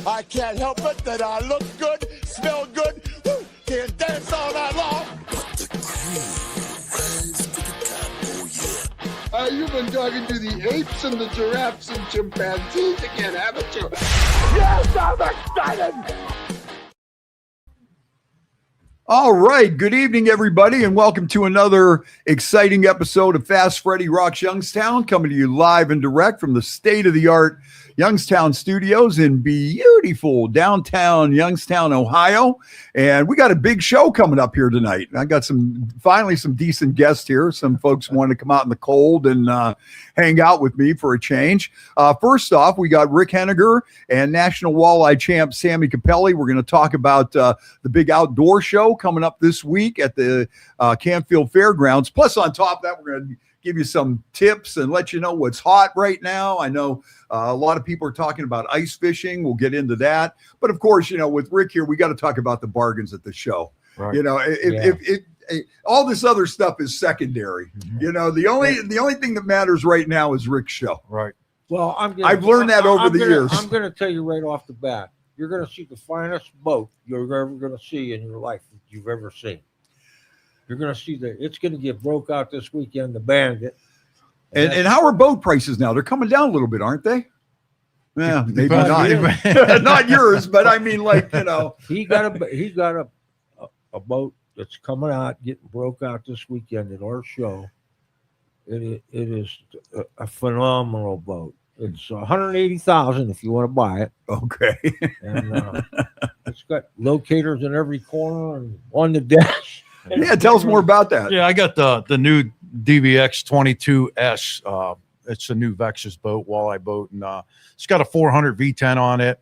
I can't help it that I look good, smell good, woo, can dance all night long. But the crew rise to the top, oh yeah. You've been talking to the apes and the giraffes and chimpanzees again, haven't you? Yes, I'm excited! All right. Good evening, everybody, and welcome to another exciting episode of Fast Freddie Rocks Youngstown, coming to you live and direct from the state-of-the-art Youngstown Studios in beautiful downtown Youngstown, Ohio. And we got a big show coming up here tonight. I got finally some decent guests here. Some folks want to come out in the cold and hang out with me for a change. First off, we got Rick Henninger and national walleye champ Sammy Capelli. We're going to talk about the big outdoor show coming up this week at the Canfield Fairgrounds. Plus, on top of that, we're going to give you some tips and let you know what's hot right now. I know a lot of people are talking about ice fishing. We'll get into that. But of course, you know, with Rick here, we got to talk about the bargains at the show. Right. You know, if all this other stuff is secondary. Mm-hmm. You know, the only thing that matters right now is Rick's show. Right. Well, I've learned that over the years. I'm going to tell you right off the bat, you're going to see the finest boat you're ever going to see in your life that you've ever seen. You're going to see that it's going to get broke out this weekend, the Bandit. And how are boat prices now? They're coming down a little bit, aren't they? Yeah, maybe not. Not yours, but I mean, like, you know. He got a boat that's coming out, getting broke out this weekend at our show. It is a phenomenal boat. It's $180,000 if you want to buy it. Okay. And it's got locators in every corner and on the dash. Yeah, tell us more about that. Yeah, I got the new DBX 22S. It's a new Vexus boat, walleye boat, and it's got a 400 V10 on it.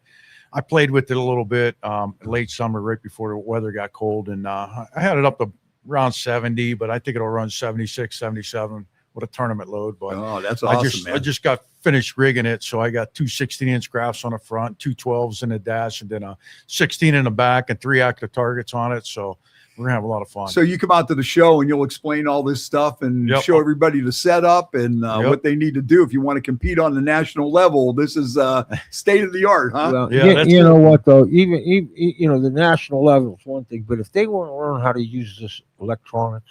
I played with it a little bit late summer, right before the weather got cold, and I had it up to around 70, but I think it'll run 76, 77 with a tournament load. But that's awesome, I just got finished rigging it, so I got two 16-inch graphs on the front, two 12s in the dash, and then a 16 in the back, and 3 active targets on it. So we're gonna have a lot of fun. So you come out to the show and you'll explain all this stuff and show everybody the setup and what they need to do if you want to compete on the national level. This is state of the art, huh? Well, yeah, you know what though? Even you know, the national level is one thing, but if they want to learn how to use this electronics,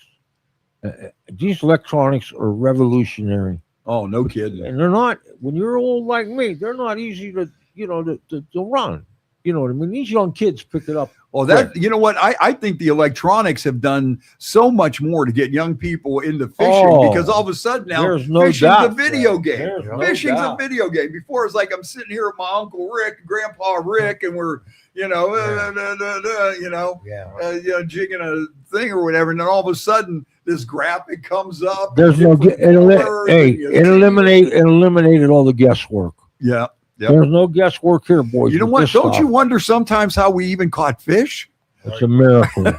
these electronics are revolutionary. Oh, no kidding. And they're not. When you're old like me, they're not easy to to run. You know what I mean? These young kids pick it up. Well, you know what? I think the electronics have done so much more to get young people into fishing because all of a sudden now fishing's a video game. Fishing's a video game. Before it's like I'm sitting here with my Uncle Rick, Grandpa Rick, and we're, jigging a thing or whatever. And then all of a sudden this graphic comes up. There's it eliminated all the guesswork. Yeah. Yep. There's no guesswork here, boys. You know what? Don't you wonder sometimes how we even caught fish? It's a miracle.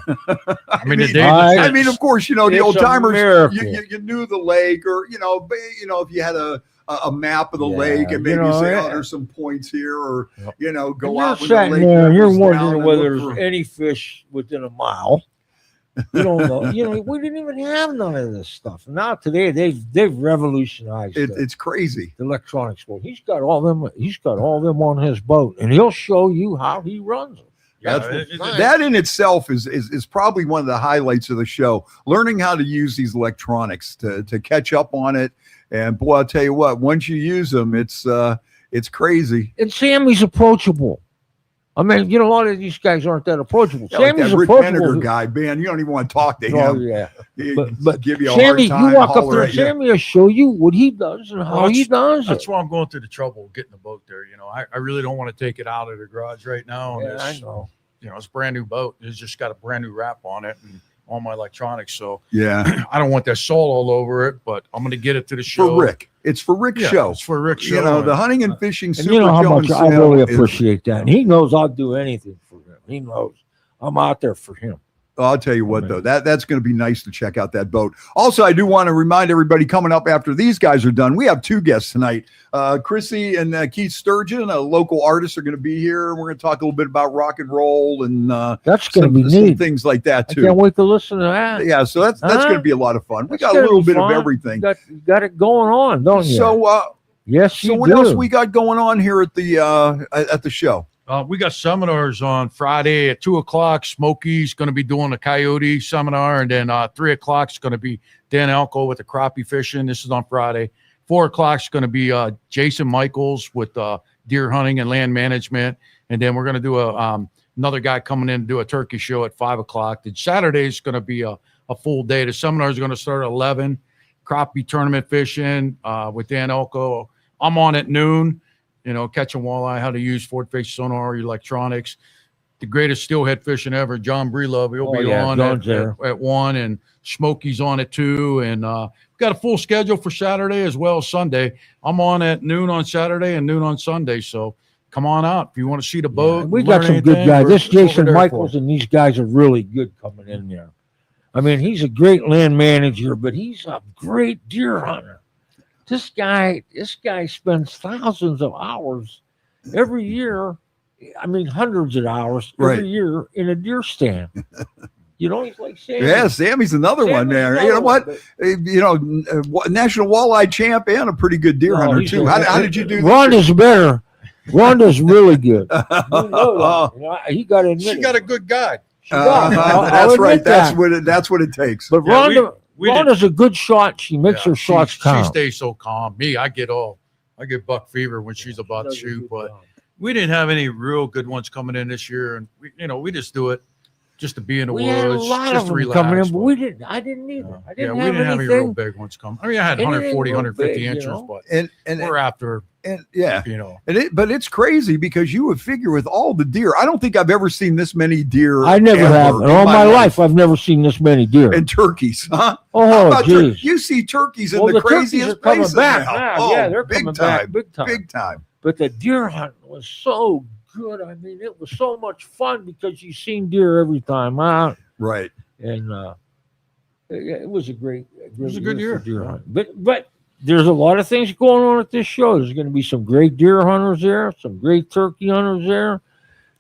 I mean, of course, you know, the old timers, you knew the lake, or, if you had a map of the lake and maybe say, there's some points here, or, go out with the lake. You're wondering whether there's any fish within a mile. You don't know. We didn't even have none of this stuff. Now today they've revolutionized it. It's crazy. The electronics world. He's got all them on his boat, and he'll show you how he runs them. That in itself is probably one of the highlights of the show. Learning how to use these electronics to catch up on it. And boy, I'll tell you what, once you use them, it's crazy. And Sammy's approachable. I mean, a lot of these guys aren't that approachable. Yeah, Sammy's like that Rick Henninger guy, man. You don't even want to talk to him. Oh, yeah. But give you a Sammy, hard time. You walk up there, Sammy will show you what he does and how he does it. That's why I'm going through the trouble of getting the boat there. I really don't want to take it out of the garage right now. Yeah, I know. It's a brand new boat. It's just got a brand new wrap on it and all my electronics. So yeah, I don't want that salt all over it, but I'm going to get it to the show. For Rick. It's for Rick's show. It's for Rick's show. The hunting and fishing super show. How much I really appreciate that. And he knows I'll do anything for him. He knows I'm out there for him. I'll tell you what, though, that's going to be nice to check out that boat. Also, I do want to remind everybody coming up after these guys are done, we have two guests tonight. Chrissy and Keith Sturgeon, a local artist, are going to be here. We're going to talk a little bit about rock and roll and that's going to be neat. Things like that, too. I can't wait to listen to that. Yeah, so that's going to be a lot of fun. We got a little bit of everything. You got it going on, don't you? So, yes, you do. So what else we got going on here at the show? We got seminars on Friday at 2:00. Smokey's going to be doing a coyote seminar, and then 3:00 is going to be Dan Elko with the crappie fishing. This is on Friday. 4:00 is going to be Jason Michaels with deer hunting and land management, and then we're going to do another guy coming in to do a turkey show at 5:00. Then Saturday is going to be a full day. The seminar is going to start at 11. Crappie tournament fishing with Dan Elko. I'm on at noon. Catching walleye, how to use forward-face sonar, electronics. The greatest steelhead fishing ever, John Breelove. He'll be on at 1, and Smokey's on at 2. And we've got a full schedule for Saturday as well as Sunday. I'm on at noon on Saturday and noon on Sunday. So come on out if you want to see the boat. We got some good guys. This Jason Michaels and these guys are really good coming in there. I mean, he's a great land manager, but he's a great deer hunter. This guy spends thousands of hours every year. I mean, hundreds of hours every year in a deer stand. He's like Sammy. Yeah, Sammy's another one there. You know what? National walleye champ and a pretty good deer hunter too. How did you do? Rhonda's better. Rhonda's really good. He got to admit she got a good guide. That's right. That's what it takes. But Rhonda's a good shot. She makes her shots count. She stays so calm. Me, I get buck fever when she's about to shoot. But we didn't have any real good ones coming in this year, and we just do it just to be in the woods. We had a lot of them coming in, but we didn't. I didn't either. We didn't have any real big ones coming. I mean, I had 140, 150 inches, but we're after. But it's crazy because you would figure with all the deer, I don't think I've ever seen this many deer. I never have. In all my life, I've never seen this many deer. And turkeys, huh? Oh, geez. You see turkeys in the craziest places back now. Yeah, they're coming back big time. Big time. But the deer hunting was so good. I mean, it was so much fun because you seen deer every time out. Right. And it was a great good year. Deer hunting. But there's a lot of things going on at this show. There's going to be some great deer hunters there, some great turkey hunters there.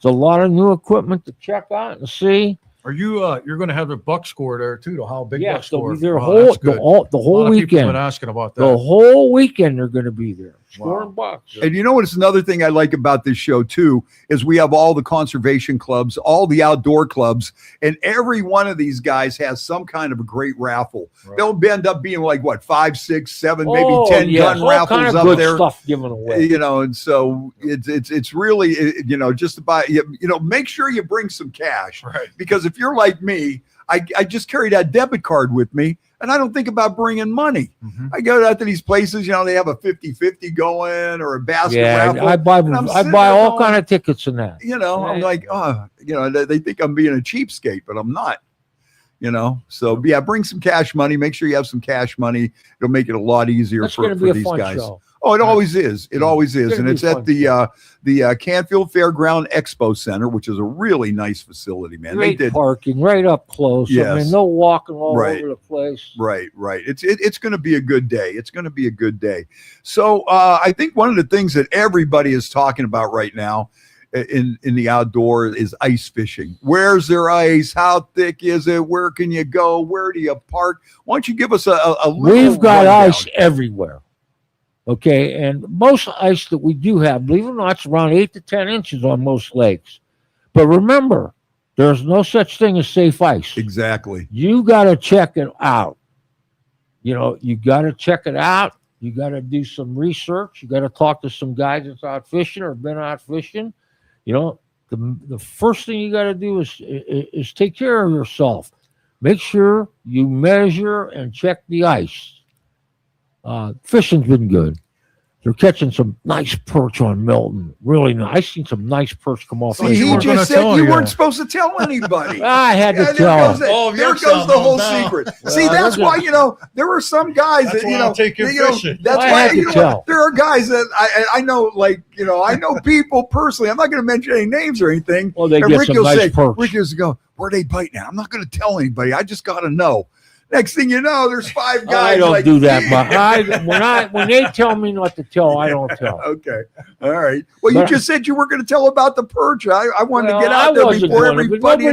There's a lot of new equipment to check out and see. Are you you're going to have the buck score there too? The how big buck score? The whole weekend. People have been asking about that. The whole weekend they're going to be there scoring bucks. And you know what's another thing I like about this show too is we have all the conservation clubs, all the outdoor clubs, and every one of these guys has some kind of a great raffle. Right. They'll end up being like 5, 6, 7, maybe 10 gun raffles kind of up good there. Stuff given away. And so it's really just about make sure you bring some cash, right? Because if you're like me, I just carry that debit card with me. And I don't think about bringing money. Mm-hmm. I go out to these places, they have a 50-50 going or a basket raffle. I buy all kind of tickets in that. I'm like, they think I'm being a cheapskate, but I'm not. So bring some cash money. Make sure you have some cash money. It'll make it a lot easier for these guys. Show. Oh, it always is. It always is. And it's at the Canfield Fairgrounds Expo Center, which is a really nice facility, man. Great parking right up close. Yes. I mean, no walking all over the place. Right. It's going to be a good day. It's going to be a good day. So I think one of the things that everybody is talking about right now in the outdoor is ice fishing. Where's their ice? How thick is it? Where can you go? Where do you park? Why don't you give us a little We've got rundown. Ice everywhere. Okay, and most ice that we do have, believe it or not, it's around 8 to 10 inches on most lakes. But remember, there's no such thing as safe ice. Exactly. You got to check it out. You got to check it out. You got to do some research. You got to talk to some guys that's out fishing or been out fishing. The first thing you got to do is take care of yourself. Make sure you measure and check the ice. Fishing's been good. They're catching some nice perch on Milton. Really nice. I've seen some nice perch come off. See, he just said you weren't supposed to tell anybody. I had to tell. There goes the whole secret. See, that's why, there are some guys that, take you fishing. That's why, there are guys that I know, I know people personally. I'm not going to mention any names or anything. Well, they get some nice perch. Rick will go, where are they biting at? I'm not going to tell anybody. I just got to know. Next thing you know, there's 5 guys. I don't do that, but when they tell me not to tell, I don't tell. Okay, all right. Well, you just said you were going to tell about the perch. I wanted to get out there before everybody.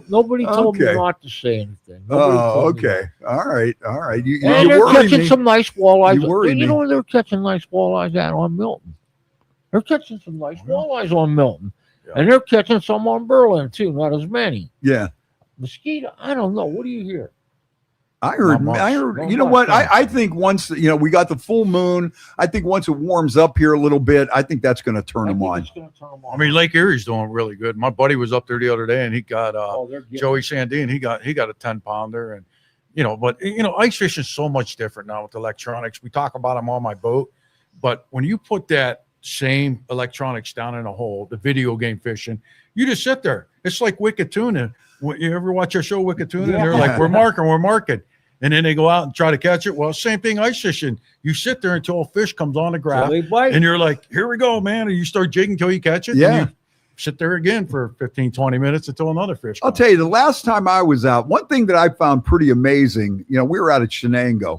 Nobody told me not to say anything. Okay. All right. They're catching some nice walleyes. They're catching nice walleyes out on Milton. They're catching some nice walleyes on Milton. And they're catching some on Berlin too, not as many. Yeah. Mosquito, I don't know. What do you hear? I heard, Not you know much. what? I think once, we got the full moon, I think once it warms up here a little bit, I think that's going to turn them on. I mean, Lake Erie's doing really good. My buddy was up there the other day and he got Joey Sandine. He got a 10-pounder and, but ice fishing is so much different now with electronics. We talk about them on my boat, but when you put that same electronics down in a hole, the video game fishing, you just sit there. It's like Wicked Tuna. You ever watch our show Wicked Tuna? Yeah. They're like, we're marking. And then they go out and try to catch it. Well, same thing ice fishing. You sit there until a fish comes on the grab, and you're like, here we go, man. And you start jigging until you catch it. Yeah. And you sit there again for 15, 20 minutes until another fish comes. I'll tell you, the last time I was out, one thing that I found pretty amazing, we were out at Henninger,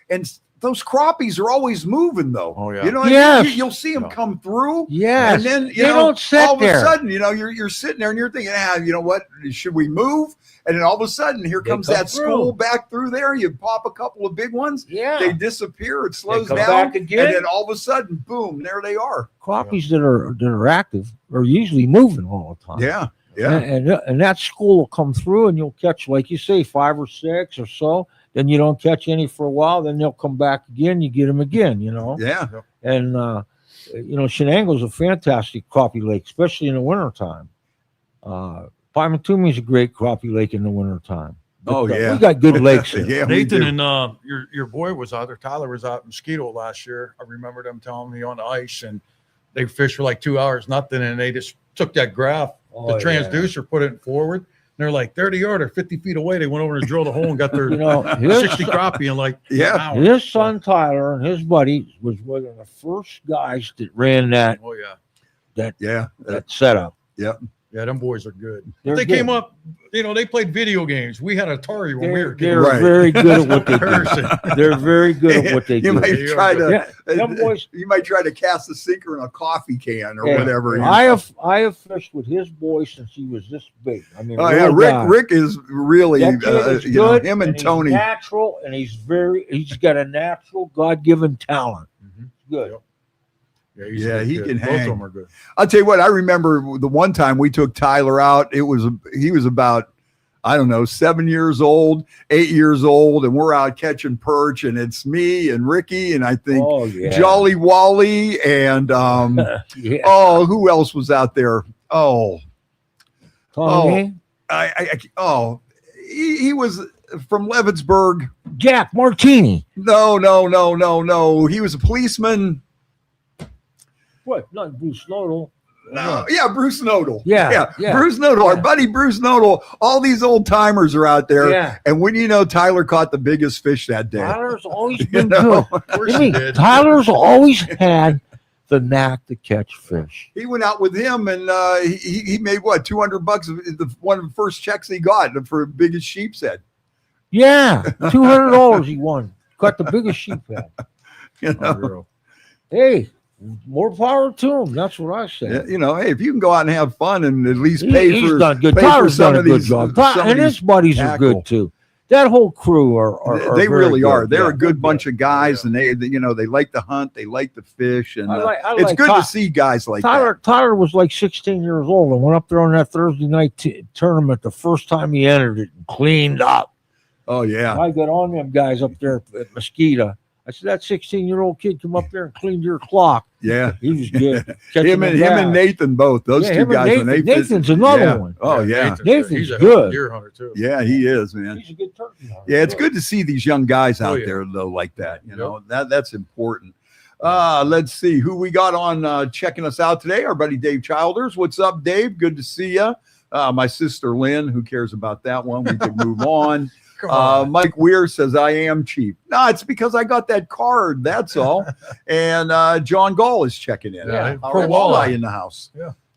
and those crappies are always moving, though. Oh, yeah. You'll see them come through. Yes. And then, they don't sit all of there. a sudden, you're sitting there and you're thinking, you know what? Should we move? And then all of a sudden, here comes that school back through there. You pop a couple of big ones. Yeah. They disappear. It slows come down. back again. And then all of a sudden, boom, there they are. Crappies that are active are usually moving all the time. Yeah. Yeah. And that school will come through and you'll catch, like you say, 5 or 6 or so. Then you don't catch any for a while. Then they'll come back again. You get them again, Yeah. And, Shenango's a fantastic crappie lake, especially in the wintertime. Paimatumi's a great crappie lake in the wintertime. Oh, yeah. We got good lakes here. Yeah, we Nathan do. and your boy was out there. Tyler was out in Mosquito last year. I remember them telling me on the ice, and they fished for like 2 hours, nothing, and they just took that graph, the transducer, put it forward. And they're like 30 yards or 50 feet away. They went over and drilled a hole and got their 60 crappie in like an hour. His son Tyler and his buddy was one of the first guys that ran that. Oh yeah, that setup. Yep. Yeah, them boys are good. They're They good. came up, they played video games. We had Atari when we were They're kids. very good at what they do. They're very good at what they You do. might try to, them boys. you might try to cast a sinker in a coffee can or Yeah. whatever. I have fished with his boy since he was this big. I mean, Oh yeah, real guy. Rick is really That kid is good, him and he's Tony. natural, and he's got a natural God-given talent. Good. Yep. Yeah, he can Both hang. of them are good. I'll tell you what, I remember the one time we took Tyler out. He was about, I don't know, 7 years old, 8 years old, and we're out catching perch, and it's me and Ricky, and I think Jolly Wally, and who else was out there? Tommy, He was from Leavittsburg. Jack Martini. No. He was a policeman. What? Not Bruce Snodel. No, yeah, Bruce Nodal. Yeah. Bruce Nodal, our buddy Bruce Nodal. All these old timers are out there. Yeah. And when you know Tyler caught the biggest fish that day. Tyler's always been know? good. Of course I he mean, did. Tyler's always had the knack to catch fish. He went out with him and he made what, $200? One of the first checks he got for biggest sheep's head. Yeah, $200 he won. Caught the biggest sheep head. You know? Unreal. Hey, more power to him. That's what I say. Hey, if you can go out and have fun and at least pay He's for, done good. pay for Tyler's some done a of good these, job. some of And his these buddies are tackle. good too. That whole crew are They very really are. good. They're Yeah, a good they're bunch of guys, and they like to hunt, they like to fish, and I it's like good Ty- to see guys like that. Tyler was like 16 years old and went up there on that Thursday night tournament the first time he entered it and cleaned up. Oh yeah, I got on them guys up there at Mosquito. I said, that 16-year-old kid come up there and cleaned your clock. yeah. He was good. him and Nathan both. Those Yeah, two him and guys. when they Nathan's another one. Oh yeah, Nathan's He's a good. deer hunter too. yeah. He is, man. He's a good turkey hunter. Yeah, it's good to see these young guys out yeah. there though, like that. That's important. Let's see who we got on checking us out today. Our buddy Dave Childers. What's up, Dave? Good to see you. My sister Lynn. Who cares about that one? We can move on. Come on. Mike Weir says I am cheap. No, it's because I got that card. That's all. And John Gall is checking in. Yeah, Our for walleye walleye. in the house.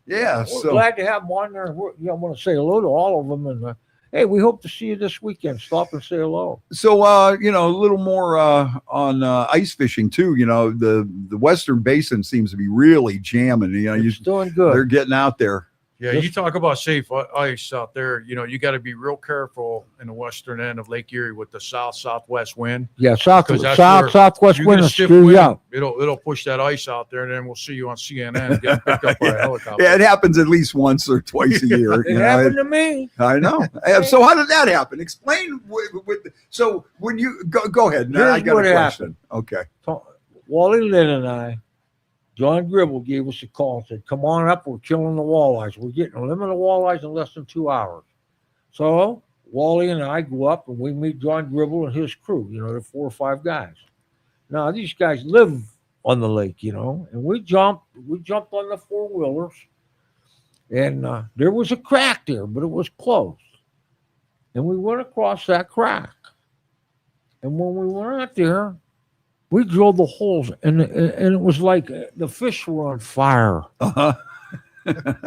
Yeah. We're So glad to have him on there. I want to say hello to all of them. And hey, we hope to see you this weekend. Stop and say hello. So, a little more on ice fishing too. The Western Basin seems to be really jamming. It's doing good. They're getting out there. Yeah, you talk about safe ice out there. You know, you got to be real careful in the western end of Lake Erie with the southwest wind. Yeah, Because that's where southwest you wind get a will stiff screw you wind, up. it'll push that ice out there, and then we'll see you on CNN getting picked up by a helicopter. Yeah, it happens at least once or twice a year. It happened to me. I know. So how did that happen? Explain. So when you go ahead. Now I Here's got what a question. happened. Okay. Wally Lynn and I, John Gribble gave us a call and said, "Come on up. We're killing the walleyes. We're getting a limit of walleyes in less than 2 hours." So Wally and I go up and we meet John Gribble and his crew. You know, the 4 or 5 guys. Now these guys live on the lake, you know, and we jumped on the 4-wheelers, and there was a crack there, but it was closed, and we went across that crack, and when we went out there, we drilled the holes, and it was like the fish were on fire. Uh-huh.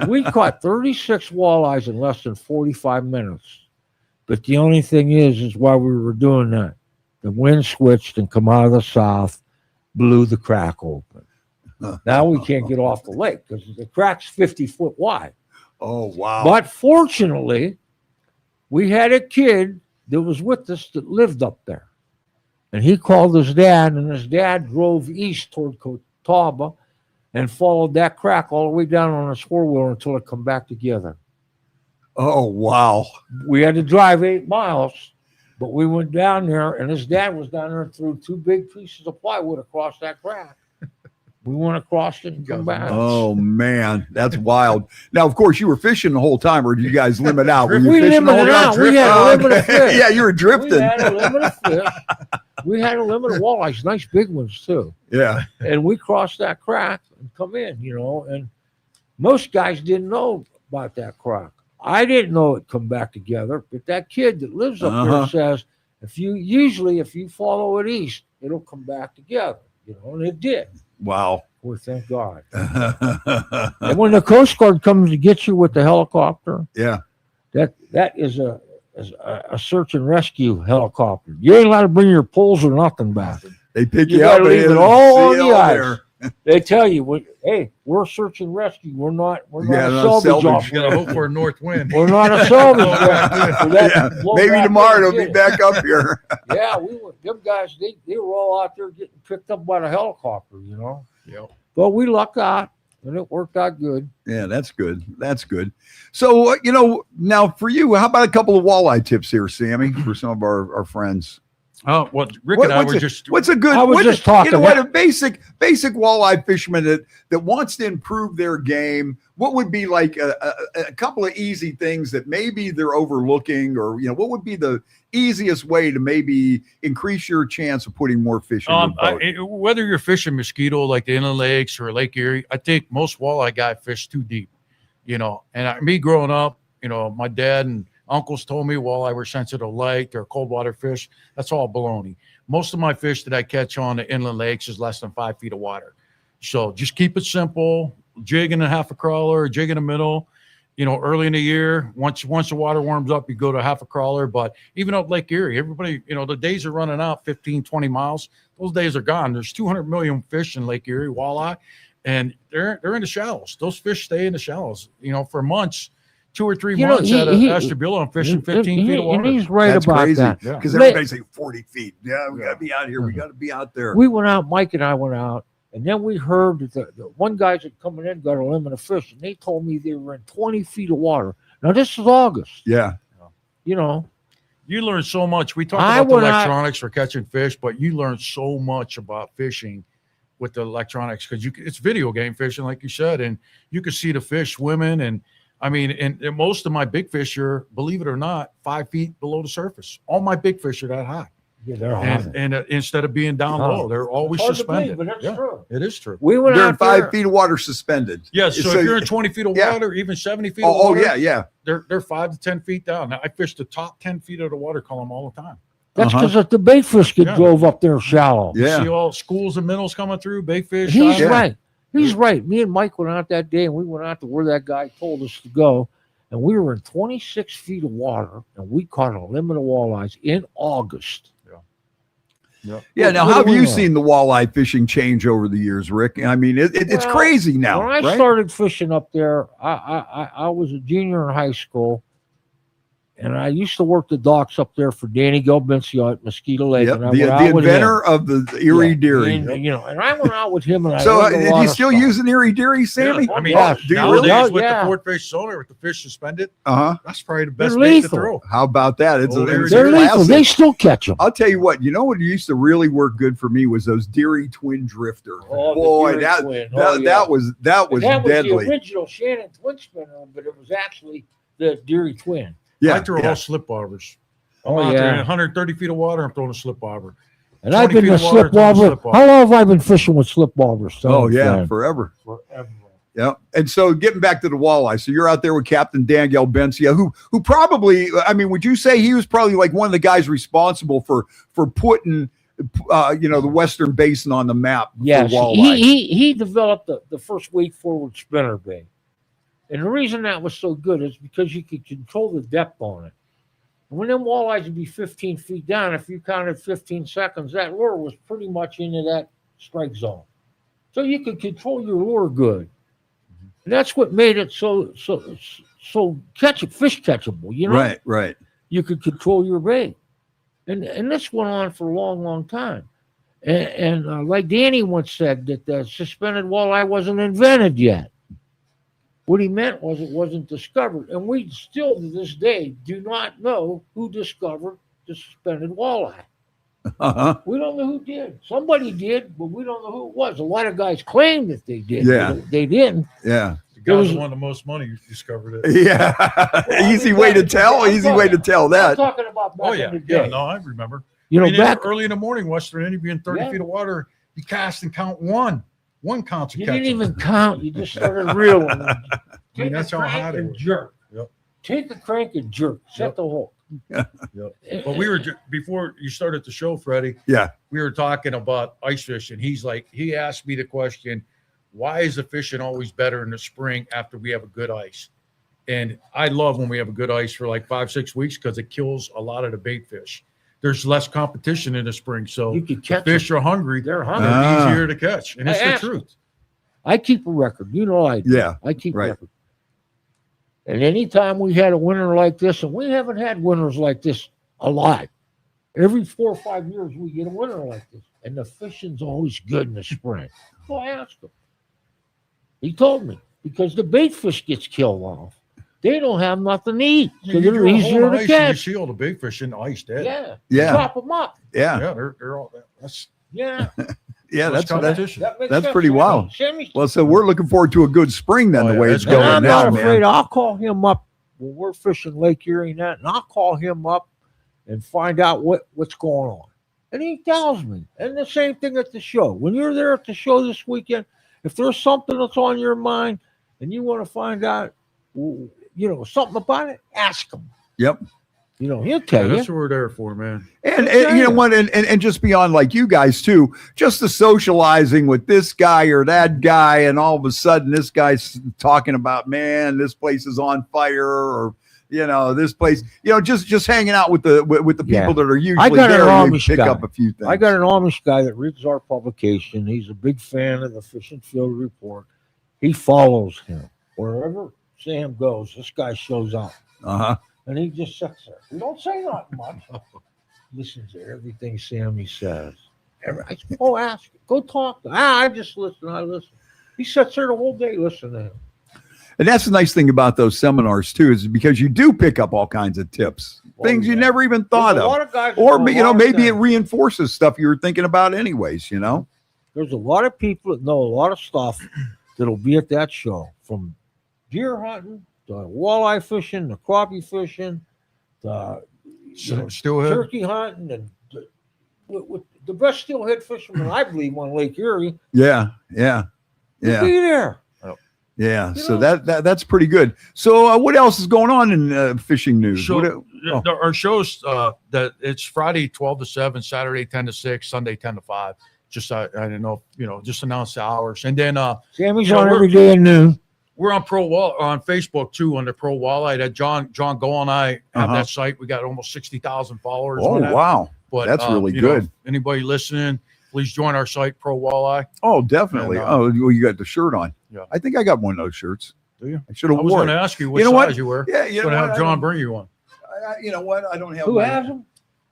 We caught 36 walleyes in less than 45 minutes. But the only thing is while we were doing that, the wind switched and come out of the south, blew the crack open. Now we can't get off the lake because the crack's 50 foot wide. Oh, wow. But fortunately, we had a kid that was with us that lived up there. And he called his dad, and his dad drove east toward Catawba and followed that crack all the way down on his 4-wheeler until it come back together. Oh, wow. We had to drive 8 miles, but we went down there, and his dad was down there and threw 2 big pieces of plywood across that crack. We went across it and come back. Oh, man. That's wild. Now, of course, you were fishing the whole time, or did you guys limit out? Were you We fishing the whole limited time? out. We had a limit of fish. Yeah, you were drifting. We had a limit of fish. We had a limit of walleyes, nice big ones, too. Yeah. And we crossed that crack and come in, you know, and most guys didn't know about that crack. I didn't know it come back together, but that kid that lives up there says, if you follow it east, it'll come back together, you know, and it did. Wow. Well, thank God. And when the Coast Guard comes to get you with the helicopter, Yeah. that is a search and rescue helicopter. You ain't allowed to bring your poles or nothing back. They pick You you got up to leave and it all on see the you ice. there. They tell you, hey, we're search and rescue. We're not Yeah, a not salvage salvage. You got to operation. hope for a north wind. We're not a salvage operation. Yeah. Maybe tomorrow they'll be back up here. Yeah, them guys, they were all out there getting picked up by the helicopter, you know. Yep. But we lucked out, and it worked out good. Yeah, that's good. That's good. So, you know, now for you, how about a couple of walleye tips here, Sammy, for some of our friends? Oh, well, Rick and I were just. What's a good? I was just talking. You know what? A basic walleye fisherman that wants to improve their game. What would be like a couple of easy things that maybe they're overlooking, or you know, what would be the easiest way to maybe increase your chance of putting more fish in your boat? Whether you're fishing mosquito like the inland lakes or Lake Erie, I think most walleye guy fish too deep. You know, and me growing up, you know, my dad and uncles told me walleye were sensitive to light, they're cold water fish. That's all baloney. Most of my fish that I catch on the inland lakes is less than 5 feet of water. So just keep it simple. Jig in a half a crawler, jig in the middle. You know, early in the year, once the water warms up, you go to half a crawler. But even up Lake Erie, everybody, you know, the days are running out 15, 20 miles. Those days are gone. There's 200 million fish in Lake Erie, walleye, and they're in the shallows. Those fish stay in the shallows, you know, for months. 2 or 3 months at Ashtabula and fishing 15 feet of water. And he's right That's about crazy, that. because everybody's saying 40 feet. Yeah, we got to be out here. We got to be out there. We went out, Mike and I went out, and then we heard that the one guy's that coming in got a limit of fish, and they told me they were in 20 feet of water. Now, this is August. Yeah. You know. You learn so much. We talk about the electronics for catching fish, but you learn so much about fishing with the electronics because it's video game fishing, like you said, and you can see the fish swimming. And I mean, and most of my big fish are, believe it or not, 5 feet below the surface. All my big fish are that high. Yeah, they're high. And instead of being down low, they're always suspended. Believe, but that's true. It is true. We went They're out in 5 there. feet of water suspended. Yeah, so if you're in 20 feet of water, even 70 feet of water, yeah. They're 5 to 10 feet down. Now, I fish the top 10 feet of the water column all the time. That's because the bait fish get drove up there shallow. Yeah. You see all schools and minnows coming through, big fish. He's right. He's right. Me and Mike went out that day, and we went out to where that guy told us to go, and we were in 26 feet of water, and we caught a limit of walleyes in August. Yeah. Now, What how do have we you know? seen the walleye fishing change over the years, Rick? I mean, it's Well, crazy now. When I right? started fishing up there, I was a junior in high school, and I used to work the docks up there for Danny Galbencio at Mosquito Lake. Yep. And I The went out with inventor him. of the Erie Yeah, Deary. and, and I went out with him, and I So, learned a did lot you of still stuff. use an Erie Deary, Sammy? I mean, Yes. Do you nowadays really? with Yeah. the Ford fish sonar, with the fish suspended, Uh-huh. that's probably the They're best bait to lethal. throw. How about that? It's Oh, a They're lethal. classic. They still catch them. I'll tell you what. You know what used to really work good for me was those Deary Twin Drifter. Boy, that was that was deadly. the original Shannon twin spinner, but it was actually the Deary twin. Yeah, I throw yeah. all slip bobbers. Oh, I'm out there in yeah. 130 feet of water, I'm throwing a slip bobber. And I've 20 been feet to of water, slip throwing a bobber. slip bobber. How long have I been fishing with slip bobbers? Oh yeah, forever. Forever. Yeah. And so getting back to the walleye, so you're out there with Captain Dan Galbencio, who probably, I mean, would you say he was probably like one of the guys responsible for putting, the Western Basin on the map Yes, for walleye? he developed the first weight forward spinner bait. And the reason that was so good is because you could control the depth on it. And when them walleyes would be 15 feet down, if you counted 15 seconds, that lure was pretty much into that strike zone. So you could control your lure good. And that's what made it so fish catchable, you know? Right. You could control your bait. And this went on for a long, long time. And like Danny once said, that the suspended walleye wasn't invented yet. What he meant was it wasn't discovered. And we still, to this day, do not know who discovered the suspended walleye. Uh-huh. We don't know who did. Somebody did, but we don't know who it was. A lot of guys claim that they did. Yeah. But they didn't. Yeah. The guy was- who won the most money discovered it. Yeah. Well, Easy I mean, way to back- tell. I'm Easy way to tell I'm that. talking about back Oh, yeah. in the day. Yeah, no, I remember. You know, I mean, back early in the morning, Western Indy being 30 Yeah. feet of water, you cast and count one. One counts a you catch. didn't even count. You just started reeling. Take that's the how crank hot it and was. jerk. Yep. Take the crank and jerk. Set Yep. the hook. Yep. But we were before you started the show, Freddie. Yeah. We were talking about ice fishing. He asked me the question, why is the fishing always better in the spring after we have a good ice? And I love when we have a good ice for like 5-6 weeks because it kills a lot of the bait fish. There's less competition in the spring, so You could catch fish them. are hungry. They're hungry. Ah. Easier to catch, and it's I the asked truth. I keep a record. You know I do. Yeah. I keep Right. record. And anytime we had a winter like this, and we haven't had winters like this a lot. Every 4 or 5 years we get a winter like this. And the fishing's always good in the spring. So I asked him. He told me, because the bait fish gets killed off. They don't have nothing to eat. I So mean, you they're draw a hole easier in to ice and you catch. see all the big fish in the ice dead. Yeah. Yeah. Chop them up. Yeah. Yeah, they're all that's Yeah. Yeah. less That's competition. That makes That's sense. pretty wild. Sammy's well. So we're looking forward to a good spring then. Oh, the yeah, way it's it's gonna going And I'm now, not man. afraid. I'll call him up when we're fishing Lake Erie and that, and I'll call him up and find out what's going on. And he tells me. And the same thing at the show. When you're there at the show this weekend, if there's something that's on your mind and you want to find out, something about it, ask him. Yep. He'll tell you. That's what we're there for, man. And Yeah. you know what, and just beyond like you guys too, just the socializing with this guy or that guy, and all of a sudden this guy's talking about, man, this place is on fire, or this place, just hanging out with the people Yeah. that are I usually got an there, and you Amish pick guy. up a few things. I got an Amish guy that reads our publication. He's a big fan of the Fishing Field Report. He follows him. Wherever Sam goes, this guy shows up. Uh-huh. And he just sits there. He don't say not much. Listens to everything Sammy says. I said, go ask. Go talk. I just listen. I listen. He sits there the whole day listening to him. And that's the nice thing about those seminars too, is because you do pick up all kinds of tips, things you yeah. never even thought There's a of, lot of guys or that know a lot of maybe it things. reinforces stuff you were thinking about anyways. There's a lot of people that know a lot of stuff that'll be at that show, from deer hunting to walleye fishing, to crappie fishing, to Steelhead. turkey hunting, and with the best steelhead fisherman, I believe, on Lake Erie. Yeah. He'll be there. Yeah, You so know? that's pretty good. So what else is going on in fishing news? So What- our shows that it's Friday 12 to 7, Saturday 10 to 6, Sunday 10 to 5. Just I don't know, just announce the hours. And then Sammy's So on we're- every day at noon. we're on on Facebook too, under Pro Walleye. That John Go and I have Uh-huh. that site. We got almost 60,000 followers. Oh on that. wow! But That's really you know, good. if anybody listening, please join our site, Pro Walleye. Oh, definitely. And, Oh, well, you got the shirt on. Yeah. I think I got one of those shirts. Do you? I should have I was worn going it. to ask you what You know size what? you wear. Yeah, you know Going to what? have John bring you one. You know what? I don't have. Who my- has them?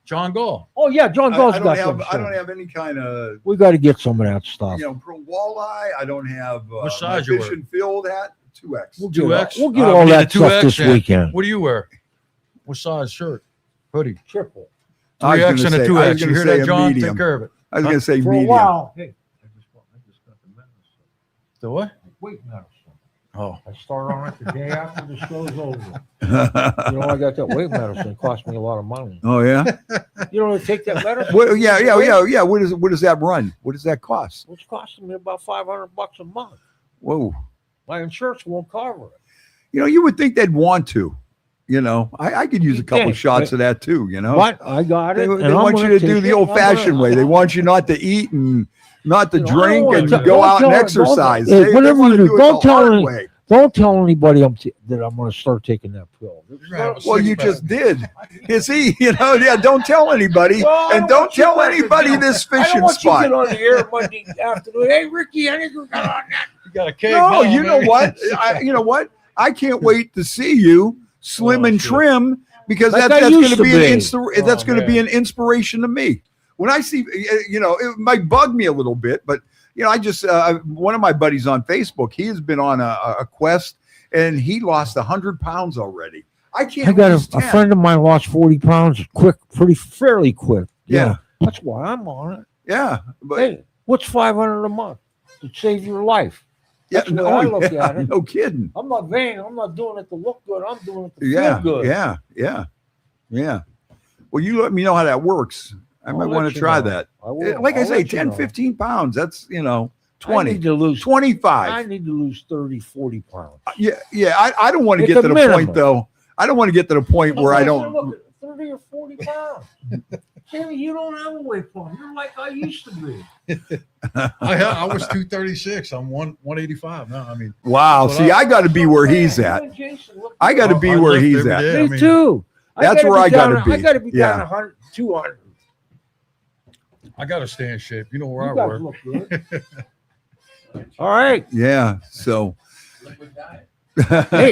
John Gall. Oh yeah, John Gall's I got don't some. have. I don't have any kind of. We got to get some of that stuff. Pro walleye. I don't have. What My size you wear? fishing field hat 2X. We'll get 2X? We'll get We all need that the stuff 2X this then. weekend. What do you wear? What size shirt? Hoodie. Triple. 3X and a 2X. You hear that, John? Medium. Take care of it. I was going to say For a medium. while. Hey, I just got the medicine. The what? Weight medicine. Oh, I start on it the day after the show's over. You know, I got that weight medicine. It cost me a lot of money. Oh yeah. You know, to take that medicine. Well, yeah. What does that run? What does that cost? It's costing me about $500 a month. Whoa. My insurance won't cover it. You would think they'd want to. I could use a couple think, shots of that too. But I got They it. want you to do the old-fashioned way. They want you not to eat and not to You know, I don't drink wanna and tell- go don't out and tell- exercise. don't- They whatever wanna you do, do it don't the tell hard any- way. Don't tell anybody that I'm going to start taking that pill. Well, you just did. You see, don't tell anybody, Well, I and don't don't want you tell guys to anybody do- this I don't fishing want you to spot. get on the air Monday afternoon. Hey, Ricky, Henninger got on that. you got a cake. No, now, you know man. what? You know what? I can't wait to see you slim Oh, and shit. trim because Like that's I going used to to be be. that's Oh, going to be man. an inspiration to me. When I see, it might bug me a little bit, but I just one of my buddies on Facebook, he has been on a quest and he lost 100 pounds already. I can't. I got lose a 10. friend of mine lost 40 pounds fairly quick. Yeah. That's why I'm on it. Yeah, but Hey, what's $500 a month to save your life? That's the way I look at it. no kidding. I'm not vain. I'm not doing it to look good. I'm doing it to Yeah, feel good. yeah. Well, you let me know how that works. I I'll might let want to you try know. that. I will. Like I I'll say, let you 10, know. 15 pounds. That's, I 20, need to lose 25. I need to lose 30, 40 pounds. Yeah. I don't want to At get the to the minimum. point, though. I don't want to get to the point where I don't. Look at 30 or 40 pounds. Sammy, you don't have a weight problem. You're like I used to be. I was 236. I'm 185 now. I mean, Wow. Well, See, I got to be where he's at. I got to be I where lift he's every at. day. Me I mean, too. That's where I gotta be. I got to be Yeah. down 100, 200. I got to stay in shape. You know where You I guys work. look good. All right. Yeah. So. Hey,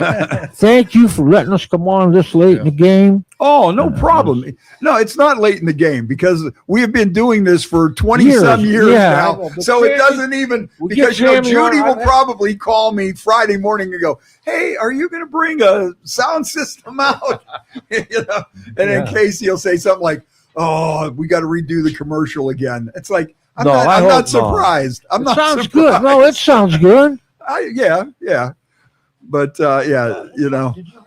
thank you for letting us come on this late in the game. Oh, no problem. No, it's not late in the game because we have been doing this for 20 some years Yeah, I now. know, but So it Sammy- doesn't even, we because get Sammy Judy on, will I've- probably call me Friday morning and go, "Hey, are you going to bring a sound system out?" And then Yeah. Casey will say something like, "Oh, we got to redo the commercial again." It's like, I'm No, not, I I'm hope not not. surprised. I'm It not sounds surprised. good. No, it sounds good. Yeah. But oh, I you heard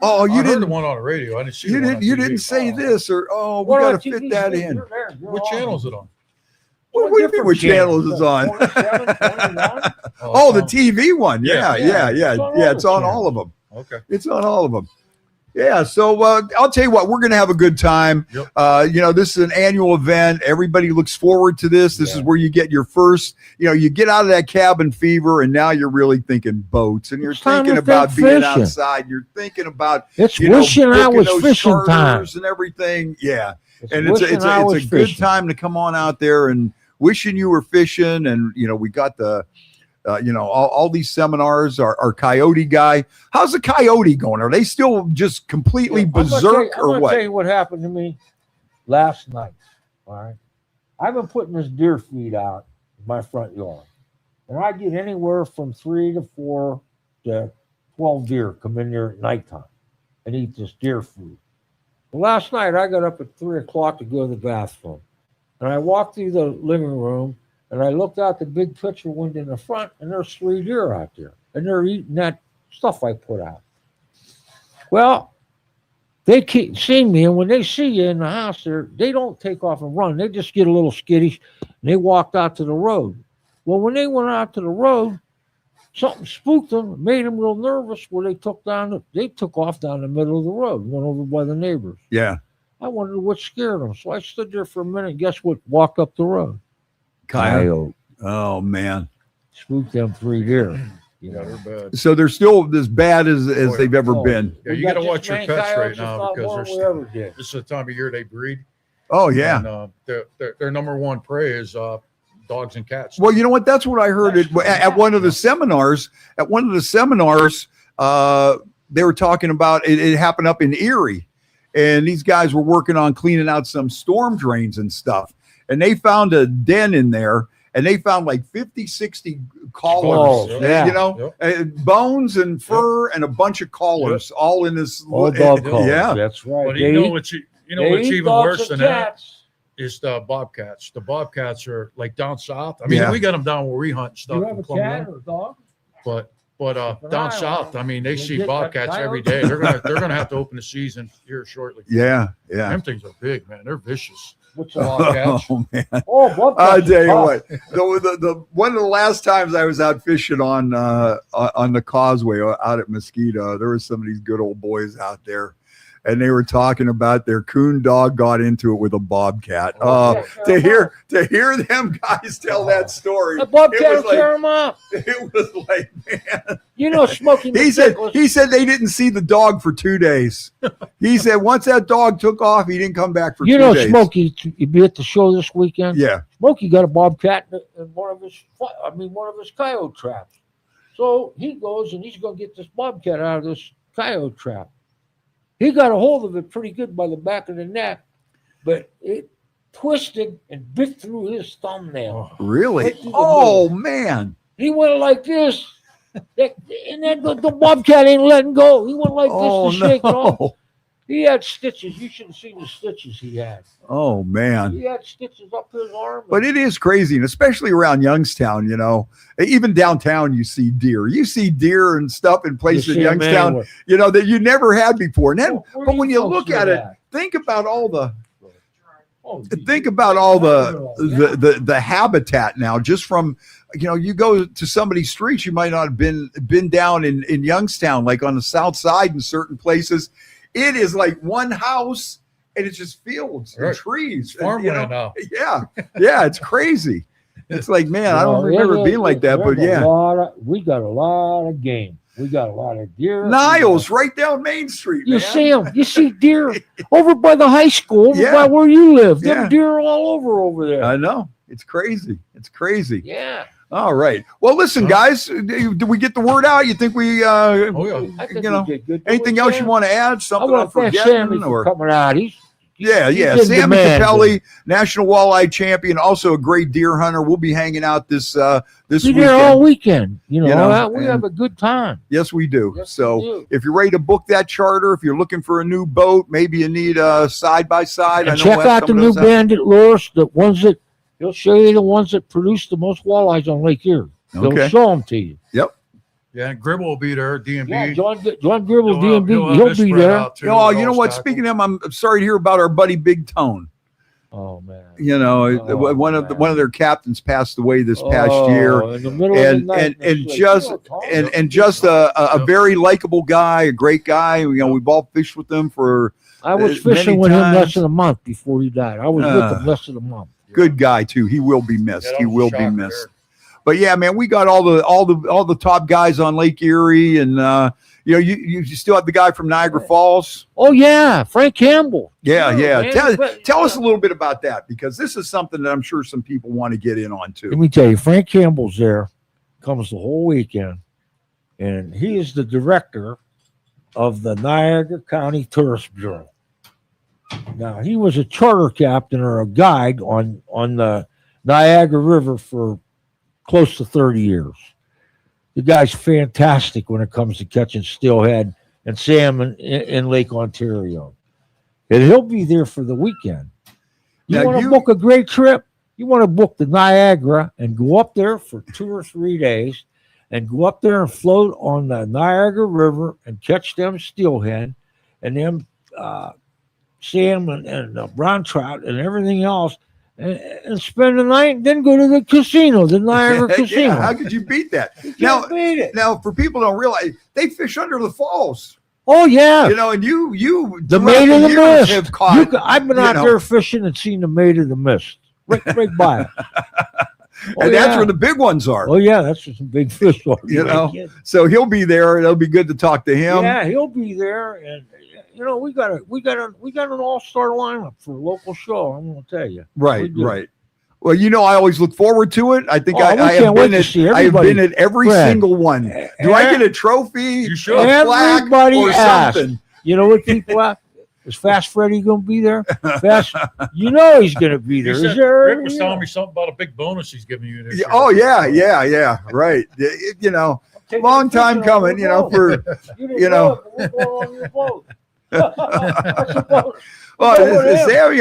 the didn't. one on the radio. I didn't see You the one didn't. You on TV. didn't say this, or we What got on to fit TV? that in. You're there. You're What on. channel is it on? What do you mean? What channel is it on? 27, 21? Oh, the TV one. Yeah. Yeah. It's on all of them. Okay. It's on all of them. Yeah. So I'll tell you what, we're going to have a good time. Yep. This is an annual event. Everybody looks forward to this. This Yeah. is where you get your first, you get out of that cabin fever and now you're really thinking boats and you're It's time thinking to about think being fishing. outside. You're thinking about, It's wishing I booking was those fishing time. charters and everything. Yeah. And it's wishing I a was good fishing. time to come on out there and wishing you were fishing. And, we got the, all these seminars. Our coyote guy. How's the coyote going? Are they still just completely I'm gonna berserk tell or you what? what happened to me last night. All right. I've been putting this deer feed out in my front yard. And I get anywhere from 3 to 4 to 12 deer come in there at nighttime and eat this deer food. Well, last night I got up at 3 o'clock to go to the bathroom. And I walked through the living room and I looked out the big picture window in the front, and there's 3 deer out there. And they're eating that stuff I put out. Well, they keep seeing me, and when they see you in the house, they don't take off and run. They just get a little skittish, and they walked out to the road. Well, when they went out to the road, something spooked them, made them real nervous. Where they took off down the middle of the road, went over by the neighbors. Yeah. I wondered what scared them, so I stood there for a minute. And guess what? Walked up the road. Coyote. Oh man. Spooked them 3 deer. They're bad. So they're still as bad as they've ever Oh. been. Yeah, We you got to just watch your many pets right coyotes, now if not because more there's than we ever did. this is the time of year they breed. Oh yeah. And, their number one prey is dogs and cats. Well, you know what? That's what I heard at one of the seminars. At one of the seminars, they were talking about it. It happened up in Erie, and these guys were working on cleaning out some storm drains and stuff. And they found a den in there, and they found like 50, 60 collars, bones and fur and a bunch of collars all in this. All dog collars. Yeah, that's right. But you know what's even worse than that is the bobcats. The bobcats are like down south. I mean, we got them down where we hunt and stuff. You have a cat or a dog? But down south, I mean, they see bobcats every day. They're gonna have to open the season here shortly. Yeah. Them things are big, man. They're vicious. What's a bobcat? Oh man! Oh, I'll tell you what. The one of the last times I was out fishing on the causeway out at Mosquito, there were some of these good old boys out there, and they were talking about their coon dog got into it with a bobcat. To hear them guys tell that story, the bobcat will tear him up. It was like, man. Smokey. He said they didn't see the dog for 2 days. He said once that dog took off, he didn't come back for 2 days. Smokey, you be at the show this weekend. Yeah, Smokey got a bobcat in one of his coyote traps. So he goes and he's going to get this bobcat out of this coyote trap. He got a hold of it pretty good by the back of the neck, but it twisted and bit through his thumbnail. Really? Oh man! He went like this. And then the bobcat ain't letting go. He went like this to shake it off. He had stitches. You should have seen the stitches he had. Oh man! He had stitches up his arm. But it is crazy, and especially around Youngstown. Even downtown, you see deer. You see deer and stuff in places in Youngstown. That you never had before. And then, but when you look at it, think about all the. Think about all the habitat now, just from you go to somebody's streets, you might not have been down in Youngstown, like on the south side in certain places. It is like one house and it's just fields and trees. Farmland now. Yeah, it's crazy. It's like, man, I don't remember it being like that, but yeah. We got a lot of game. We got a lot of deer. Niles, right down Main Street. You see them. You see deer over by the high school, over by where you live. Them deer all over there. I know. It's crazy. Yeah. All right. Well, listen, guys, did we get the word out? You think we, I think we did good. Anything else you want to add? Something I'm forgetting? Sammy for coming out. He's Sammy Capelli, national walleye champion, also a great deer hunter. We'll be hanging out this weekend. There all weekend. We have a good time. Yes, we do. Yes, so we do. If you're ready to book that charter, if you're looking for a new boat, maybe you need a side-by-side. And check out the new Bandit lures, he'll show you the ones that produce the most walleyes on Lake Erie. They'll show them to you. Yep. Yeah, and Gribble will be there, DMB. Yeah, John Gribble, DMB, he'll be there. Oh, you know what? Speaking of him, I'm sorry to hear about our buddy Big Tone. Oh man! One of their captains passed away this past year, in the middle of the night, and just a very likable guy, a great guy. We've all fished with him for. I was fishing with him less than a month before he died. I was with him less than a month. Good guy too. He will be missed. He will be missed. But yeah, man, we got all the top guys on Lake Erie, and you still have the guy from Niagara Falls. Oh yeah, Frank Campbell. Yeah. Tell us a little bit about that, because this is something that I'm sure some people want to get in on too. Let me tell you, Frank Campbell's there, comes the whole weekend, and he is the director of the Niagara County Tourist Bureau. Now, he was a charter captain or a guide on the Niagara River for close to 30 years. The guy's fantastic when it comes to catching steelhead and salmon in Lake Ontario. And he'll be there for the weekend. You want to book a great trip? You want to book the Niagara and go up there for 2 or 3 days and go up there and float on the Niagara River and catch them steelhead and them salmon and brown trout and everything else, and spend the night, and then go to the casino, the Niagara Casino. Yeah, how could you beat that? Beat it. Now, for people who don't realize, they fish under the falls. Oh yeah, and you the Maid of the Mist. Have caught, I've been out there fishing and seen the Maid of the Mist right by it. And that's where the big ones are. Oh yeah, that's where some big fish are. So he'll be there. It'll be good to talk to him. Yeah, he'll be there, and we got an all-star lineup for a local show. I'm going to tell you. Right. Well, I always look forward to it. I think I have been at every single one. Do I get a trophy? You should. A plaque Everybody or asks. something? You know what people ask? Is Fast Freddie going to be there? Fast, he's going to be there. Rick was telling me something about a big bonus he's giving you this year. Oh yeah, right. Long time coming. For We're going on your boat. That's a bonus. Sammy,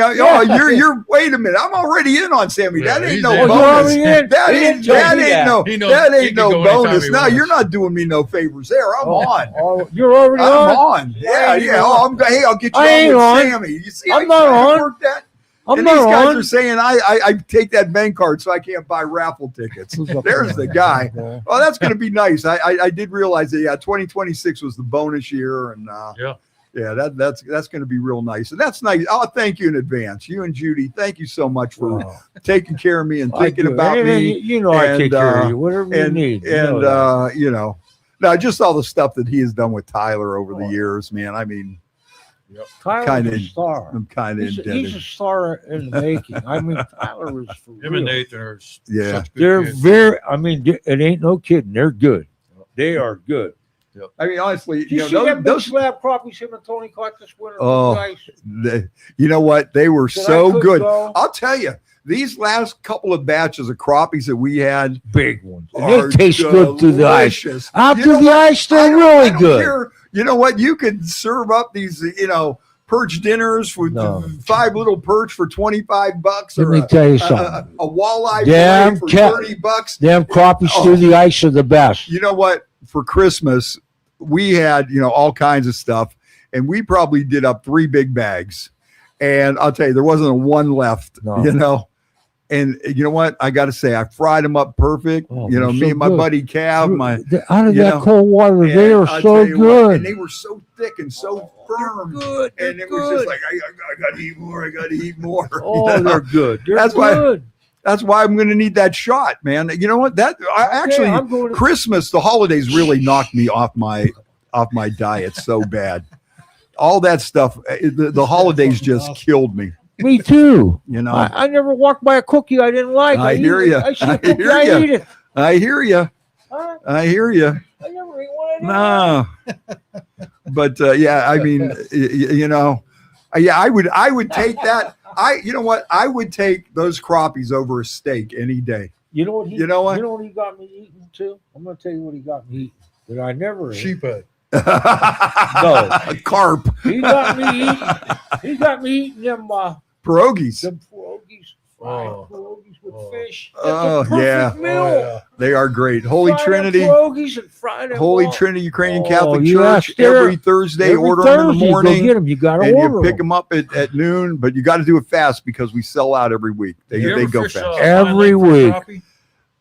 you're wait a minute. I'm already in on Sammy. Yeah, that ain't he's no in. bonus. That ain't no go bonus. anytime he No, wants. you're not doing me no favors there. I'm on. Oh, you're already I'm on? on. Yeah. I'll get you I ain't on on. with Sammy. You see, I'm not on. work that. I'm And not these guys on. are saying I take that bank card so I can't buy raffle tickets. There's the guy. Oh, that's going to be nice. I did realize that. Yeah, 2026 was the bonus year, and that's going to be real nice. And that's nice. Oh, thank you in advance. You and Judy, thank you so much for taking care of me and thinking about me. I take care of you. Whatever you need. Now just all the stuff that he has done with Tyler over the years, man. I mean. Tyler's a star. I'm kind of indebted. He's a star in the making. I mean, Tyler is for Him real. and Nathan are such good They're kids. very. I mean, it ain't no kidding. They're good. They are good. I mean, honestly, Did you see that big slab crappies him and Tony caught this winter? You know what? They were so good. Go. I'll tell you, these last couple of batches of crappies that we had, Big ones. And are they taste good through the ice. delicious. Out You through know the what? ice, I they're don't- really I don't good. care. You know what? You could serve up these, perch dinners with No. 5 little perch for $25, Let or me tell you something. a walleye Damn fillet for $30. Them crappies Oh. through the ice are the best. You know what? For Christmas, we had, all kinds of stuff, and we probably did up 3 big bags. And I'll tell you, there wasn't a one left, No. And you know what? I got to say, I fried them up perfect. Oh, me they're so and my good. buddy Cav, Out of that know, cold water, they and are I'll so tell you what, good. and they were so thick and so firm. Good. And it was just like, I got to eat more. I got to eat more. Oh, they're good. They're That's why- good. That's why I'm going to need that shot, man. You know what? I'm going to- Christmas, the holidays really knocked me off my diet so bad. All that stuff, the holidays just killed me. Me too. I I never walked by a cookie I didn't like. I hear eat it. ya. I see I a cookie, hear I ya. eat it. hear you. Huh? I hear you. I never eat one. I didn't No, but I mean, I would take that. You know what? I would take those crappies over a steak any day. You know what? You know what? You know what he got me eating too? I'm going to tell you what he got me eating that I never ate. Sheephead. Carp, He got me eating. He got me eating them pierogies. pierogies, fried Oh. pierogies with Oh. fish. Oh, That's a perfect yeah. meal. They are great. Holy Fry Trinity. them pierogies and fry them Holy all. Trinity Ukrainian Oh, Catholic yes, Church they're- every Thursday. Every Order them in the Thursday, morning. Go get them. You got to And order you pick them. them up at noon, but you got to do it fast because we sell out every week. They You ever go fish, fast. Every Fine Lake for week. crappie?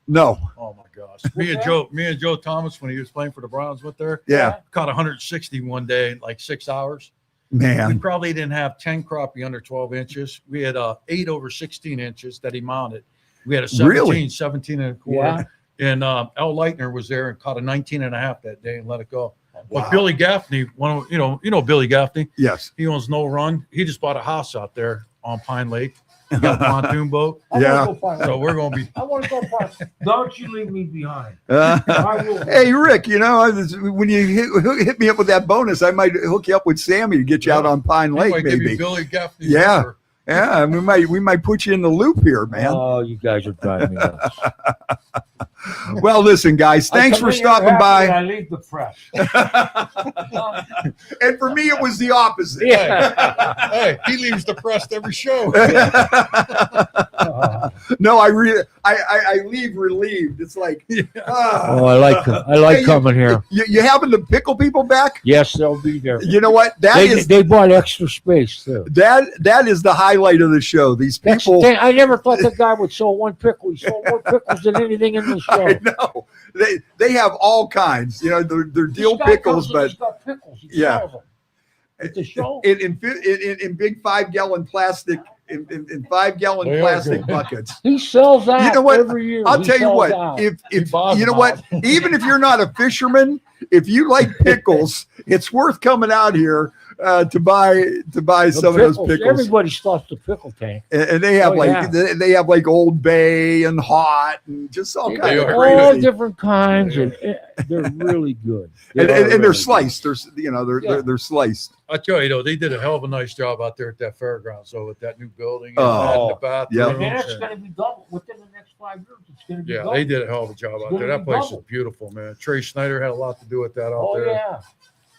No, Oh my gosh. Me and Joe Thomas, when he was playing for the Browns with there, yeah, caught 160 one day in like 6 hours. We man. probably didn't have 10 crappie under 12 inches. We had 8 over 16 inches that he mounted. We had a 17, Really? 17 and a quarter. And Al Leitner was there and caught a 19 and a half that day and let it go. Wow. But Billy Gaffney, you know Billy Gaffney, Yes. he owns No Run. He just bought a house out there on Pine Lake. He got a pontoon boat. I wanna Yeah. go find So out. we're going to be I want to go find. Don't you leave me behind. I will. Hey, Rick, when you hit me up with that bonus, I might hook you up with Sammy to get you out on Pine he Lake, might give you maybe. Billy Gaffney. Yeah. number. Yeah, we might put you in the loop here, man. Oh, you guys are driving me nuts. Well, listen, guys, thanks I for come in here stopping happy and by. I leave the press. And for me, it was the opposite. Yeah. Hey, he leaves depressed every show. No, I leave relieved. It's like, Oh, I like Hey, coming here. You having the pickle people back? Yes, they'll be there. You know what? They bought extra space too. That is the highlight of the show. These That's people. I never thought that guy would sell one pickle. He sold more pickles than anything in the show. I know they have all kinds. They're dill This guy pickles, comes and but he's got pickles. He Yeah. sells them. At the show. in big 5-gallon plastic in 5-gallon They are plastic good. buckets. He sells out You know what? every year. I'll He tell you sells what. out. If buys you know them what, even if you're not a fisherman, if you like pickles, it's worth coming out here to buy some of those pickles. Everybody stuffs the pickle tank. And they have they have like Old Bay and Hot and just all kinds of crazy. All different kinds, and they're really good. And they're sliced. They're they're sliced. I tell you though, they did a hell of a nice job out there at that fairground. So with that new building and the bathrooms, and that's going to be double within the next 5 years. It's going to be double. They did a hell of a job out there. That place is beautiful, man. Trey Schneider had a lot to do with that out there. Yeah.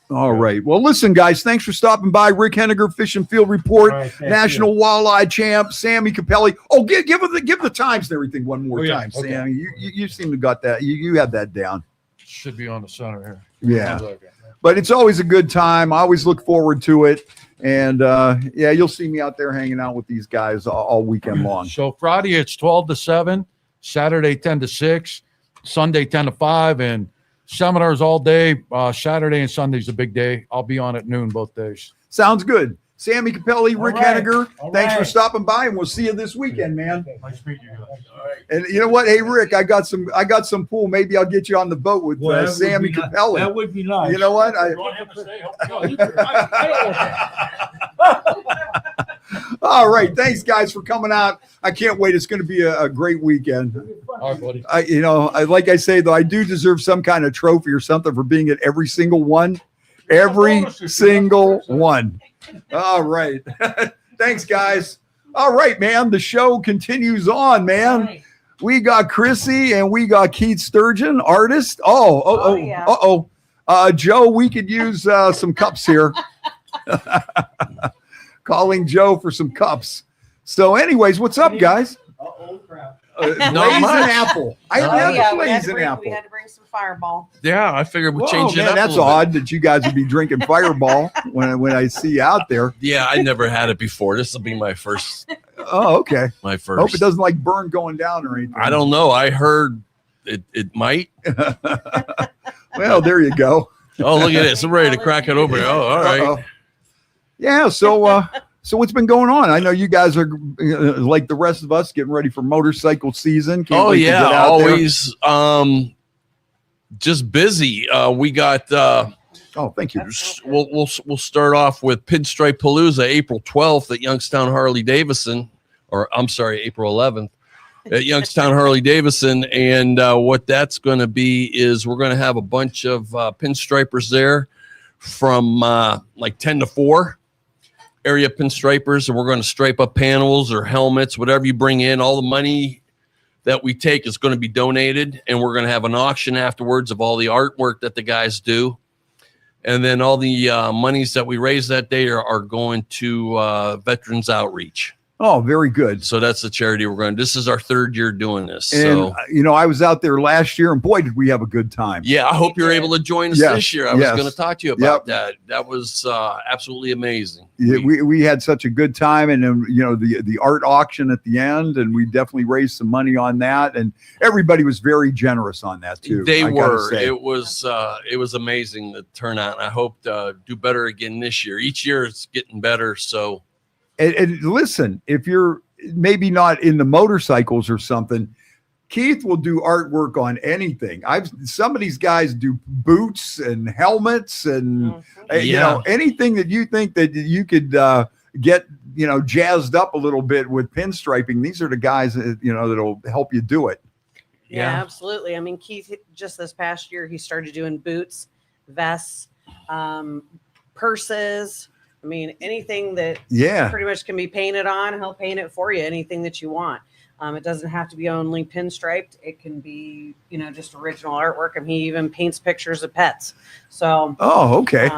All right. Well, listen, guys, thanks for stopping by. Rick Henninger, Fish and Field Report, National Walleye Champ, Sammy Capelli. Oh, give the times and everything one more time, okay. Sammy. You seem to got that. You had that down. Should be on the center here. Yeah. But it's always a good time. I always look forward to it. And, you'll see me out there hanging out with these guys all weekend long. So Friday, it's 12 to 7, Saturday, 10 to 6, Sunday, 10 to 5, and seminars all day. Saturday and Sunday's a big day. I'll be on at noon both days. Sounds good. Sammy Capelli, Rick Henninger, thanks for stopping by, and we'll see you this weekend, man. Nice meeting you guys. All right. And you know what? Hey, Rick, I got some pool. Maybe I'll get you on the boat with Sammy Capelli. That would be nice. You know what? All right. Thanks, guys, for coming out. I can't wait. It's going to be a great weekend. All right, buddy. Like I say, though, I do deserve some kind of trophy or something for being at every single one. Every single one. All right. Thanks, guys. All right, man. The show continues on, man. We got Chrissy and we got Keith Sturgeon, artist. Joe, we could use some cups here. Calling Joe for some cups. So anyways, what's up, guys? Crap. Not much. Apple. I have we had apple. We had to bring some Fireball. Yeah, I figured we'd change it up. That's odd that you guys would be drinking Fireball when I see you out there. Yeah, I never had it before. This will be my first. Oh, okay. My first. Hope it doesn't like burn going down or anything. I don't know. I heard it might. Well, there you go. Oh, look at this. I'm ready to crack it open. Oh, all right. Uh-oh. Yeah, so what's been going on? I know you guys are like the rest of us getting ready for motorcycle season. Can't wait to get out always just busy. We got thank you. We'll start off with Pinstripe Palooza April 12th at Youngstown Harley-Davidson, or I'm sorry, April 11th at Youngstown Harley-Davidson. And what that's going to be is we're going to have a bunch of pinstripers there from like 10 to 4. Area pinstripers, and we're going to stripe up panels or helmets, whatever you bring in. All the money that we take is going to be donated, and we're going to have an auction afterwards of all the artwork that the guys do. And then all the monies that we raise that day are going to Veterans Outreach. Oh, very good. So that's the charity we're going to. This is our 3rd year doing this. And, I was out there last year, and boy, did we have a good time. Yeah, I hope you're able to join us this year. I was going to talk to you about that. That was absolutely amazing. Yeah, we had such a good time, and then the art auction at the end, and we definitely raised some money on that, and everybody was very generous on that too. They were. It was amazing, the turnout. And I hope to do better again this year. Each year it's getting better. So. And listen, if you're maybe not in the motorcycles or something, Keith will do artwork on anything. Some of these guys do boots and helmets and anything that you think that you could get jazzed up a little bit with pinstriping. These are the guys that'll help you do it. Yeah, absolutely. I mean, Keith just this past year he started doing boots, vests, purses. I mean, anything that pretty much can be painted on, he'll paint it for you. Anything that you want. It doesn't have to be only pinstriped. It can be, just original artwork. And he even paints pictures of pets. So. Oh, okay.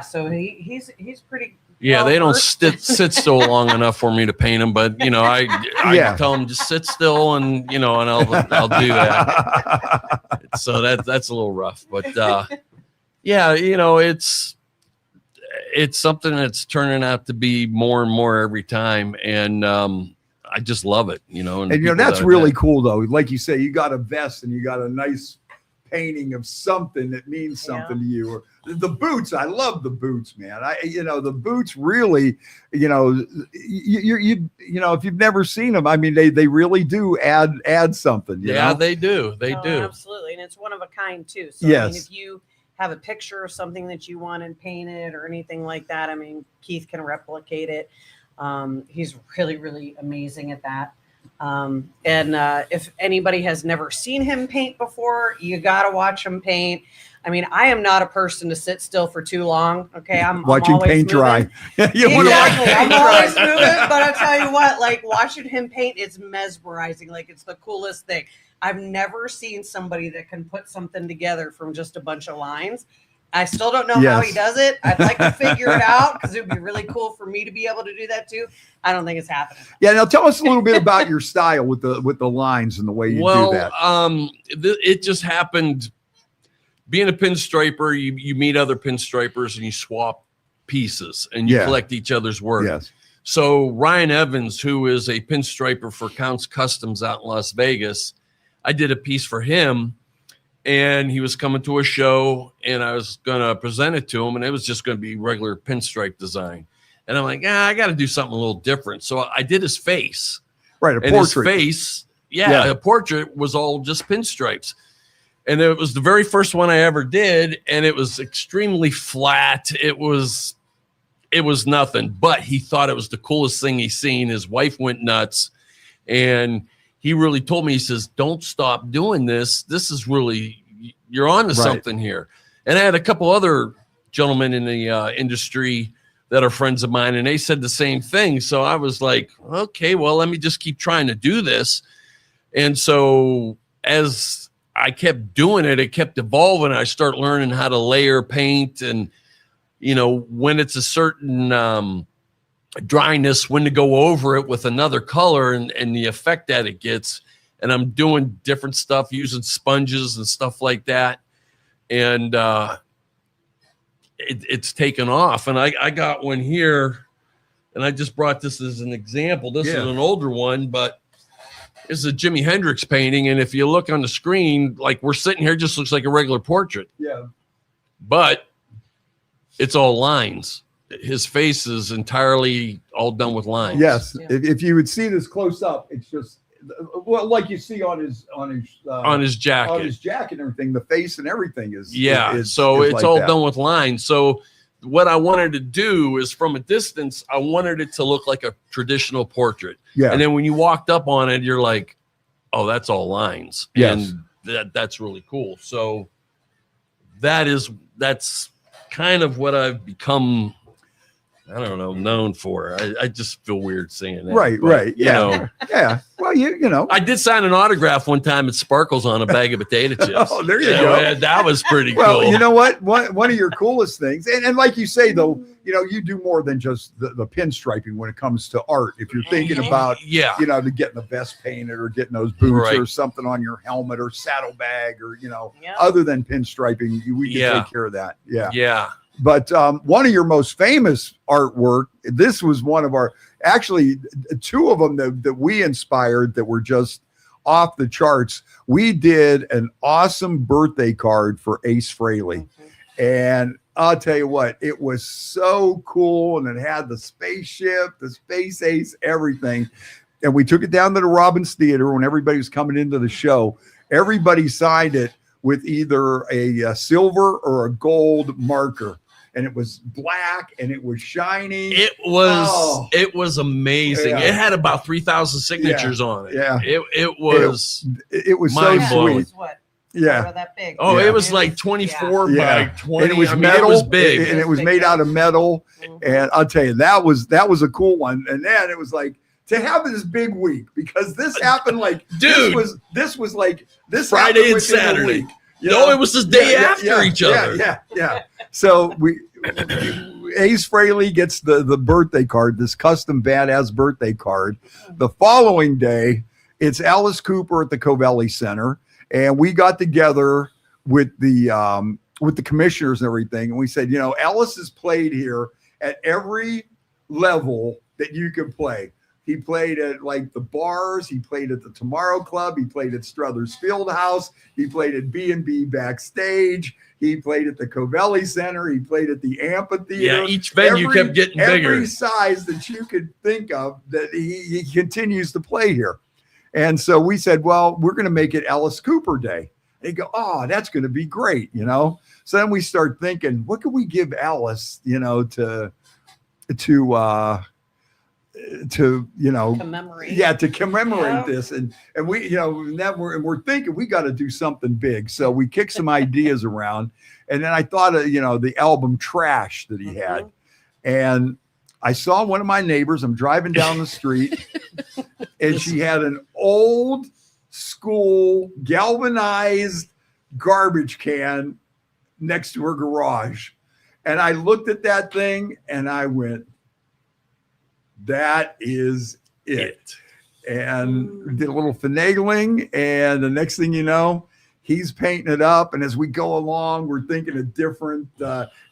So he's pretty. Yeah, they don't sit still long enough for me to paint them, but I tell them just sit still and I'll do that. So that's a little rough, but it's something that's turning out to be more and more every time. And I just love it, And that's really cool though. Like you say, you got a vest and you got a nice painting of something that means something to you. Or the boots, I love the boots, man. The boots really, if you've never seen them, I mean, they really do add something. They do. They do. Absolutely. And it's one of a kind too. So I mean, have a picture of something that you wanted painted or anything like that, I mean, Keith can replicate it. He's really, really amazing at that. And if anybody has never seen him paint before, you got to watch him paint. I mean, I am not a person to sit still for too long. Okay, I'm watching always paint dry. You want to watch paint dry. I'm always moving, but I'll tell you what, like watching him paint, it's mesmerizing. Like it's the coolest thing. I've never seen somebody that can put something together from just a bunch of lines. I still don't know how he does it. I'd like to figure it out because it would be really cool for me to be able to do that too. I don't think it's happening. Yeah, now tell us a little bit about your style with the lines and the way you do that. It just happened. Being a pinstriper, you meet other pinstripers and you swap pieces and you collect each other's work. Yes. So Ryan Evans, who is a pinstriper for Counts Customs out in Las Vegas, I did a piece for him. And he was coming to a show, and I was going to present it to him, and it was just going to be regular pinstripe design. And I'm like, I got to do something a little different. So I did his face. Right, a portrait. His face, a portrait was all just pinstripes. And it was the very first one I ever did, and it was extremely flat. It was nothing, but he thought it was the coolest thing he's seen. His wife went nuts, and he really told me, he says, don't stop doing this. This is really, you're on to something here. And I had a couple other gentlemen in the industry that are friends of mine, and they said the same thing. So I was like, okay, well, let me just keep trying to do this. And so as I kept doing it, it kept evolving. I start learning how to layer paint and, when it's a certain dryness, when to go over it with another color and the effect that it gets. And I'm doing different stuff using sponges and stuff like that. And it's taken off. And I got one here, and I just brought this as an example. This is an older one, but this is a Jimi Hendrix painting. And if you look on the screen, like we're sitting here, it just looks like a regular portrait. Yeah. But it's all lines. His face is entirely all done with lines. Yes. Yeah. If you would see this close up, it's just like you see on his jacket. On his jacket and everything, the face and everything is it's like all that. done with lines. So what I wanted to do is from a distance, I wanted it to look like a traditional portrait. Yeah. And then when you walked up on it, you're like, oh, that's all lines. Yes. And that's really cool. So that's kind of what I've become, I don't know, known for. I just feel weird saying that. Right, but, right. Yeah. You know, yeah. Well, you know. I did sign an autograph one time at Sparkles on a bag of potato chips. Oh, there you go. That was pretty well, cool. You know what? One of your coolest things, and like you say, though, you do more than just the pinstriping when it comes to art. If you're thinking about, to getting the vest painted or getting those boots or something on your helmet or saddlebag or, other than pinstriping, we can take care of that. Yeah. Yeah. But one of your most famous artwork, this was one of our, actually two of them that we inspired that were just off the charts. We did an awesome birthday card for Ace Frehley. And I'll tell you what, it was so cool. And it had the spaceship, the Space Ace, everything. And we took it down to the Robbins Theater when everybody was coming into the show. Everybody signed it with either a silver or a gold marker. And it was black and it was shining. It was amazing. Yeah. It had about 3,000 signatures on it. Yeah. It was so sweet. What? Yeah. That big. Oh, it was like 24 by 20. And it was metal. It was big. And it was made out of metal. And I'll tell you, that was a cool one. And then it was like, to have this big week, because this happened like, dude, this was like this Friday and Saturday. It was the day after each other. Yeah. So Ace Frehley gets the birthday card, this custom badass birthday card. The following day, it's Alice Cooper at the Covelli Center, and we got together with the commissioners and everything, and we said, Alice has played here at every level that you can play. He played at like the bars. He played at the Tomorrow Club. He played at Struthers Fieldhouse. He played at B&B Backstage. He played at the Covelli Center. He played at the Amphitheater. Yeah, each venue kept getting bigger. Every size that you could think of that he continues to play here. And so we said, well, we're going to make it Alice Cooper Day. They go, oh, that's going to be great, So then we start thinking, what could we give Alice, to commemorate. To commemorate this. And we, now we're thinking we got to do something big. So we kicked some ideas around. And then I thought of, the album Trash that he had. And I saw one of my neighbors. I'm driving down the street and she had an old school galvanized garbage can next to her garage. And I looked at that thing and I went, that is it. And did a little finagling. And the next thing you know, he's painting it up. And as we go along, we're thinking of different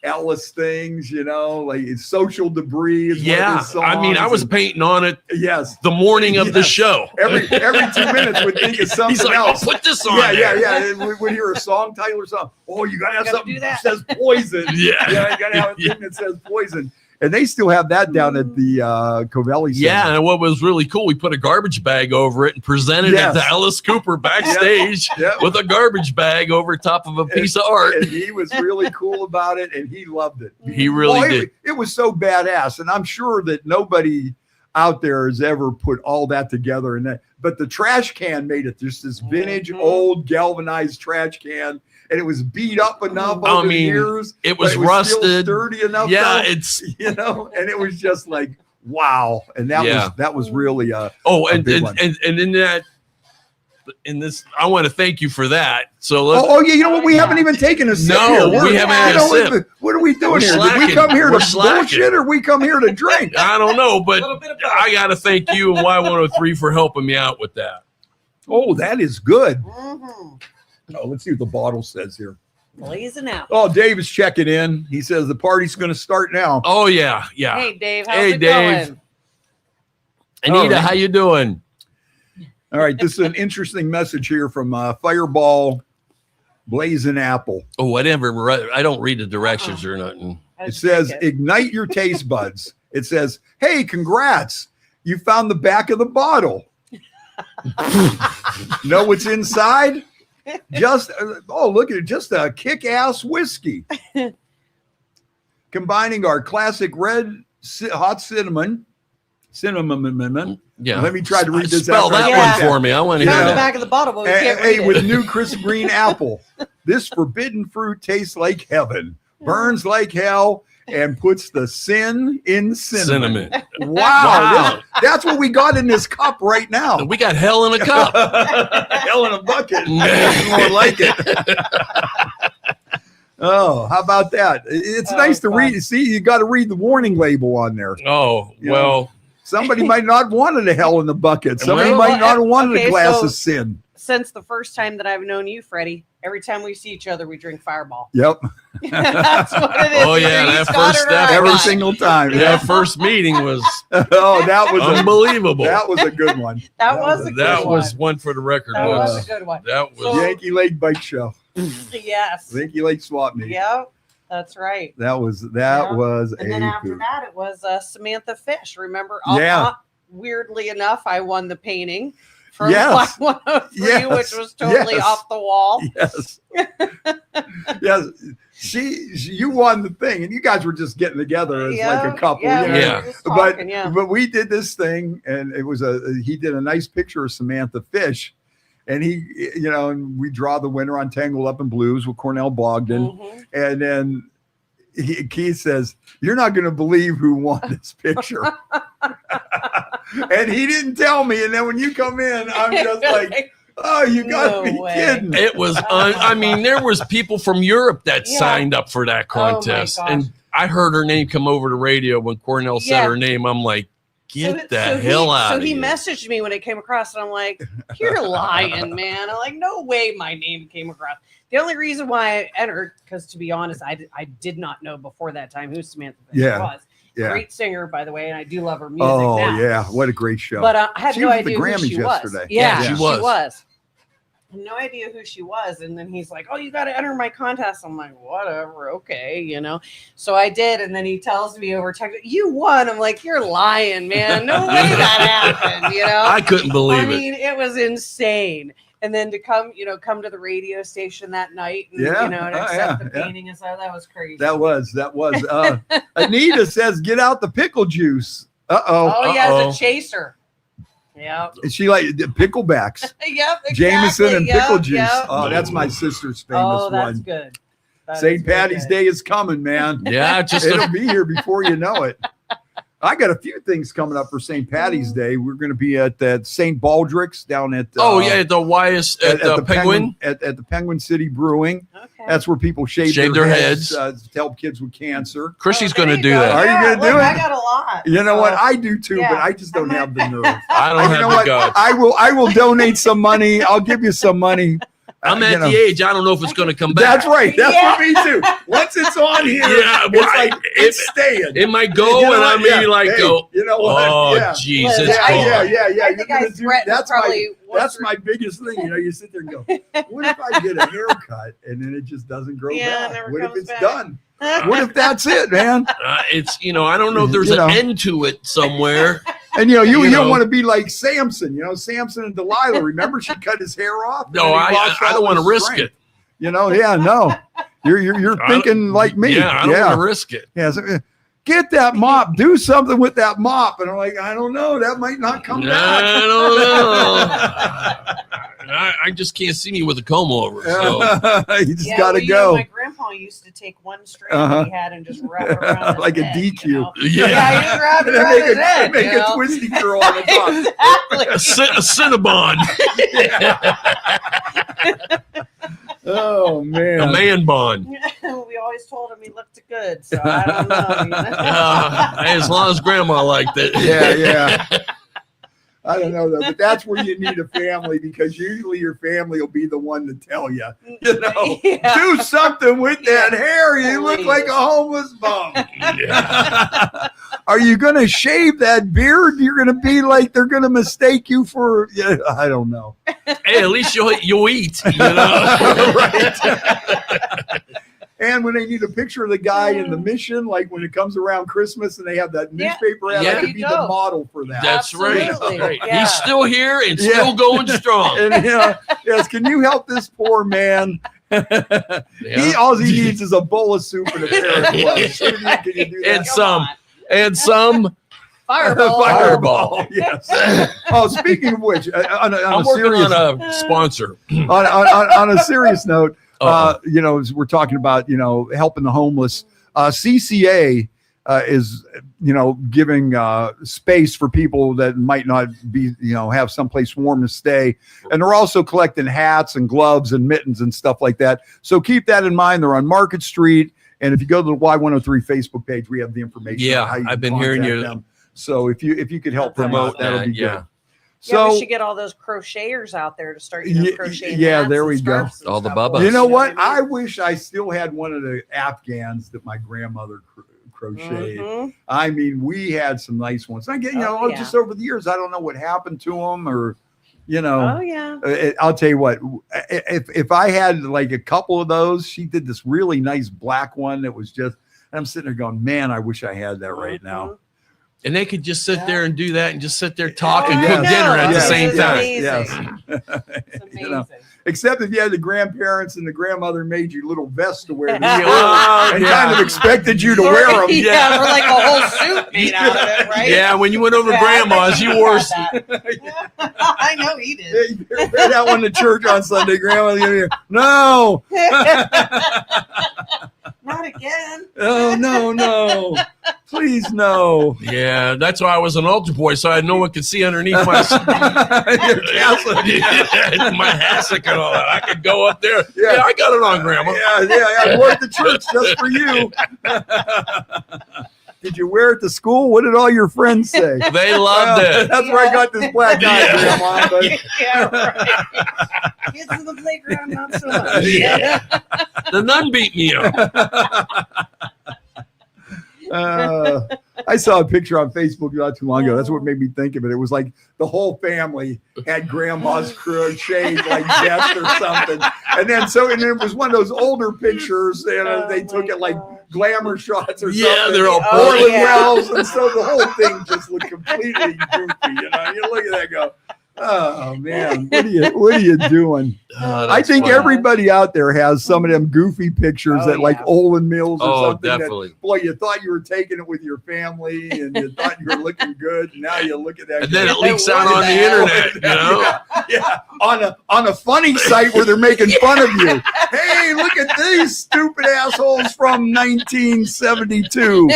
Alice things, like social debris. Is one of his songs. I mean, I was painting on it. Yes. The morning of the show. Every 2 minutes we'd think of something He's like, else. put this on. Yeah. We'd hear a song title or something. Oh, you got to have something that says poison. Yeah. You got to have a thing that says poison. And they still have that down at the Covelli Center. Yeah, and what was really cool, we put a garbage bag over it and presented it to Alice Cooper backstage with a garbage bag over top of a piece of art. And he was really cool about it, and he loved it. He really did. It was so badass, and I'm sure that nobody out there has ever put all that together. But the trash can made it. Just this vintage, old galvanized trash can. And it was beat up enough over the years. It was rusted, still sturdy enough. Yeah, it's and it was just like wow. And that was really and in this, I want to thank you for that. So you know what? We haven't even taken a sip. No, we haven't had a sip. What are we doing here? Slacking. Did we come here to slacking. bullshit, or we come here to drink? I don't know, but I got to thank you and Y103 for helping me out with that. Oh, that is good. Oh, let's see what the bottle says here. Blazing out. Oh, Dave is checking in. He says the party's going to start now. Oh, yeah. Hey, Dave. How's it going? Anita, how you doing? All right. This is an interesting message here from Fireball Blazing Apple. Oh, whatever. I don't read the directions or nothing. It says, ignite your taste buds. It says, hey, congrats. You found the back of the bottle. Know what's inside? Look at it. Just a kick-ass whiskey. Combining our classic red hot cinnamon. Yeah. Let me try to read this. Spell that one for me. I want to hear the that. back of the bottle, but we can't read it. With new crisp green apple. This forbidden fruit tastes like heaven, burns like hell, and puts the sin in cinnamon. Wow. That's what we got in this cup right now. We got hell in a cup. Hell in a bucket. More like it. Oh, how about that? It's nice to read. See, you got to read the warning label on there. Oh, well. Somebody might not wanted a hell in the bucket. Somebody might not have wanted a glass of sin. Since the first time that I've known you, Freddie, every time we see each other, we drink Fireball. Yep. That's what it is. Oh, yeah. That first step. Every single time. That first meeting was that was unbelievable. That was a good one. That was one for the record. That was a good one. That was Yankee Lake Bike Show. Yes. Yankee Lake Swap Meet. Yep. That's right. That was And then after that, it was Samantha Fish. Remember? Weirdly enough, I won the painting from Black 103, which was totally off the wall. Yes. Yes. You won the thing, and you guys were just getting together as like a couple. But we did this thing, and it was he did a nice picture of Samantha Fish. And he, and we draw the winner on Tangled Up in Blues with Cornell Bogdan. And then Keith says, you're not going to believe who won this picture. And he didn't tell me. And then when you come in, I'm just like, oh, you got to be kidding. It was, there was people from Europe that signed up for that contest. And I heard her name come over the radio when Cornell said her name. I'm like, get the hell out of here. So he messaged me when it came across, and I'm like, you're lying, man. I'm like, no way my name came across. The only reason why I entered, because to be honest, I did not know before that time who Samantha Fish was. Yeah. Great singer, by the way, and I do love her music now. Oh, yeah. What a great show. But I had no idea who she was. Yeah, she was. No idea who she was. And then he's like, oh, you got to enter my contest. I'm like, whatever. Okay. So I did. And then he tells me over text, you won. I'm like, you're lying, man. No way that happened. I couldn't believe it. It was insane. And then to come to the radio station that night and, and accept the painting and stuff. That was crazy. That was. Anita says, get out the pickle juice. Oh, yeah, as a chaser. Yeah. Is she like picklebacks? Yep, exactly. Jameson and pickle juice. Yep. Oh, that's my sister's famous Oh, that's one. good. St. Patty's Day is coming, man. Yeah, it'll be here before you know it. I got a few things coming up for St. Patty's Day. We're going to be at that St. Baldrick's down at at the the Penguin at the Penguin City Brewing. Okay. That's where people shave their heads to help kids with cancer. Chrissy's going to do that. Are you going to do it? I got a lot. You know what? I do too, but I just don't have the nerve. I don't have the guts. I will donate some money. I'll give you some money. I'm at the age, I don't know if it's going to come back. That's right. That's for me too. Once it's on here, it's staying. It might go, and I may go. You know what? Oh, Jesus. Yeah. I think That's my biggest thing. You sit there and go, what if I get a haircut and then it just doesn't grow back? What if it's done? What if that's it, man? It's I don't know if there's an end to it somewhere. And you don't want to be like Samson, Samson and Delilah. Remember, she cut his hair off. No, I don't want to risk it. No. You're thinking like me. Yeah, I don't want to risk it. Yeah, so, get that mop. Do something with that mop. And I'm like, I don't know. That might not come back. I don't know. I just can't see me with a comb over. So. You just got to go. My grandpa used to take one strand that he had and just wrap it around like his a head, DQ. Yeah, he just wrapped it around his head. Make a twisty curl on the top. Exactly. A Cinnabon. Oh, man. A man bond. We always told him he looked good, so I don't know. As long as grandma liked it. Yeah. I don't know, though, but that's where you need a family, because usually your family will be the one to tell you, do something with that hair. You look like a homeless bum. Yeah. Are you going to shave that beard? You're going to be like, they're going to mistake you for, I don't know. Hey, at least you'll eat, Right. And when they need a picture of the guy in the mission, like when it comes around Christmas and they have that newspaper ad, I could be the model for that. That's Absolutely. right. Yeah. He's still here and still going strong. And yes, can you help this poor man? All he needs is a bowl of soup and a pair of gloves. Can you do that? And some Fireball. Yes. Oh, speaking of which, on I'm a working serious on a sponsor. on a serious note, as we're talking about, helping the homeless, CCA is, giving space for people that might not be, have someplace warm to stay. And they're also collecting hats and gloves and mittens and stuff like that. So keep that in mind. They're on Market Street. And if you go to the Y103 Facebook page, we have the information. Yeah, on how you I've can been hearing you. them. So if you could help them out, that'll be good. So we should get all those crocheters out there to start crocheting. Yeah, there we go. All the Bubba. You know what? I wish I still had one of the Afghans that my grandmother crocheted. Mm-hmm. I mean, we had some nice ones. I get, just over the years, I don't know what happened to them, or, Oh yeah. I'll tell you what. If I had like a couple of those, she did this really nice black one that was just. I'm sitting there going, man, I wish I had that right now. And they could just sit there and do that and just sit there talk and cook dinner at the same time. Yes. It's amazing. Except if you had the grandparents and the grandmother made you little vests to wear and kind of expected you to wear them. Yeah, for like a whole suit made out of it, right? Yeah, when you went over to grandma's, you wore. I know he did. Yeah, you wear that one to church on Sunday, grandma. No. Not again. Oh, no. Please, no. Yeah, that's why I was an altar boy, so no one could see underneath my my hassock and all that. I could go up there. Yeah, I got it on, Grandma. Yeah. I wore it to church just for you. Did you wear it to school? What did all your friends say? They loved it. That's where I got this black eye, Grandma. But... Yeah, right. Kids in the playground, not so much. Yeah. The nun beat me up. I saw a picture on Facebook not too long ago. That's what made me think of it. It was like the whole family had grandma's crocheted like vest or something. And then it was one of those older pictures, and they took it like glamour shots or something. Yeah, they're all Wells, and so the whole thing just looked completely goofy. You look at that and go, Oh man, what are you doing? I think funny. everybody out there has some of them goofy pictures at like Olin Mills or something. Definitely. That, boy, you thought you were taking it with your family and you thought you were looking good. And now you look at that. And then it leaks out on the internet, you know? Yeah. On a funny site where they're making fun of you. Hey, look at these stupid assholes from 1972.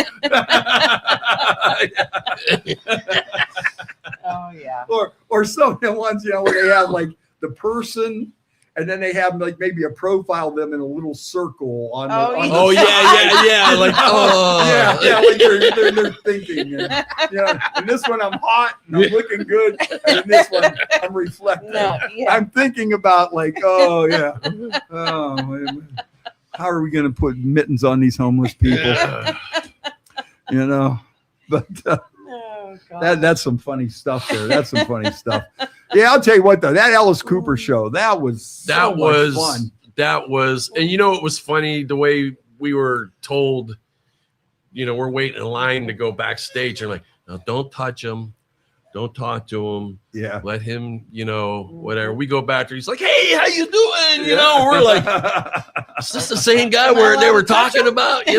Oh yeah. Or some of the ones, where they have like the person and then they have like maybe a profile of them in a little circle on the yeah. Like, like they're thinking. And, in this one I'm hot and I'm looking good. And in this one I'm reflecting. I'm thinking about like, how are we going to put mittens on these homeless people? But that's some funny stuff there. That's some funny stuff. Yeah, I'll tell you what though, that Alice Cooper show, that was much fun. That was, and it was funny the way we were told, we're waiting in line to go backstage. And like, no, don't touch him. Don't talk to him. Yeah. Let him, whatever. We go back there. He's like, hey, how you doing? We're like, is this the same guy where they were talking about? He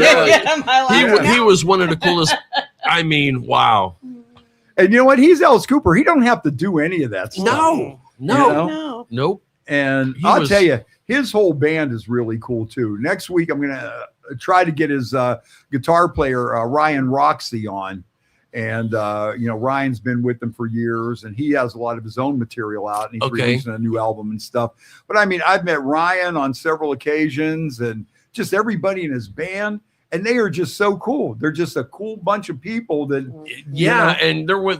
was one of the coolest. I mean, wow. And you know what? He's Alice Cooper. He don't have to do any of that stuff. No. Nope. And I'll tell you, his whole band is really cool too. Next week, I'm going to try to get his guitar player, Ryan Roxy, on. And, Ryan's been with them for years and he has a lot of his own material out and he's releasing a new album and stuff. But I mean, I've met Ryan on several occasions and just everybody in his band. And they are just so cool. They're just a cool bunch of people that, and they're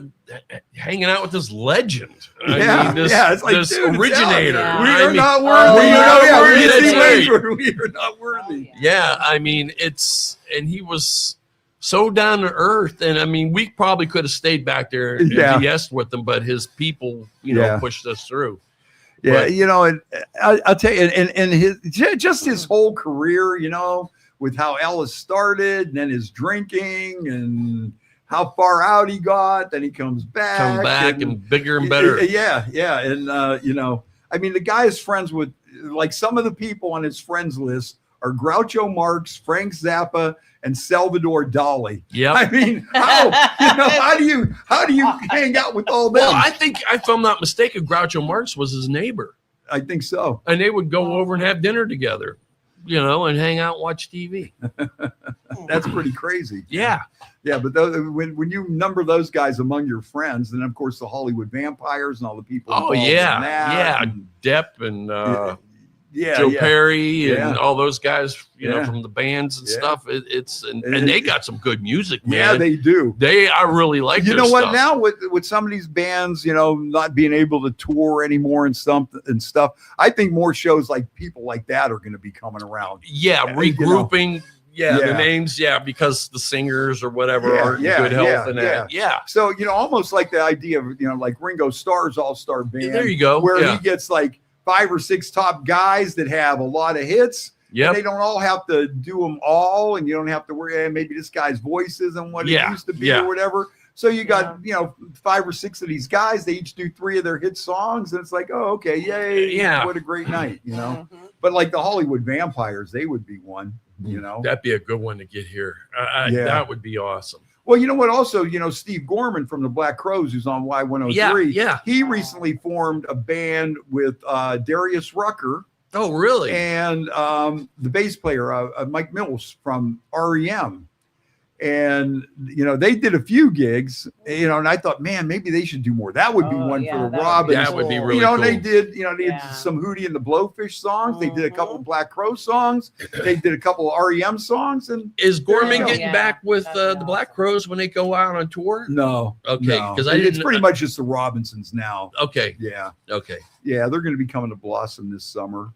hanging out with this legend. It's like this originator. We are not worthy. We are not worthy. Yeah, I mean, and he was so down to earth. And I mean, we probably could have stayed back there and BS'd with them, but his people, pushed us through. Yeah, and I'll tell you, and his whole career, with how Ellis started and then his drinking and how far out he got, then he comes back and bigger and better. Yeah. And, I mean, the guy is friends with, like some of the people on his friends list are Groucho Marx, Frank Zappa, and Salvador Dali. Yeah. I mean, how do you hang out with all them? Well, I think, if I'm not mistaken, Groucho Marx was his neighbor. I think so. And they would go over and have dinner together. And hang out and watch TV. That's pretty crazy. Yeah. Yeah, but when you number those guys among your friends, then of course the Hollywood Vampires and all the people. Oh yeah, Depp and Joe Perry and all those guys, from the bands and stuff. And they got some good music, man. Yeah, they do. I really like. You know what? Now with some of these bands, not being able to tour anymore and stuff, I think more shows like people like that are going to be coming around. Yeah, regrouping. The names, because the singers or whatever are in good health and that. Yeah. So almost like the idea of like Ringo Starr's All-Star Band. There you go. Where he gets like 5 or 6 top guys that have a lot of hits. Yeah, they don't all have to do them all, and you don't have to worry. Maybe this guy's voice isn't what it used to be or whatever. So you got 5 or 6 of these guys. They each do 3 of their hit songs, and it's like, oh, okay, yay! Yeah, what a great night, But like the Hollywood Vampires, they would be one. That'd be a good one to get here. That would be awesome. Well, you know what? Also, Steve Gorman from the Black Crowes, who's on Y103. Yeah. He recently formed a band with Darius Rucker. Oh, really? And the bass player, Mike Mills from REM. And, they did a few gigs, and I thought, man, maybe they should do more. That would be one for the Robins. That would be really cool. And they did, they did some Hootie and the Blowfish songs. They did a couple of Black Crow songs. They did a couple of REM songs. And is Gorman getting back with the Black Crows when they go out on tour? No. Okay. Because it's pretty much just the Robinsons now. Okay. Yeah. Okay. Yeah, they're going to be coming to Blossom this summer.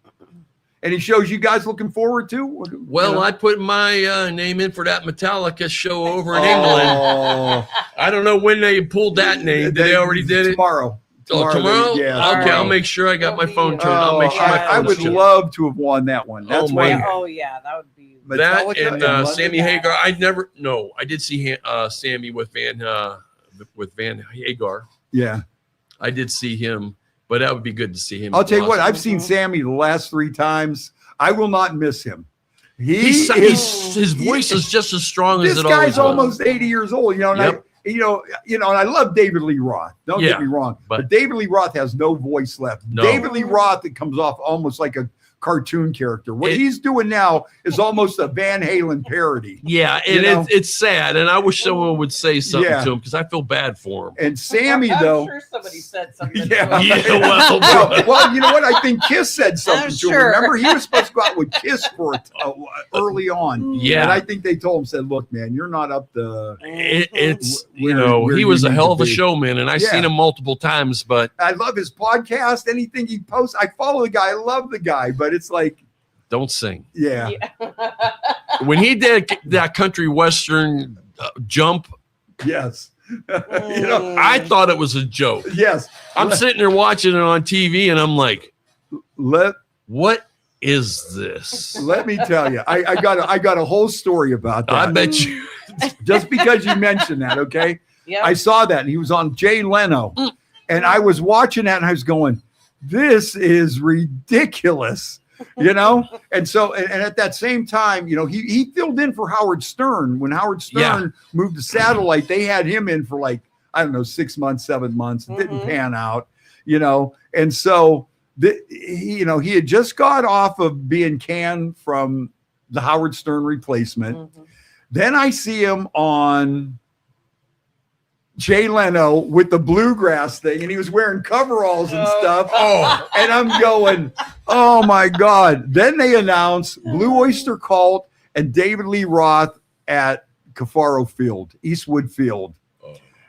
Any shows you guys looking forward to? Well, I put my name in for that Metallica show over in England. I don't know when they pulled that name. They already did it? Tomorrow. Oh, tomorrow? Yeah. Okay, I'll make sure I got my phone turned. I'll make sure my phone's I would tuned. love to have won that one. That's that would be Metallica that and Sammy Hagar. I did see Sammy with Van Hagar. Yeah. I did see him, but that would be good to see him. I'll tell you what, I've seen Sammy the last 3 times. I will not miss him. His voice is just as strong as this it always guy's was. almost 80 years old, and Yep. and I love David Lee Roth. Don't get me wrong, but David Lee Roth has no voice left. No. David Lee Roth, it comes off almost like a cartoon character. What he's doing now is almost a Van Halen parody. Yeah, and it's sad, and I wish someone would say something to him because I feel bad for him. And Sammy, though, I'm sure somebody said something. well, you know what? I think Kiss said something to him. Remember, he was supposed to go out with Kiss for early on. Yeah, and I think they told him, said, "Look, man, you're not up to." It's he was a hell of a showman, and I've seen him multiple times. But I love his podcast. Anything he posts, I follow the guy. I love the guy, but it's like, don't sing. Yeah. When he did that country western jump, yes, I thought it was a joke. Yes, I'm sitting there watching it on TV, and I'm like, what is this? Let me tell you, I got a whole story about that. I bet you. Just because you mentioned that, okay? Yeah. I saw that, and he was on Jay Leno, and I was watching that, and I was going, "This is ridiculous." And so and at that same time, he filled in for Howard Stern when Howard Stern moved to satellite. They had him in for 6 months, 7 months. It didn't pan out, and so he had just got off of being canned from the Howard Stern replacement. Then I see him on Jay Leno with the bluegrass thing, and he was wearing coveralls and stuff. And I'm going, oh my God. Then they announced Blue Oyster Cult and David Lee Roth at Cafaro Field, Eastwood Field.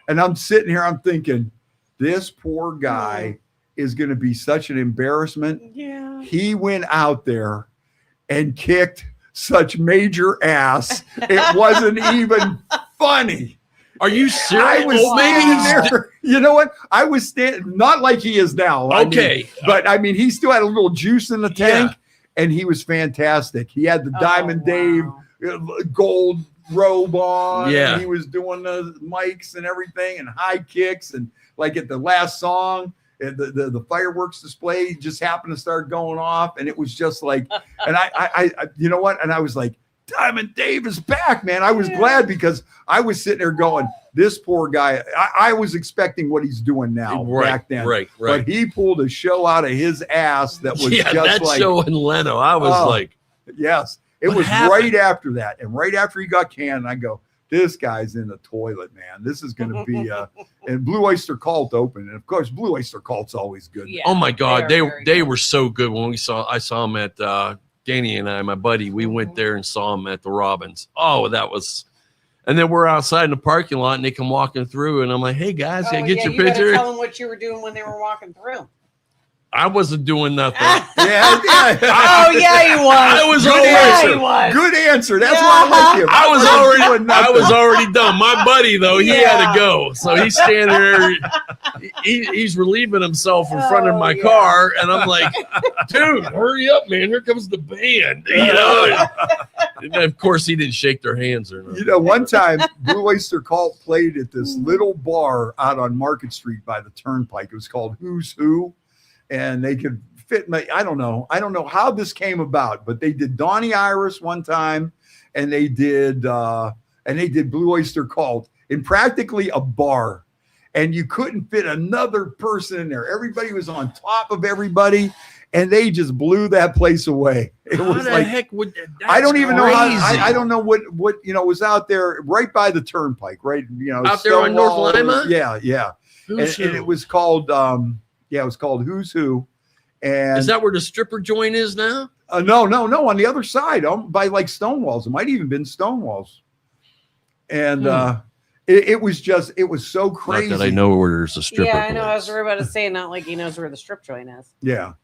And I'm sitting here, I'm thinking, this poor guy is going to be such an embarrassment. Yeah. He went out there and kicked such major ass. It wasn't even funny. Are you serious? I was standing there. You know what? I was standing, not like he is now. Okay. But he still had a little juice in the tank, and he was fantastic. He had the Diamond Dave gold robe on. Yeah. And he was doing the mics and everything and high kicks. And at the last song, the fireworks display just happened to start going off. And it was just and I you know what? And I was like, Diamond Dave is back, man. I was glad because I was sitting there going, this poor guy, I was expecting what he's doing now back then. Right. But he pulled a show out of his ass that was just that show in Leno. I was like, yes, it was right after that. And right after he got canned, I go, this guy's in the toilet, man. This is going to be and Blue Oyster Cult opened. And of course, Blue Oyster Cult's always good. Yeah, oh my God. They were so good when I saw them at, Danny and I, my buddy, we went there and saw him at the Robbins. Oh, that was, and then we're outside in the parking lot and they come walking through and I'm like, hey guys, can I get your picture? Tell them what you were doing when they were walking through. I wasn't doing nothing. Yeah. Oh yeah, he was. I was Good answer. That's why I like you. I was already done. My buddy though, he had to go, so he's standing there. He's relieving himself in front of my car, and I'm like, dude, hurry up, man! Here comes the band. And of course, he didn't shake their hands or nothing. One time, Blue Oyster Cult played at this little bar out on Market Street by the Turnpike. It was called Who's Who. And they could fit I don't know how this came about, but they did Donnie Iris one time, and they did Blue Oyster Cult in practically a bar, and you couldn't fit another person in there. Everybody was on top of everybody, and they just blew that place away. It was like, heck would I don't even know how. I don't know what was out there right by the Turnpike, right? Out there on North Lima. Yeah. And it was called. It was called Who's Who. And is that where the stripper joint is now? No. On the other side, by Stonewalls. It might even been Stonewalls. And it was so crazy. Not that I know where there's a stripper. Yeah, I know. I was about to say, not like he knows where the strip joint is. Yeah.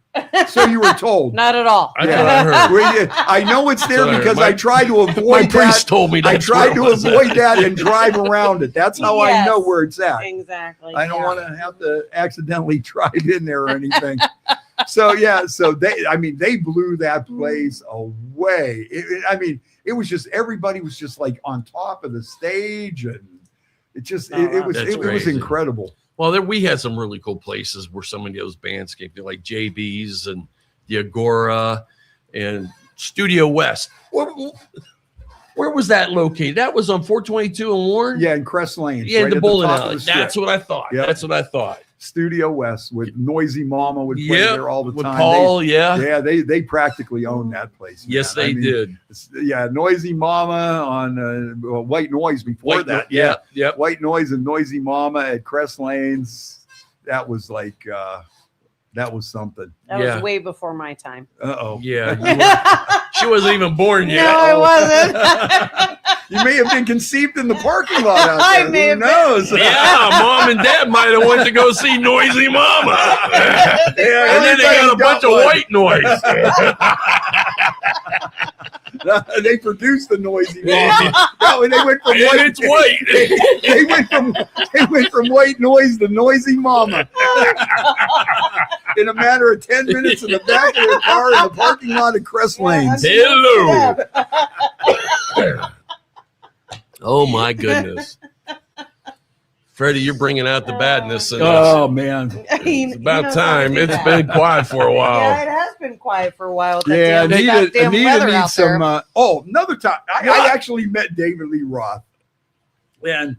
So you were told. Not at all. I heard. I know it's there because I tried to avoid my priest told me that. I tried to avoid that and drive around it. That's how I know where it's at. Exactly. I don't want to have to accidentally drive in there or anything. So they blew that place away. It was just, everybody was just on top of the stage, and it was incredible. Well, we had some really cool places where some of those bands came to, like JB's and the Agora and Studio West. Where was that located? That was on 422 and Warren? Yeah, in Crest Lane. Yeah, right the at bowling top of alley. the strip. That's what I thought. Yep. That's what I thought. Studio West with Noisy Mama would play there all the with time. Paul, yeah. They practically owned that place. Yes, man. they did. Yeah, Noisy Mama on White Noise before that. Yeah. White Noise and Noisy Mama at Crest Lanes. That was like that was something. That was way before my time. Uh-oh. Yeah. She wasn't even born yet. No, I wasn't. You may have been conceived in the parking lot out I there. may Who have knows? Yeah, Mom and Dad might have went to go see Noisy Mama. Yeah, And then they got a bunch of white noise. They produced the Noisy Mama. No, they went from white. And it's white. They went from white noise to Noisy Mama. In a matter of 10 minutes in the back of their car in the parking lot of Crest Lanes. Hello. Oh my goodness. Freddie, you're bringing out the badness in us. Oh man, It's about time. It's been quiet for a while. Yeah, it has been quiet for a while. yeah, Anita needs some. Another time, I actually met David Lee Roth, and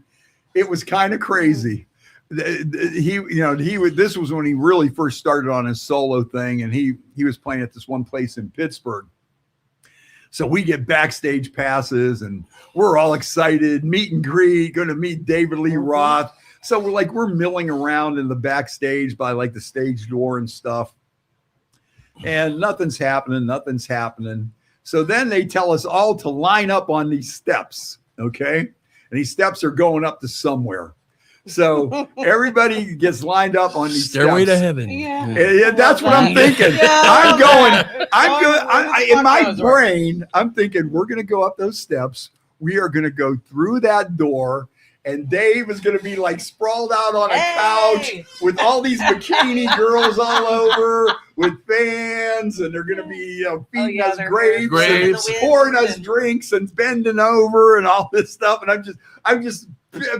it was kind of crazy. This was when he really first started on his solo thing, and he was playing at this one place in Pittsburgh. So we get backstage passes and we're all excited, meet and greet, going to meet David Lee Roth. So we're milling around in the backstage by like the stage door and stuff. And nothing's happening. So then they tell us all to line up on these steps. Okay. And these steps are going up to somewhere. So everybody gets lined up on these Stairway steps. to heaven. Yeah, that's what I'm thinking. In my brain, I'm thinking we're going to go up those steps. We are going to go through that door, and Dave is going to be like sprawled out on a couch with all these bikini girls all over with fans, and they're going to be feeding us grapes, and pouring us drinks and bending over and all this stuff. And I'm just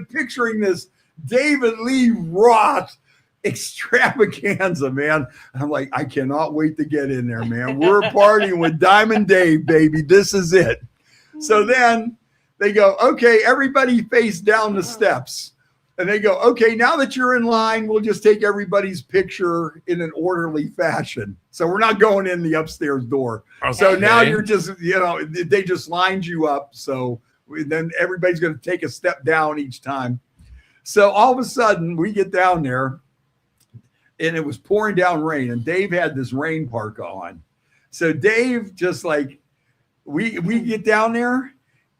picturing this David Lee Roth extravaganza, man. I'm like, I cannot wait to get in there, man. We're partying with Diamond Dave, baby. This is it. So then they go, okay, everybody face down the steps. And they go, okay, now that you're in line, we'll just take everybody's picture in an orderly fashion. So we're not going in the upstairs door. Okay. So now you're just, they just lined you up. So then everybody's going to take a step down each time. So all of a sudden we get down there and it was pouring down rain, and Dave had this rain parka on. So Dave just we get down there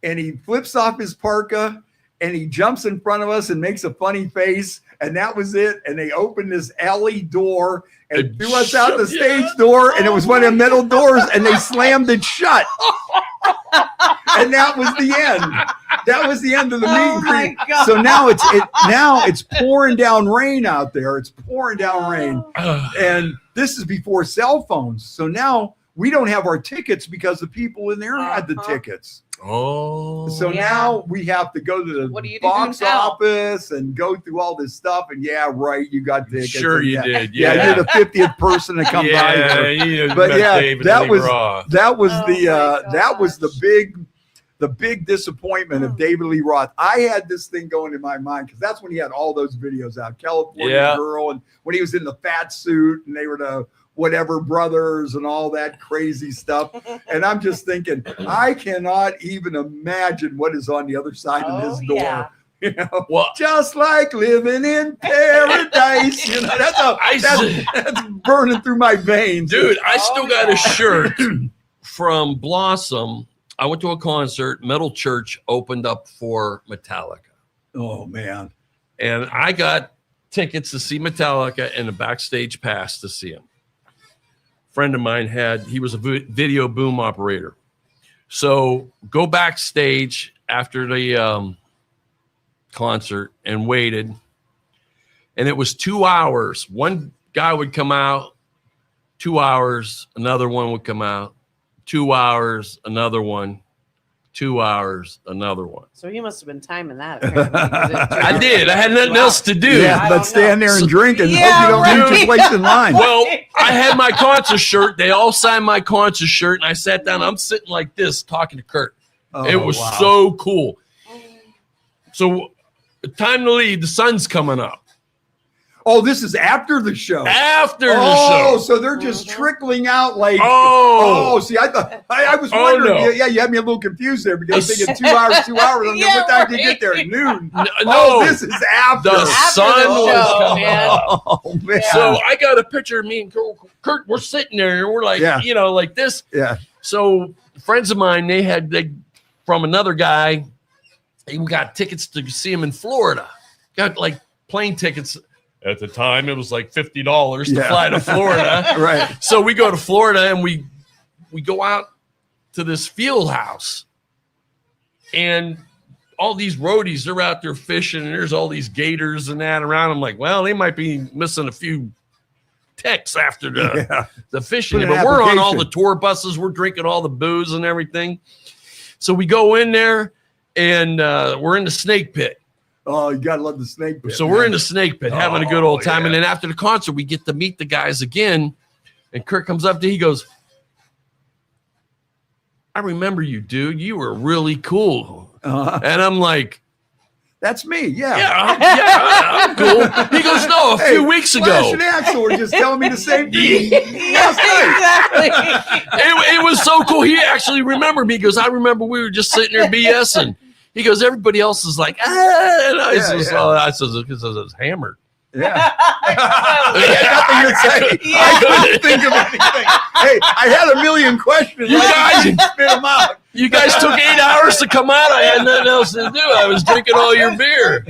and he flips off his parka and he jumps in front of us and makes a funny face. And that was it. And they opened this alley door and threw us out the stage door. And it was one of the metal doors, and they slammed it shut. And that was the end. That was the end of the meet and greet. So now it's pouring down rain out there. It's pouring down rain. And this is before cell phones. So now we don't have our tickets because the people in there had the tickets. Oh. So now we have to go to the box office and go through all this stuff. And yeah, right, you got tickets. Sure, you did. Yeah, you're the 50th person to come by. But yeah, that was the big disappointment of David Lee Roth. I had this thing going in my mind because that's when he had all those videos out, California Girl, and when he was in the fat suit and they were the whatever brothers and all that crazy stuff. And I'm just thinking, I cannot even imagine what is on the other side of his door. Well, just like living in paradise. That's burning through my veins. Dude, I still got a shirt from Blossom. I went to a concert. Metal Church opened up for Metallica. Oh, man. And I got tickets to see Metallica and a backstage pass to see him. Friend of mine he was a video boom operator. So go backstage after the concert and waited. And it was 2 hours. One guy would come out, 2 hours, another one would come out, 2 hours, another one. 2 hours, another one. So you must have been timing that. Apparently, 'cause it- I did. I had nothing else to do. Yeah, I but don't stand know. there and drink and Yeah, hope you don't right. lose your place in line. Well, I had my concert shirt. They all signed my concert shirt, and I sat down. I'm sitting like this talking to Kurt. Oh, It was wow. so cool. So, time to leave. The sun's coming up. Oh, this is after the show. After the Oh, show. so they're just trickling out like. Oh. Oh, see, I thought I was Oh, wondering. no. Yeah, you had me a little confused there because I was thinking 2 hours, 2 hours. I'm Yeah, what time did you right. get there? Noon. No, Oh, this is after. the After sun the was show, coming man. up. Oh man. So I got a picture of me and Kurt. We're sitting there, and we're like, Yeah. like this. Yeah. So friends of mine, they from another guy. We got tickets to see him in Florida. Got like plane tickets. At the time, it was like $50 to Yeah. fly to Florida. Right. So we go to Florida and we go out to this field house, and all these roadies, they're out there fishing, and there's all these gators and that around. I'm like, well, they might be missing a few techs after the fishing, Put but an we're on all application. the tour buses. We're drinking all the booze and everything. So we go in there, and we're in the snake pit. Oh, you gotta love the snake pit. So man. we're in the snake pit having a good old time. yeah. And then after the concert, we get to meet the guys again. And Kurt comes up to he goes, I remember you, dude. You were really cool. And I'm like, That's me. Yeah. I'm cool. He goes, no, a few weeks ago. Flash and Axel were just telling me the same thing. Yeah, exactly. It was so cool. He actually remembered me. He goes, I remember we were just sitting there BSing. He goes, everybody else is like, and I says, oh, I says, because I was hammered. Yeah. I had nothing to say. I couldn't think of anything. Hey, I had a million questions. You I guys- didn't spit them out. You guys took 8 hours to come out. I had nothing else to do. I was drinking all your beer.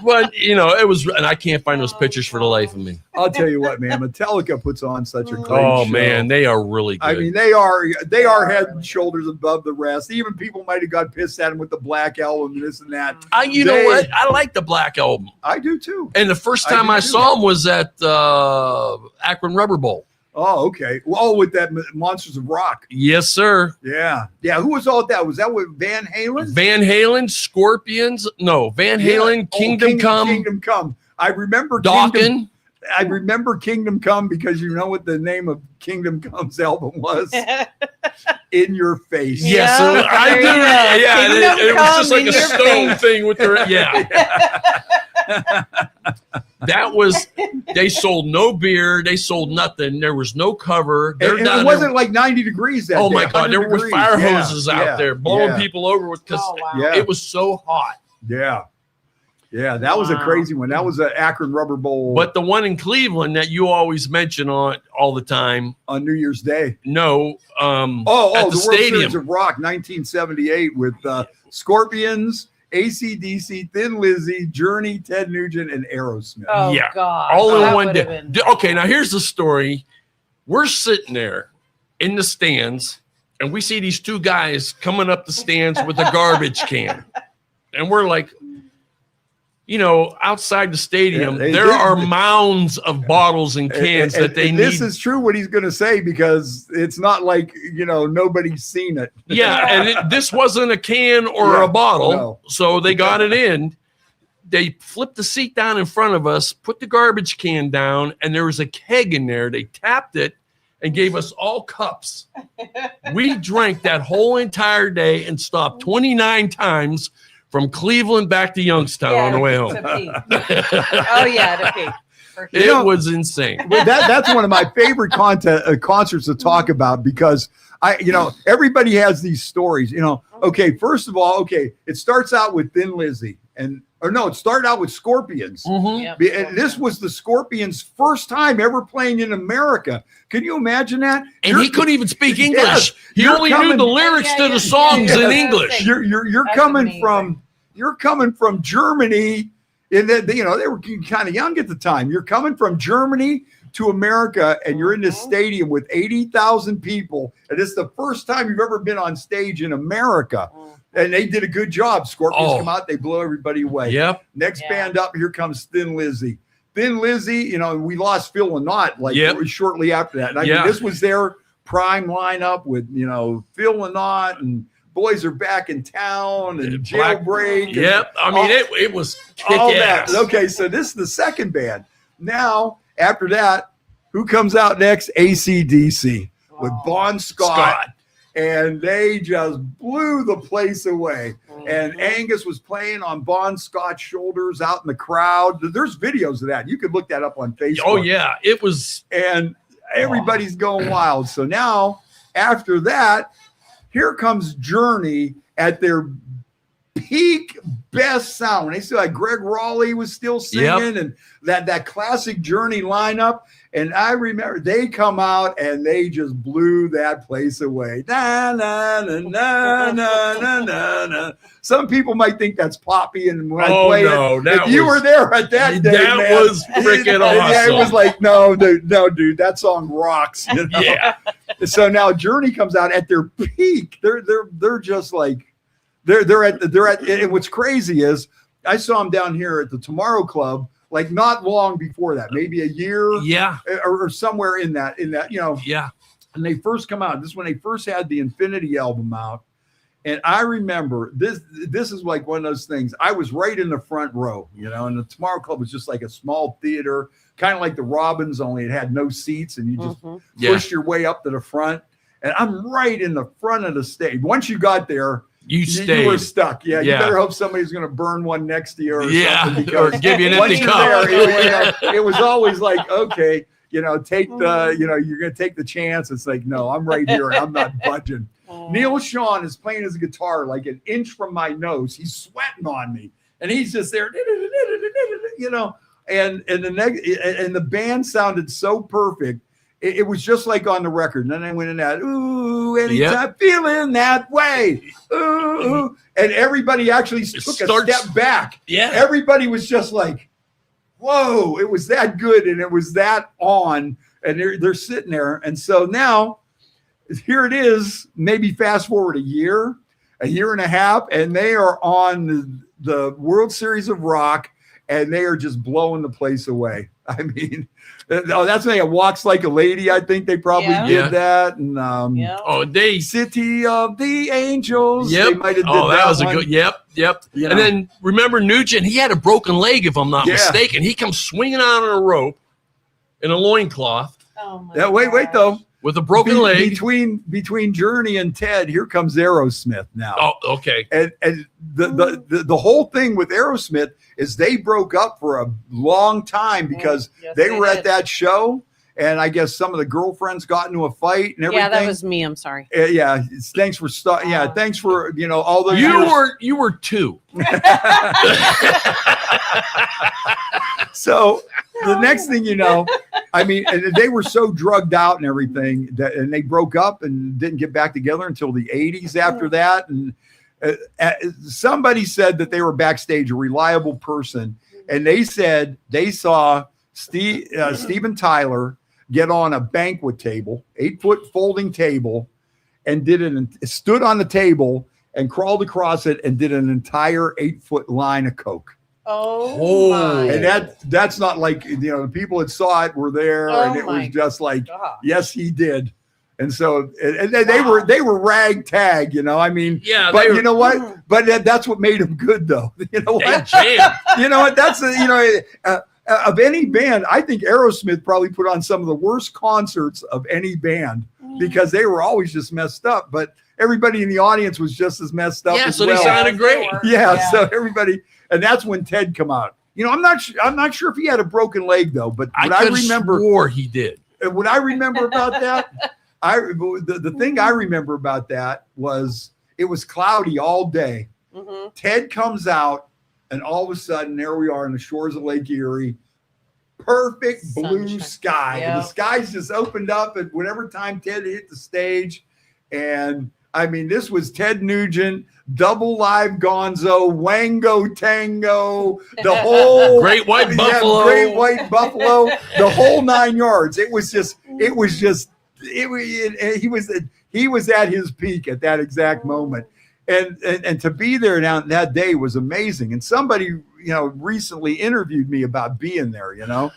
But, it was, and I can't find those pictures for the life of me. I'll tell you what, man. Metallica puts on such a great Oh, show. man, they are really good. I mean, they are head and shoulders above the rest. Even people might have got pissed at him with the Black Album and this and that. You know what? I like the Black Album. I do too. And the first I time do I too. saw him was at Akron Rubber Bowl. Oh, okay. Well, with that Monsters of Rock. Yes, sir. Yeah. Yeah. Who was all that? Was that with Van Halen? Van Halen, Scorpions. No, Van Halen, Yeah. Oh, Kingdom Come, Kingdom Come. I remember Dawkins. I remember Kingdom Come because you know what the name of Kingdom Come's album was? In Your Face. Yes, Yeah, I there do. you go. Yeah, Kingdom it was just Come like in a your stone face. thing with the That was. They sold no beer. They sold nothing. There was no cover. They're And down it there- wasn't like 90 degrees that Oh day. my God! There 100 were degrees. fire Yeah, hoses out yeah, there blowing yeah, people over with because Oh, wow. Yeah. it was so hot. Yeah. Yeah, that was a Wow. crazy one. That was an Akron Rubber Bowl But the one in Cleveland that you always mention on all the time, on New Year's Day. no, at Oh, the the World stadium. Series of Rock, 1978, with Scorpions, AC/DC, Thin Lizzy, Journey, Ted Nugent, and Aerosmith. Oh, Yeah. God. all in That one would've day. been- Okay, now here's the story. We're sitting there in the stands, and we see these two guys coming up the stands with a garbage can, and we're like, outside the stadium, Yeah, there are mounds of bottles and cans And- that they and need. This is true what he's going to say because it's not like, nobody's seen it. Yeah, and this wasn't a can or Yeah, a bottle, no. so they got it in. They flipped the seat down in front of us, put the garbage can down, and there was a keg in there. They tapped it and gave us all cups. We drank that whole entire day and stopped 29 times from Cleveland back to Youngstown on the way home. To pee. Oh, yeah, to pee. For sure. It was insane. Well, that's one of my favorite concerts to talk about because everybody has these stories. Okay, first of all, it starts out with Thin Lizzy, it started out with Scorpions. Yep. And this was the Scorpions' first time ever playing in America. Can you imagine that? And he couldn't even speak English. Yes, He you're only knew coming- the lyrics to Yeah, the songs yeah. in English. You're That's coming amazing. from Germany, and they were kind of young at the time. You're coming from Germany to America, and you're in this stadium with 80,000 people, and it's the first time you've ever been on stage in America. And they did a good job. Scorpions Oh. come out, they blow everybody away. Yep. Next Yeah. band up, here comes Thin Lizzy. Thin Lizzy, we lost Phil Lynott Yep. shortly after that. And I Yeah. mean, this was their prime lineup with, Phil Lynott and Boys Are Back in Town and Jailbreak. Yep. I mean, it was all kick-ass. that. Okay, so this is the second band. Now, after that, who comes out next? AC/DC with Bon Scott. And they just blew the place away. And Angus was playing on Bon Scott's shoulders out in the crowd. There's videos of that. You could look that up on Facebook. Oh, yeah. It was. And everybody's going wild. So now, after that, here comes Journey at their peak best sound. When they still had Greg Raleigh was still singing and that classic Journey lineup. And I remember they come out and they just blew that place away. Na, na, na, na, na, na, na, na. Some people might think that's poppy, and when I play it, if you were there at that day, that man, was freaking awesome. Yeah, it was like, no, dude, that song rocks. Yeah. So now Journey comes out at their peak. They're just like they're at. And what's crazy is I saw them down here at the Tomorrow Club. Like not long before that, maybe a year, or somewhere in that, yeah. And they first come out. This is when they first had the Infinity album out, and I remember this. This is like one of those things. I was right in the front row, and the Tomorrow Club was just like a small theater, kind of like the Robins, only it had no seats, and you just pushed your way up to the front. And I'm right in the front of the stage. Once you got there. You stayed. You were stuck. Yeah. You better hope somebody's going to burn one next to you or something. Or give you an empty cup. It was always like, okay, take the, you're going to take the chance. It's like, no, I'm right here and I'm not budging. Neil Sean is playing his guitar like an inch from my nose. He's sweating on me. And he's just there, and the band sounded so perfect. It was just like on the record. And then I went in that, ooh, anytime feeling that way. Ooh. And everybody actually took a step back. Yeah. Everybody was just like, whoa, it was that good. And it was that on. And they're sitting there. And so now here it is, maybe fast forward a year and a half, and they are on the World Series of Rock, and they are just blowing the place away. I mean, that's when it Walks Like a Lady. I think they probably did that. And City of the Angels. Yep. They might have did that was one. a good. Yep. And then remember Nugent? He had a broken leg, if I'm not mistaken. He comes swinging out on a rope in a loincloth. Oh my wait though. With a broken leg. Between Journey and Ted, here comes Aerosmith now. Oh, okay. And the whole thing with Aerosmith is they broke up for a long time because they were at that show, and I guess some of the girlfriends got into a fight and everything. Yeah, that was me. I'm sorry. Thanks for thanks for all those. You were two. So the next thing you know, I mean, and they were so drugged out and everything and they broke up and didn't get back together until the 80s after that. And somebody said that they were backstage, a reliable person, and they said they saw Steven Tyler get on a banquet table, 8-foot folding table, and stood on the table and crawled across it and did an entire 8-foot line of coke. Oh my. And that's not like, the people that saw it were there, and it was just like, yes, he did. And so and they were ragtag, I mean, but you know what? But that's what made them good, though. You know what? You know what? That's of any band, I think Aerosmith probably put on some of the worst concerts of any band because they were always just messed up. But everybody in the audience was just as messed up. So they sounded great. Yeah. So everybody, and that's when Ted come out. I'm not sure if he had a broken leg though, but I remember swore he did. What I remember about that. The thing I remember about that was it was cloudy all day. Mm-hmm. Ted comes out, and all of a sudden, there we are on the shores of Lake Erie. Perfect blue sky. Yep. And the skies just opened up at whatever time Ted hit the stage. And I mean, this was Ted Nugent, Double Live Gonzo, Wango Tango, the whole Great White Buffalo, the whole 9 yards. He was at his peak at that exact moment. And to be there now that day was amazing. And somebody, recently interviewed me about being there, and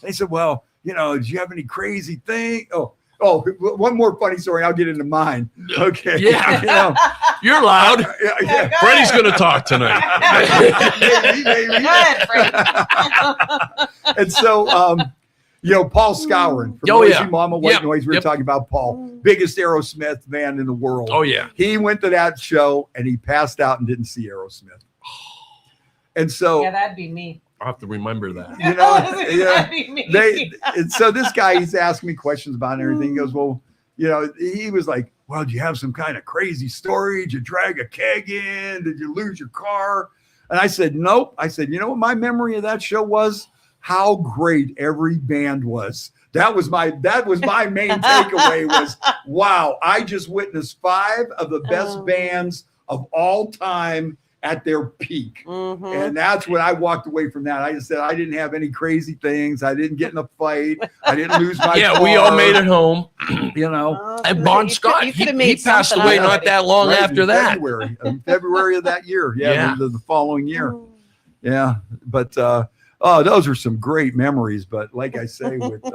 they said, well, did you have any crazy thing? Oh, Oh, one more funny story. I'll get into mine. Okay. Yeah. You know, You're loud. yeah. Freddie's going to talk tonight. Maybe. Go ahead, Freddie. And so, Paul Scourin from Oh, Noisy yeah. Mama White Yep. Noise. We were Yep. talking about Paul, biggest Aerosmith band in the world. Oh, yeah. He went to that show and he passed out and didn't see Aerosmith. And so, Yeah, that'd be me. I'll have to remember that. you know, yeah, That'd be me. and so this guy, he's asking me questions about everything. He goes, well, he was like, well, do you have some kind of crazy story? Did you drag a keg in? Did you lose your car? And I said, nope. I said, you know what my memory of that show was? How great every band was. That was my main takeaway was, wow, I just witnessed 5 of the best bands of all time at their peak. Mm-hmm. And that's when I walked away from that. I just said I didn't have any crazy things. I didn't get in a fight. I didn't lose my car. We all made it home. And Bon Scott, he passed away not that long after that. February of that year. Yeah. The following year. Yeah. But those are some great memories. But like I say, with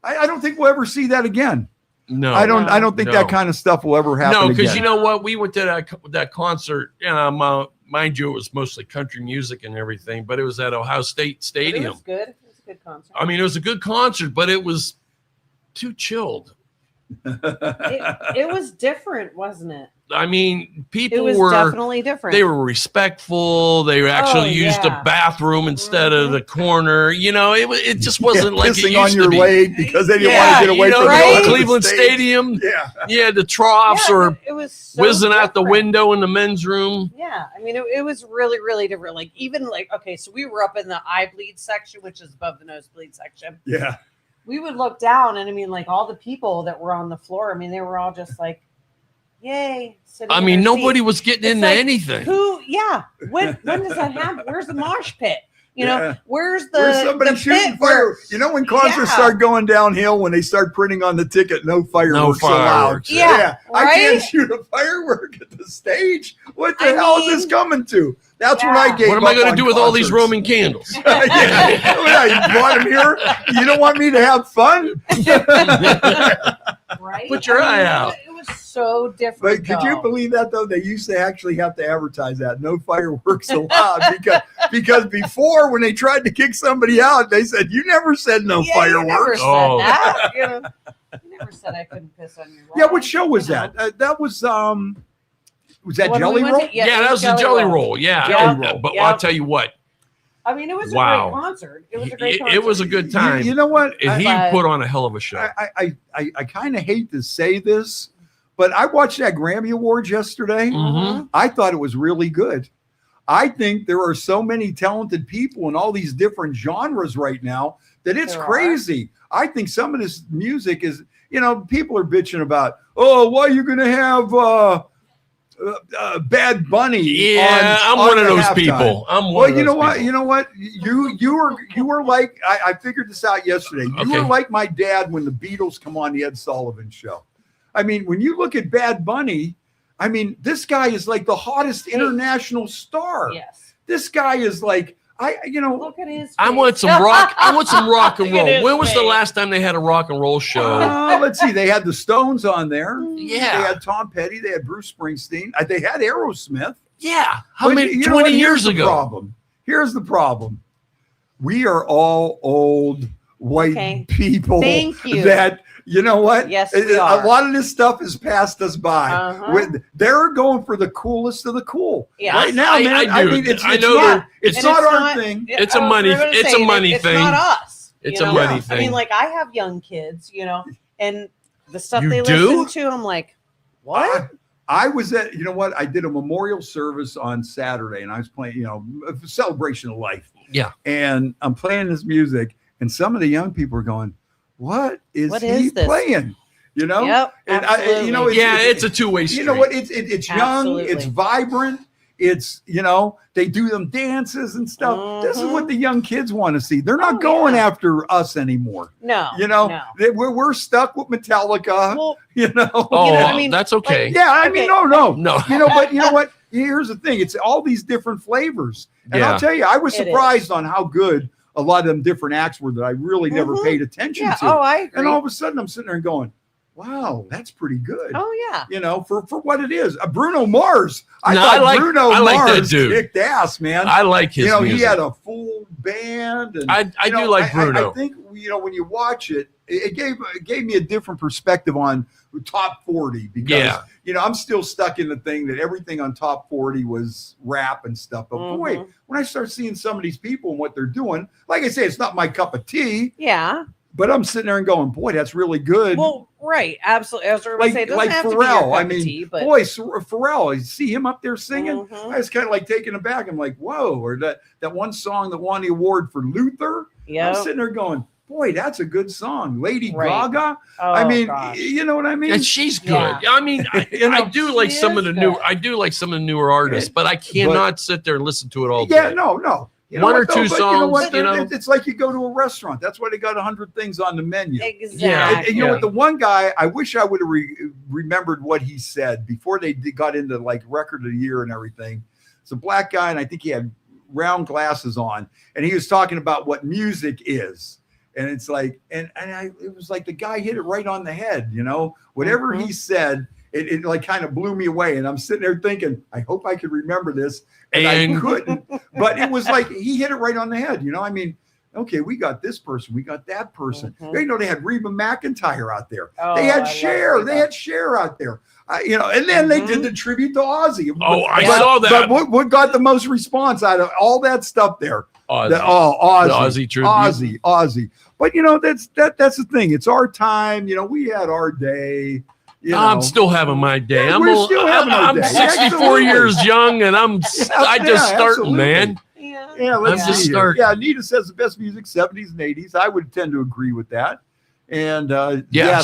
I don't think we'll ever see that again. No, I don't think that kind of stuff will ever happen. No, because again. you know what? We went to that concert. Mind you, it was mostly country music and everything, but it was at Ohio State Stadium. It was good. It was a good concert. I mean, it was a good concert, but it was too chilled. It was different, wasn't it? I mean, people It was definitely different. They were respectful. They actually used a bathroom instead of the corner. It just wasn't like it used on your to be. leg because they didn't want to get away from the Cleveland Stadium. Yeah, the troughs or it was so whizzing out the different. window in the men's room. Yeah, I mean, it was really, really different. Like so we were up in the eye bleed section, which is above the nosebleed section. Yeah. We would look down, and I mean, like all the people that were on the floor. I mean, they were all just like, "Yay!" I mean, nobody seats. was getting It's into like, anything. Who? Yeah. When does that happen? Where's the mosh pit? Where's somebody the shooting pit fire? When concerts start going downhill, when they start printing on the ticket, no fireworks allowed. Yeah, I right? can't shoot a firework at the stage. What the hell is this coming to? That's what I gave. What am I going to do with all these Roman candles? You brought them here. You don't want me to have fun? Right? Put your eye out. It was so different. But could you believe that though? They used to actually have to advertise that no fireworks allowed because before when they tried to kick somebody out, they said you never said no fireworks. You never said that. You never said I couldn't piss on your ride. Yeah, what show was that? That was that Jelly Roll? Yeah, that was the Jelly Roll. Yeah, Jelly Roll. But I'll tell you what. I mean, it was a great concert. It was a great concert. It was a good time. You know what? He put on a hell of a show. I kind of hate to say this, but I watched that Grammy Awards yesterday. Mm-hmm. I thought it was really good. I think there are so many talented people in all these different genres right now that it's crazy. I think some of this music is, people are bitching about, why are you going to have Bad Bunny? Yeah, I'm one of those people. You know what? You were like, I figured this out yesterday. You were like my dad when the Beatles come on the Ed Sullivan Show. I mean, when you look at Bad Bunny, I mean, this guy is like the hottest international star. Yes. This guy is like, look at his face. I want some rock. I want some rock and roll. When was the last time they had a rock and roll show? Let's see. They had the Stones on there. Yeah. They had Tom Petty. They had Bruce Springsteen. They had Aerosmith. Yeah. How many? 20 years ago. Here's the problem. We are all old white people. Thank you. That, you know what? Yes, we are. A lot of this stuff has passed us by. They're going for the coolest of the cool. Yeah. Right now, man. I mean, it's not our thing. It's a money thing. It's not us. It's a money thing. I mean, like, I have young kids, and the stuff You they do? listen to, I'm like, what? I was at, I did a memorial service on Saturday and I was playing, a celebration of life. Yeah. And I'm playing this music and some of the young people are going, what is he playing? Yep. And absolutely. it's a two-way street. You know what? It's young, Absolutely. it's vibrant. It's, they do them dances and stuff. This is what the young kids want to see. They're not going after us anymore. No. We're stuck with Metallica, Well, that's okay. no. No. But you know what? Here's the thing. It's all these different flavors. And I'll tell you, I was surprised on how good a lot of them different acts were that I really never paid attention to. Oh, I agree. And all of a sudden I'm sitting there and going, wow, that's pretty good. Oh yeah. You know, for what it is. Bruno Mars. I No, thought I like- Bruno I like that Mars dude. kicked ass, man. I like his You know, music. he had a full band. And I you do know, like Bruno. I think, you know, when you watch it, it gave me a different perspective on top 40 because, you know, I'm still stuck in the thing that everything on top 40 was rap and stuff. But boy, when I start seeing some of these people and what they're doing, like I say, it's not my cup of tea. Yeah. But I'm sitting there and going, boy, that's really good. Well, right, absolutely. I was going to say, it doesn't have to be your Pharrell. cup I of mean, tea, but boy, Pharrell. You see him up there singing. I was kind of like taken aback. I'm like, whoa! Or that one song that won the award for Luther. yeah. I'm sitting there going, boy, that's a good song. Lady Right. Gaga. Oh, I mean, gosh. you know what I mean? And she's good. Yeah. I mean, You know, I do like she some of is the new. good. I do like some of the newer artists, but I cannot sit there and listen to it all Yeah, day. no. You One know or what, though? two But you know what? songs, you know? It's like you go to a restaurant. That's why they got 100 things on the menu. Exactly. And you know what? The one guy, I wish I would have remembered what he said before they got into like record of the year and everything. It's a black guy, and I think he had round glasses on, and he was talking about what music is. And it's like, it was like the guy hit it right on the head. You know, whatever he said, it like kind of blew me away. And I'm sitting there thinking, I hope I could remember this. And I couldn't, but it was like he hit it right on the head. You know, I mean, okay, we got this person, we got that person. You know, they had Reba McEntire out there. Oh, they had I love Cher. Reba. They had Cher out there. You know, and then they did the tribute to Ozzy. Oh, I But- saw that. But what got the most response out of all that stuff there? Ozzy. Ozzy, The Ozzy tribute. Ozzy. But you know, that's the thing. It's our time. You know, we had our day. You know. I'm still having my day. Yeah, we're still having our I'm day. 64 Absolutely. years young, and I just starting, absolutely. man. Yeah. Yeah, let's I'm just see here. starting. Yeah, Anita says the best music 70s and 80s. I would tend to agree with that. And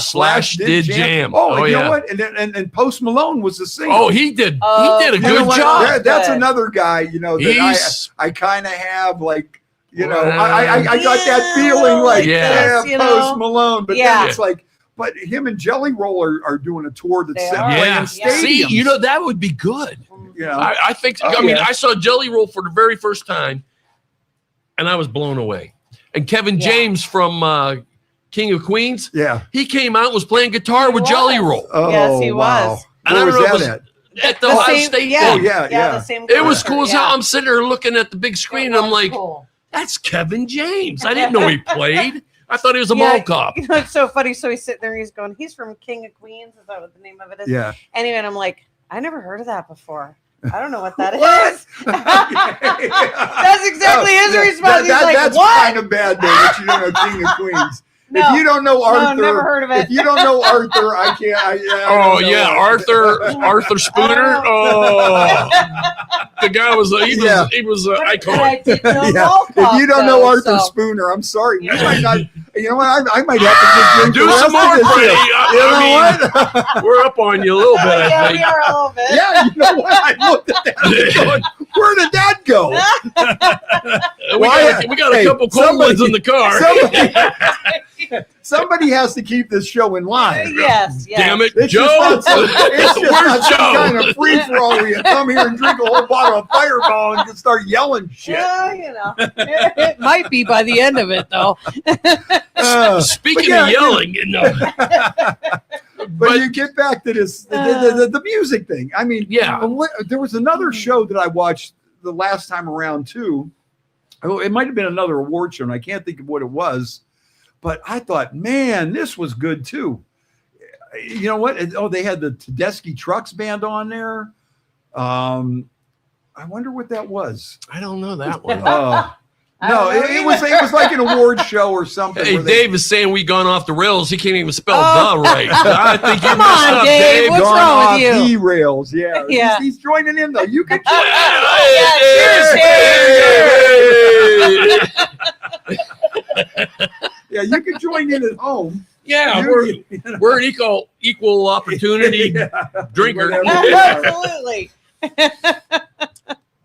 Slash did jam. Oh, and you yeah. know what? And Post Malone was the singer. Oh, he did. Oh, He did a You know good what? job. That's Good. another guy. You know that He's I kind of have like. You know, Wow. I got that feeling like, Yeah. this, you Post know? Malone, but Yeah. then it's like, but him and Jelly Roll are doing a tour that's They are. playing yeah. stadiums. See, you know that would be good. You know? I think. Oh, I mean, yeah. I saw Jelly Roll for the very first time, and I was blown away. And Kevin Yeah. James from King of Queens, Yeah. he came out and was playing guitar He with was. Jelly Roll Oh, Yes, he wow. was. And Where I was don't know, that it at? at the Ohio State Yeah. thing. yeah. The same It was concert, cool as yeah. hell. I'm sitting there looking at the big screen, It and I'm was like, cool. that's Kevin James. I didn't know he played. I thought he was a Yeah. mall cop. You know, it's so funny. So he's sitting there, he's going, he's from King of Queens. Is that what the name of it is? Yeah. Anyway, and I'm like, I never heard of that before. I don't know what that What? is. That's exactly his response. He's like, that's what? kind of bad, though, that you don't know King of Queens. No. If you don't know Arthur, never heard of it. If you don't know Arthur, I can't. I Oh don't know yeah, Arthur Spooner. Oh, the guy was Yeah. he was an But icon. I did know Yeah. Mall If Cop, you don't know though, Arthur so- Spooner, I'm sorry. We Yeah. might not. You know what? I might have to just drink Do the some rest more, of this Freddie. here. You know what? We're up on you a little bit, I Yeah, think. we are a little bit. Yeah, you know what? I looked at that and going, where did that go? We got a Hey, couple cold ones in the car. Somebody has to keep this show in line. Yes, yes. Damn it, It's Joe! just not it's just Where's not some Joe? kind of free for all. You come here and drink a whole bottle of Fireball and just start yelling shit. Yeah, you know. It might be by the end of it, though. Speaking yeah, of yelling, you know, But you get back to this the music thing. I mean, Yeah. there was another show that I watched the last time around too. Oh, it might have been another award show, and I can't think of what it was. But I thought, man, this was good too. You know what? Oh, they had the Tedeschi Trucks band on there. I wonder what that was. I don't know that one. No, it was like an award show or something. Hey, where they- Dave is saying we gone off the rails. He can't even spell the right. I think you Come messed on, up, Dave. What's gone wrong with off you? the rails. Yeah, Yeah. He's joining in though. You can. Yeah, you can join in at home. Yeah, You- we're an equal opportunity drinker. Whatever. Absolutely.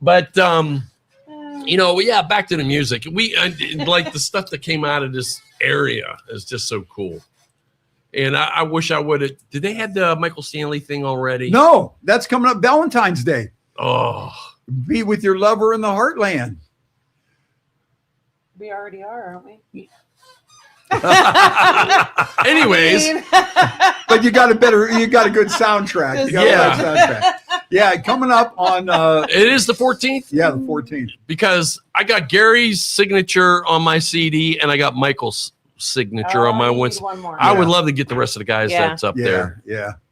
But you know, yeah, back to the music. We like the stuff that came out of this area is just so cool. And I wish I would have. Did they have the Michael Stanley thing already? No, that's coming up Valentine's Day. Oh, Be with your lover in the heartland. We already are, aren't we? Anyways, But you got a good soundtrack. You got a good soundtrack. Yeah, coming up on it is the 14th. Yeah, the 14th. Because I got Gary's signature on my CD and I got Michael's signature on my one. One more. I would love to get the rest of the guys that's up there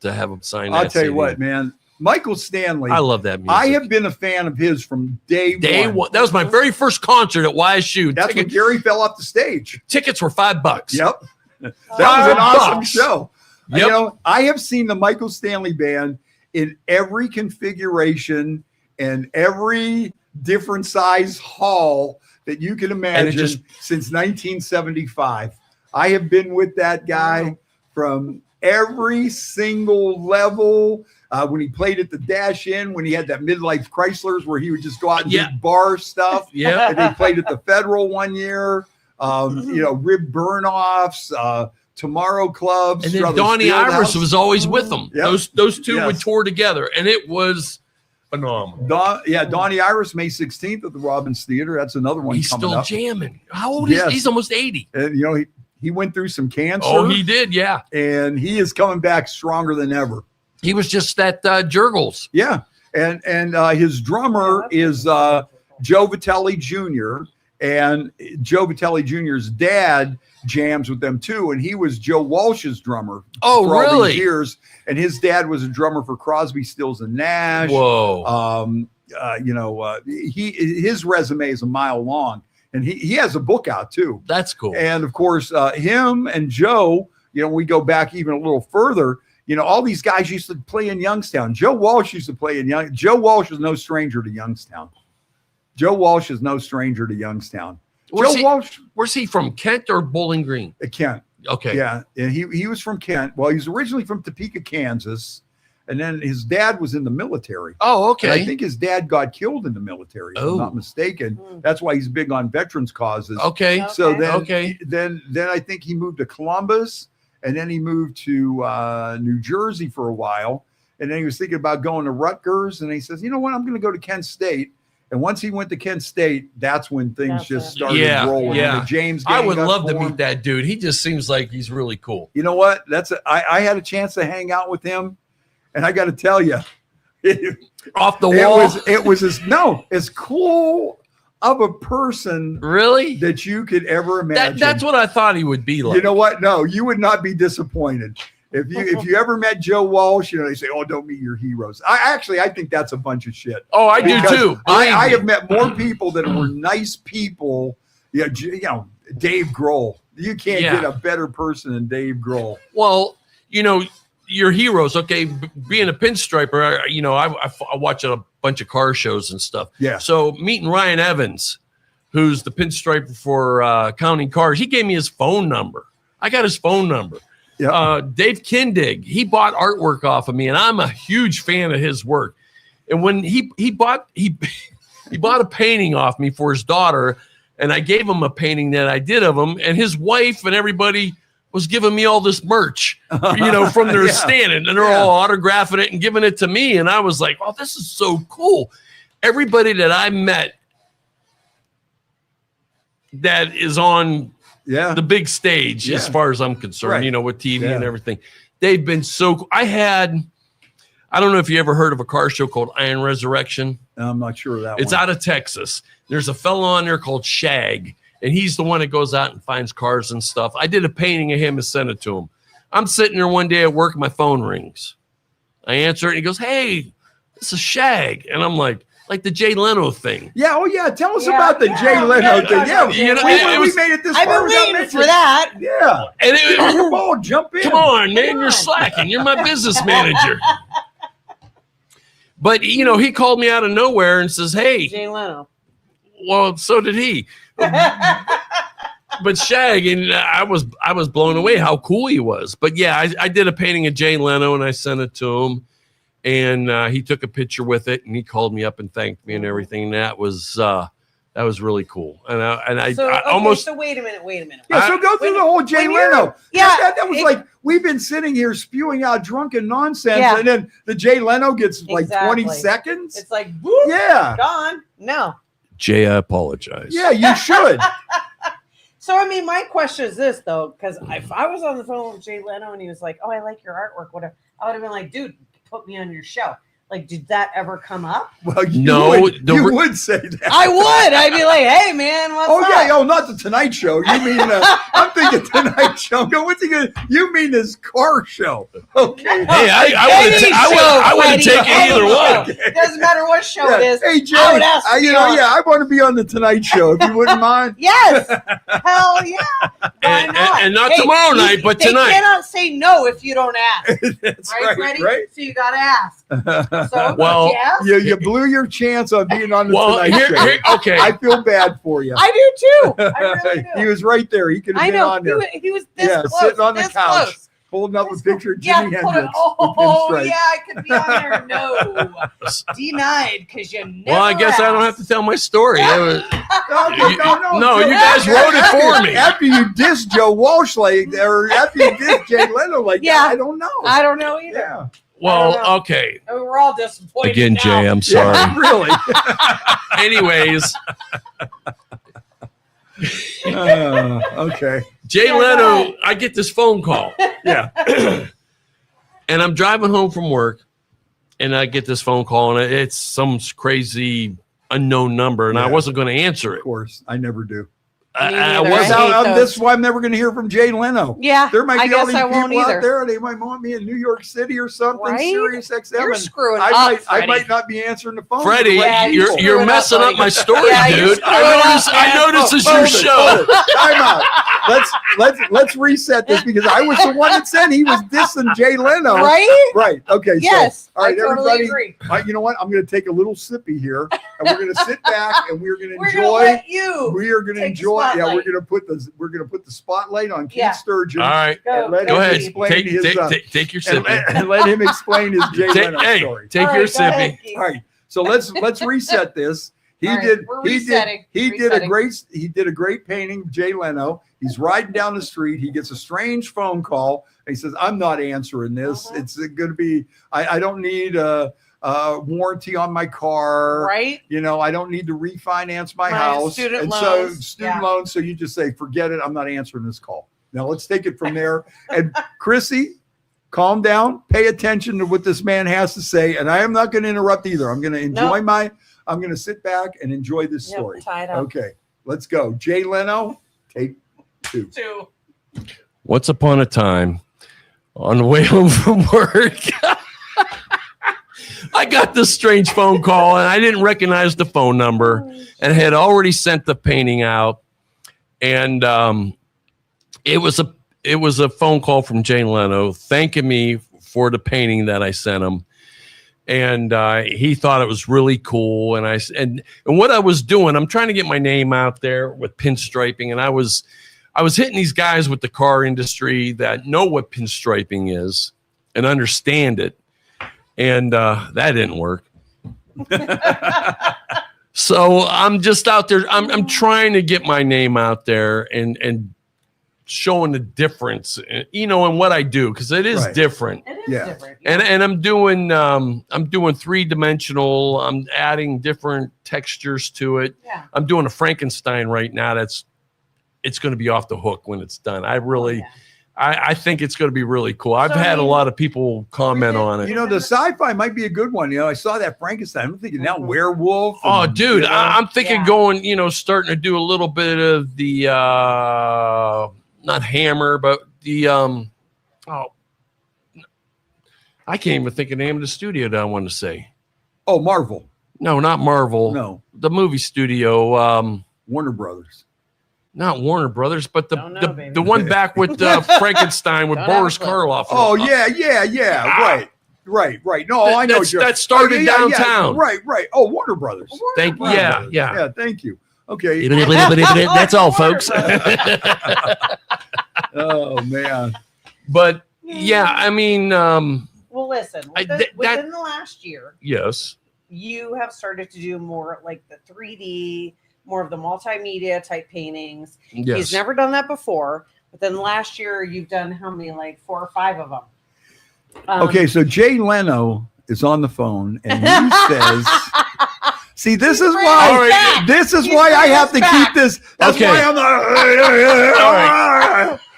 to have them sign that. I'll tell you CD. what, man. Michael Stanley. I love that music. I have been a fan of his from day one. That was my very first concert at YSU. That's when Gary fell off the stage. Tickets were $5. Yep. That was an awesome show. Yep. You know, I have seen the Michael Stanley Band in every configuration and every different size hall that you can imagine since 1975. I have been with that guy from every single level. When he played at the Dash Inn, when he had that midlife Chryslers where he would just go out and do bar stuff. Yeah. And he played at the Federal one year. You know, rib burn-offs, tomorrow clubs. And then Donnie Iris was always with them. Yep. Those two would tour together, and it was phenomenal. Donnie Iris, May 16th at the Robbins Theater. That's another one He's coming still up. jamming. How old is he? He's almost 80. And, you know, he went through some cancer. Oh, he did, yeah. And he is coming back stronger than ever. He was just that Jurgles. Yeah. And his drummer is Joe Vitelli Jr., and Joe Vitelli Jr.'s dad jams with them too, and he was Joe Walsh's drummer. Oh, for all really? these years, and his dad was a drummer for Crosby, Stills, and Nash. Whoa. You know, his resume is a mile long, and he has a book out too. That's cool. And of course, him and Joe. You know, we go back even a little further. You know, all these guys used to play in Youngstown. Joe Walsh used to play in Youngstown. Joe Walsh is no stranger to Youngstown. Joe Walsh is no stranger to Youngstown. Where's he from? Kent or Bowling Green? Kent. Okay. Yeah. And he was from Kent. Well, he's originally from Topeka, Kansas. And then his dad was in the military. Oh, okay. And I think his dad got killed in the military, if I'm not mistaken. That's why he's big on veterans causes. Okay. So then I think he moved to Columbus, and then he moved to New Jersey for a while. And then he was thinking about going to Rutgers. And he says, you know what? I'm going to go to Kent State. And once he went to Kent State, that's when things started rolling. Yeah. The James I would gang love to formed. meet that dude. He just seems like he's really cool. You know what? I had a chance to hang out with him, and I got to tell you, off the wall. It was as cool of a person really that you could ever imagine. That's what I thought he would be like. You know what? No, you would not be disappointed. If you ever met Joe Walsh, you know, they say, "Oh, don't meet your heroes." I think that's a bunch of shit. Oh, I do too. I have met more people that were nice people. You know, Dave Grohl. You can't get a better person than Dave Grohl. Well, you know, your heroes. Okay, being a pinstriper, you know, I watch a bunch of car shows and stuff. Yeah. So meeting Ryan Evans, who's the pinstriper for Counting Cars, he gave me his phone number. I got his phone number. Yeah. Dave Kindig, he bought artwork off of me, and I'm a huge fan of his work. And when he bought a painting off me for his daughter, and I gave him a painting that I did of him, and his wife and everybody was giving me all this merch, you know, from their stand, and they're all autographing it and giving it to me, and I was like, "Oh, this is so cool!" Everybody that I met that is on the big stage, as far as I'm concerned, you know, with TV and everything. They've been so cool. I don't know if you ever heard of a car show called Iron Resurrection. I'm not sure of that It's out of Texas. There's a fellow on there called Shag, and he's the one that goes out and finds cars and stuff. I did a painting of him and sent it to him. I'm sitting there one day at work, my phone rings. I answer it, and he goes, "Hey, this is Shag." And I'm like the Jay Leno thing. Yeah. Oh, yeah. Tell us about the Jay Leno thing. Yeah. You know, we made it this far. I've been waiting for that. Yeah. And come on, jump in. Come on, man. You're slacking. You're my business manager. But, you know, he called me out of nowhere and says, "Hey." Jay Leno. Well, so did he. But Shag, and I was blown away how cool he was. But, yeah, I did a painting of Jay Leno, and I sent it to him. And he took a picture with it, and he called me up and thanked me and everything. And that was really cool. And I almost. So wait a minute. Yeah, so go through the whole Jay Leno. Yeah, that was like we've been sitting here spewing out drunken nonsense, and then the Jay Leno gets like 20 seconds. It's like, whoop, yeah, gone. No. Jay, I apologize. Yeah, you should. So, I mean, my question is this, though, because if I was on the phone with Jay Leno and he was like, oh, I like your artwork, whatever, I would have been like, dude, put me on your show. Like, did that ever come up? Well, you would say that. I would. I'd be like, hey, man, what's up? Yeah. Oh, not the Tonight Show. You mean, I'm thinking Tonight Show. Go, what's he going to, you mean his car show. Okay. Hey, I wouldn't take either one. Okay. Doesn't matter what show it is. Hey, Jay, I would ask I want to be on the Tonight Show, if you wouldn't mind. Yes. Hell yeah. Why not? And not tomorrow night, but tonight. They cannot say no if you don't ask. That's right, Freddie? right. So you got to ask. So, well, you blew your chance on being on the Tonight Show. Okay. I feel bad for you. I do too. I really do. He was right there. He could have been on there. He was this close. Sitting on the couch, close. holding up a picture of Jimi Hendrix. I could be on there. No, denied because you never. Well, I guess I don't have to tell my story. No, you guys wrote it for me. After you dissed Joe Walsh or after you dissed Jay Leno that, I don't know. I don't know either. Yeah. Well, okay. I mean, we're all disappointed again, now. Jay. I'm sorry. Yeah, really. Anyways. Okay. Jay Leno, I get this phone call. Yeah. And I'm driving home from work, and I get this phone call, and it's some crazy unknown number, and I wasn't going to answer it. Of course. I never do. This is why I'm never going to hear from Jay Leno. Yeah, there might be all these people out there. They might want me in New York City or something. Right? Sirius XM. You're screwing I up, might not be answering the phone. Freddie, you're messing up my story, dude. I noticed it's your show. Time out. Let's reset this because I was the one that said he was dissing Jay Leno. Right? Right. Okay. Yes. So, all right, totally everybody. You know what? I'm going to take a little sippy here, and we're going to sit back and we're going to enjoy. We are going to enjoy. Yeah, we're going to put the spotlight on Keith Sturgeon. All right. Go ahead. Take your sippy. And let him explain his Jay Leno story. Take your sippy. All right. So let's reset this. He did a great painting of Jay Leno. He's riding down the street. He gets a strange phone call. And he says, I'm not answering this. It's going to be, I don't need a warranty on my car. Right. I don't need to refinance my house. Student loans. So you just say, forget it. I'm not answering this call. Now let's take it from there. And Chrissy, calm down. Pay attention to what this man has to say. And I am not going to interrupt either. I'm going to enjoy I'm going to sit back and enjoy this story. Okay, let's go. Jay Leno, take two. Once upon a time, on the way home from work, I got this strange phone call, and I didn't recognize the phone number, and had already sent the painting out, and it was a phone call from Jay Leno thanking me for the painting that I sent him. And he thought it was really cool. And what I was doing, I'm trying to get my name out there with pinstriping. And I was hitting these guys with the car industry that know what pinstriping is and understand it. And that didn't work. So I'm just out there. I'm trying to get my name out there and showing the difference, in what I do, because it is different. It is different. And I'm doing 3-dimensional. I'm adding different textures to it. Yeah. I'm doing a Frankenstein right now. It's going to be off the hook when it's done. I think it's going to be really cool. I've had a lot of people comment on it. The sci-fi might be a good one. I saw that Frankenstein. I'm thinking now werewolf. Oh, dude, I'm thinking going, starting to do a little bit of the not Hammer, but the I can't even think of the name of the studio that I want to say. Oh, Marvel. No, not Marvel. No, the movie studio. Warner Brothers. Not Warner Brothers, but the one back with Frankenstein with Boris Karloff. Oh yeah. Right. No, I know that started downtown. Right. Oh, Warner Brothers. Thank you. Yeah. Thank you. Okay. That's all, folks. Oh man. But yeah, I mean, well, listen. Within the last year, yes, you have started to do more like the 3D, more of the multimedia type paintings. Yes. He's never done that before. But then last year, you've done how many? Like 4 or 5 of them. Okay, so Jay Leno is on the phone and he says See, this is why. All right. This is why I have to keep this. That's Okay. why I'm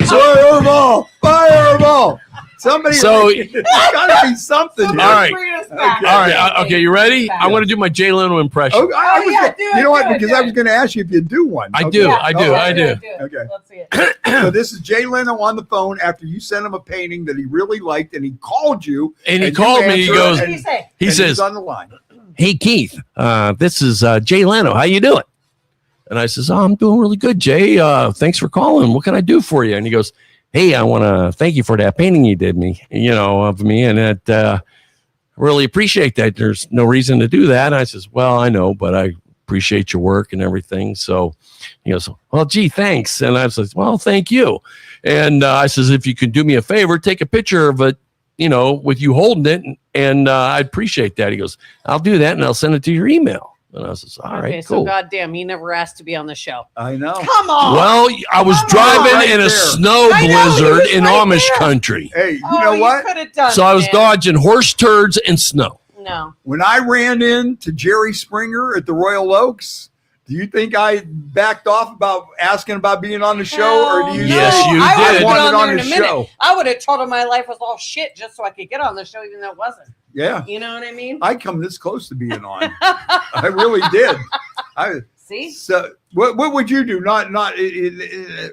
All like, fireball. Somebody. So- it's got to be something. So Here. All right. bring us back. All right. Okay, you ready? I want to do my Jay Leno impression. Oh, I was yeah, gonna- do it, you know what? do it, Because do I it. was going to ask you if you do one. I Okay. do. I do. I do. Okay. Let's see it. So this is Jay Leno on the phone after you sent him a painting that he really liked, and he called you. And he you called me. He answered, goes. What do you say? He and says, he's on the line. "Hey Keith, this is Jay Leno. How you doing?" And I says, "Oh, I'm doing really good, Jay. Thanks for calling. What can I do for you?" And he goes, "Hey, I want to thank you for that painting you did me, of me, and it really appreciate that. There's no reason to do that." And I says, "Well, I know, but I appreciate your work and everything." So he goes, "Well, gee, thanks." And I says, "Well, thank you." And I says, "If you could do me a favor, take a picture of it, with you holding it, and I'd appreciate that." He goes, "I'll do that, and I'll send it to your email." And I says, "All right, Okay, cool." so goddamn, he never asked to be on the show. I know. Come on. Well, I was Come driving on, right in a there. snow I know, he blizzard was in right Amish there. country. Hey, you know what? could have done So I was it, man. dodging horse turds and snow. No. When I ran into Jerry Springer at the Royal Oaks, do you think I backed off about asking about being on the show, or do you? Hell Yes, no. you I did. would've been wanted on on there the in a minute. show. I would have told him my life was all shit just so I could get on the show, even though it wasn't. Yeah, You know what I mean? I come this close to being on. I really did. See? So what would you do? Not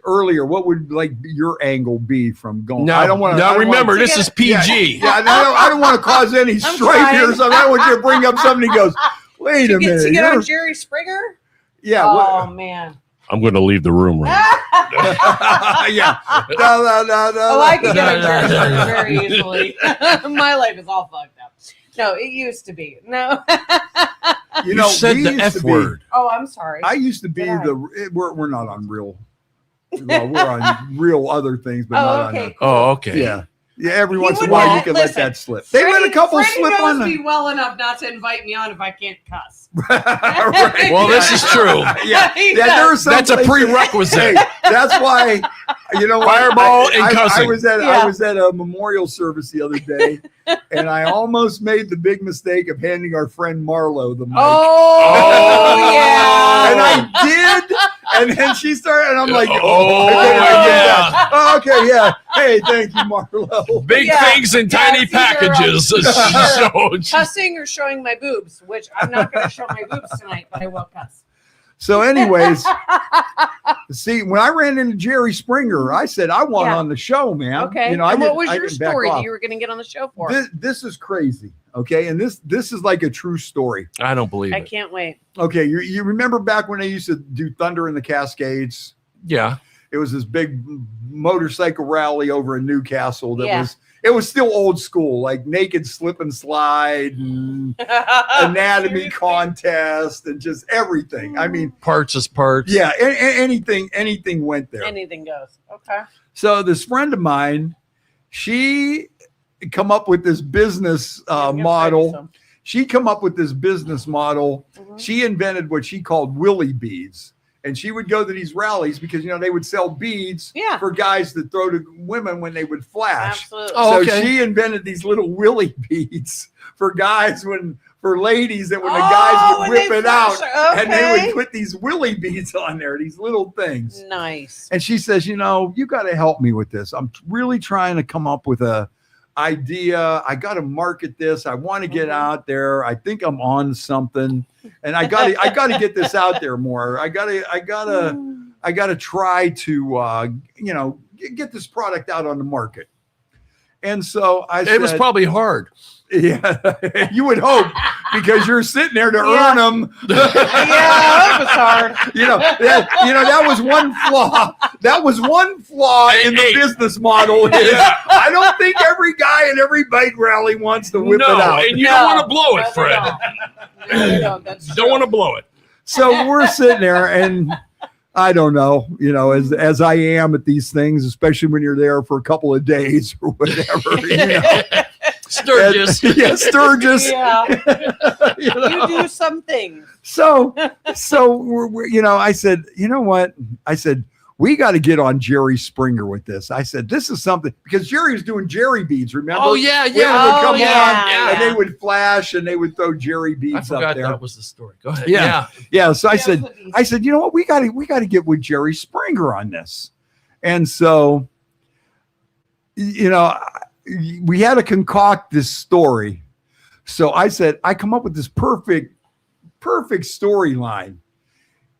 earlier. What would like your angle be from going? Now, I don't want to. now remember, this to is PG. Yeah, I don't want to cause any strife trying. here. So I want you to bring up something. He goes, wait a minute. To get you're- on Jerry Springer? yeah. Oh, man. I'm going to leave the room right yeah. No. Oh, I could get on Jerry Springer very easily. My life is all fucked up. No, it used to be. No. You know, said we the used F to be- word. Oh, I'm sorry. I used to be Did I? we're not on real. Well, we're on real other things, but Oh, not okay. on Oh, okay. yeah. Every He once in a would while you not- can listen, let that slip. They let a couple Freddie slip knows on. me well enough not to invite me on if I can't cuss. Right. Well, this is true. Yeah, He yeah. There are does. some That's a places- prerequisite. Hey, that's why you know what? Fireball and I cussing. was at Yeah. I was at a memorial service the other day, and I almost made the big mistake of handing our friend Marlo the mic. Oh, yeah. And I did, and then she started, and I'm like, Oh, I can't do yeah. that. Oh, okay, yeah. Hey, thank you, Marlo. Big Yeah. things in tiny it's either, packages. So- Cussing or showing my boobs, which I'm not going to show my boobs tonight, but I will cuss. So, anyways, see, when I ran into Jerry Springer, I said I want Yeah. on the show, man. Okay. You know, I and what didn't- was I your didn't back story off. that you were going to get on the show for? This is crazy. Okay, and this is like a true story. I don't believe I it. can't wait. Okay, you remember back when they used to do Thunder in the Cascades? Yeah. It was this big motorcycle rally over in Newcastle. That Yeah. it was still old school, like naked slip and slide, and anatomy Seriously? contest, and just everything. I mean, Parts is parts. yeah, anything went there. Anything goes. Okay. So this friend of mine, she come up with this business I'm gonna model. try you She come up with this business model. some. Mhm. She invented what she called willy beads. And she would go to these rallies because, they would sell beads Yeah. for guys to throw to women when they would flash. Absolutely. Oh, So okay. she invented these little willy beads for guys for ladies that when the Oh, guys would when rip they it out flash, and they okay. would put these willy beads on there, these little things. Nice. And she says, you got to help me with this. I'm really trying to come up with a idea. I got to market this. I want to get Mhm. out there. I think I'm on something, and I got to get this out there more. I got to try to, get this product out on the market. And so I said, It was probably hard. yeah, you would hope because you're sitting there to Yeah. earn them. Yeah, that was hard. That was one flaw. That was one flaw in the Hey. business model. Is I don't think every guy at every bike rally wants to whip it No, out. and you No. don't want to blow No, it, they Fred. don't. No, they don't. That's Don't true. want to blow it. So we're sitting there, and I don't know, as I am at these things, especially when you're there for a couple of days or whatever. Sturgis. Yeah, Sturgis. Yeah. you know. You do some things. So we're I said, you know what? I said, we got to get on Jerry Springer with this. I said, this is something, because Jerry was doing Jerry beads, remember? Oh, yeah, Women yeah. would come yeah. on and they would flash and they would throw Jerry I beads up forgot there. that was the story. Go ahead. Yeah. Yeah. So I Yeah, said, you know what? We got to get with Jerry Springer on this. And so, you know, we had to concoct this story. So I said, I come up with this perfect storyline.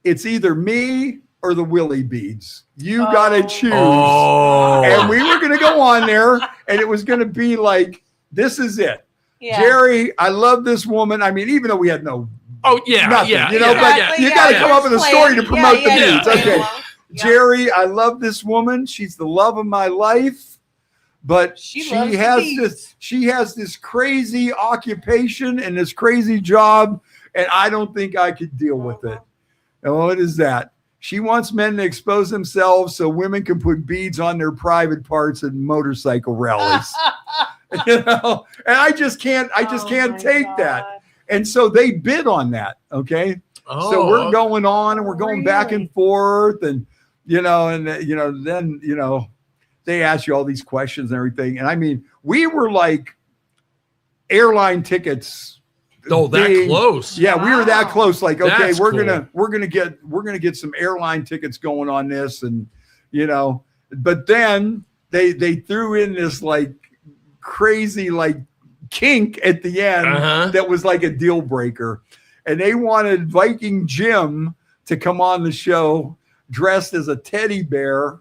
It's either me or the Willie beads. You got to choose. Oh. And we were going to go on there and it was going to be like, this is it. Yeah. Jerry, I love this woman. I mean, even though we had no Oh, yeah. nothing, Yeah. you know, yeah, but yeah. you got to come up with a story to promote the yeah, beads. play Okay. along. Yeah. Jerry, I love this woman. She's the love of my life, but She loves the beads. she has this crazy occupation and this crazy job, and I don't think I could deal with it. And what is that? She wants men to expose themselves so women can put beads on their private parts at motorcycle rallies. You know, and I just can't Oh take my that. God. And so they bid on that. Okay. Oh, So we're going on and we're going back and Really? forth, and then they ask you all these questions and everything. And I mean, we were like airline tickets. Oh, that being- close. Yeah, we were that Wow. close. Like, okay, That's we're cool. gonna get some airline tickets going on this, and but then they threw in this like crazy like kink at the end Uh-huh. that was like a deal breaker. And they wanted Viking Jim to come on the show dressed as a teddy bear.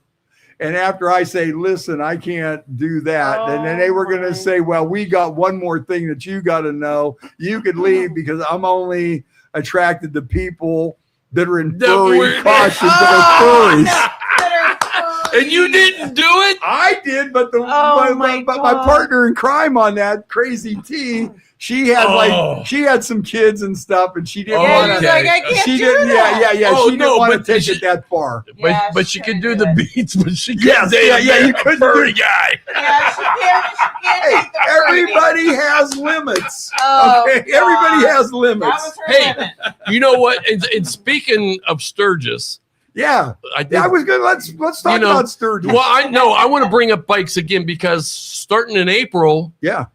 And after I say, listen, I can't do that. And then they were going Oh, to say, well, we got one more thing that you got to know. You could leave because I'm only attracted to people that are in That furry were- costumes Oh, that are furries. That are And you didn't do it? I did, but Oh, my my God. partner in crime on that, Crazy T, she had she had some kids and stuff, and she didn't Oh, Yeah, want you're to. like, I can't She do didn't. that. Yeah. Oh, She no, didn't want to but take she- it that far. Yeah, But she she could couldn't do do the it. beats, but she Yes, couldn't yeah, you couldn't do furry it. guy. Yeah, she can't Hey, take the furry. everybody has limits. Oh, Okay, everybody God. has That limits. was her Hey, limit. You know what? And speaking of Sturgis, Yeah, I think I was good. Let's talk about Sturgeon. Well, I want to bring up bikes again because starting in April, Yeah,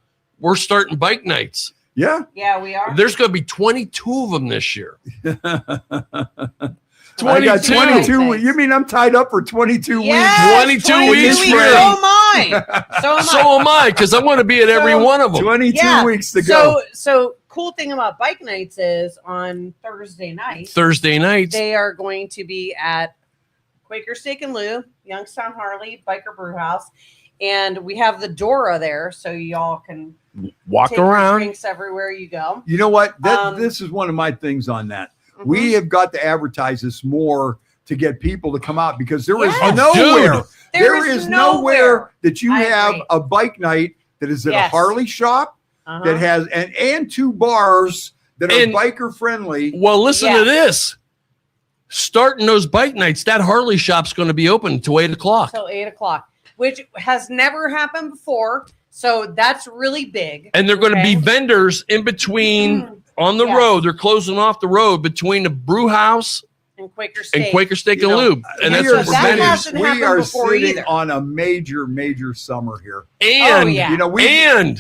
we're starting bike nights. yeah. Yeah, we are. There's going to be 22 of them this year. I got 22. 22. You mean I'm tied up for 22 Yes, 22 weeks, So Freddie. am I. So am I. So am I, because I want to be at every So- one of weeks? them. 22 weeks to go. So cool thing about bike nights is on Thursday night Thursday nights. they are going to be at Quaker Steak and Lou, Youngstown Harley, Biker Brew House, and we have the Dora there, so y'all can Walk take your around. drinks everywhere you go. You know what? Um, This is one of my things on that. Mhm. We have got to advertise this more to get people to come out, because there is Yes. nowhere. Dude. There is nowhere that you I have agree. a bike night that is at a Yes. Harley shop Uh-huh. that has and two bars that are And- biker friendly. Well, listen Yeah. to this. Starting those bike nights, that Harley shop's going to be open until 8 o'clock. Till 8 o'clock, which has never happened before. So that's really big. And they're going to be Okay. vendors in between on the Yes. road. They're closing off the road between the brew house And Quaker Steak. and Quaker Steak You and know, Lube. And we that's are what that we're vendors. hasn't we happened are before sitting either. on a major summer here. And, Oh, yeah. You know, we and,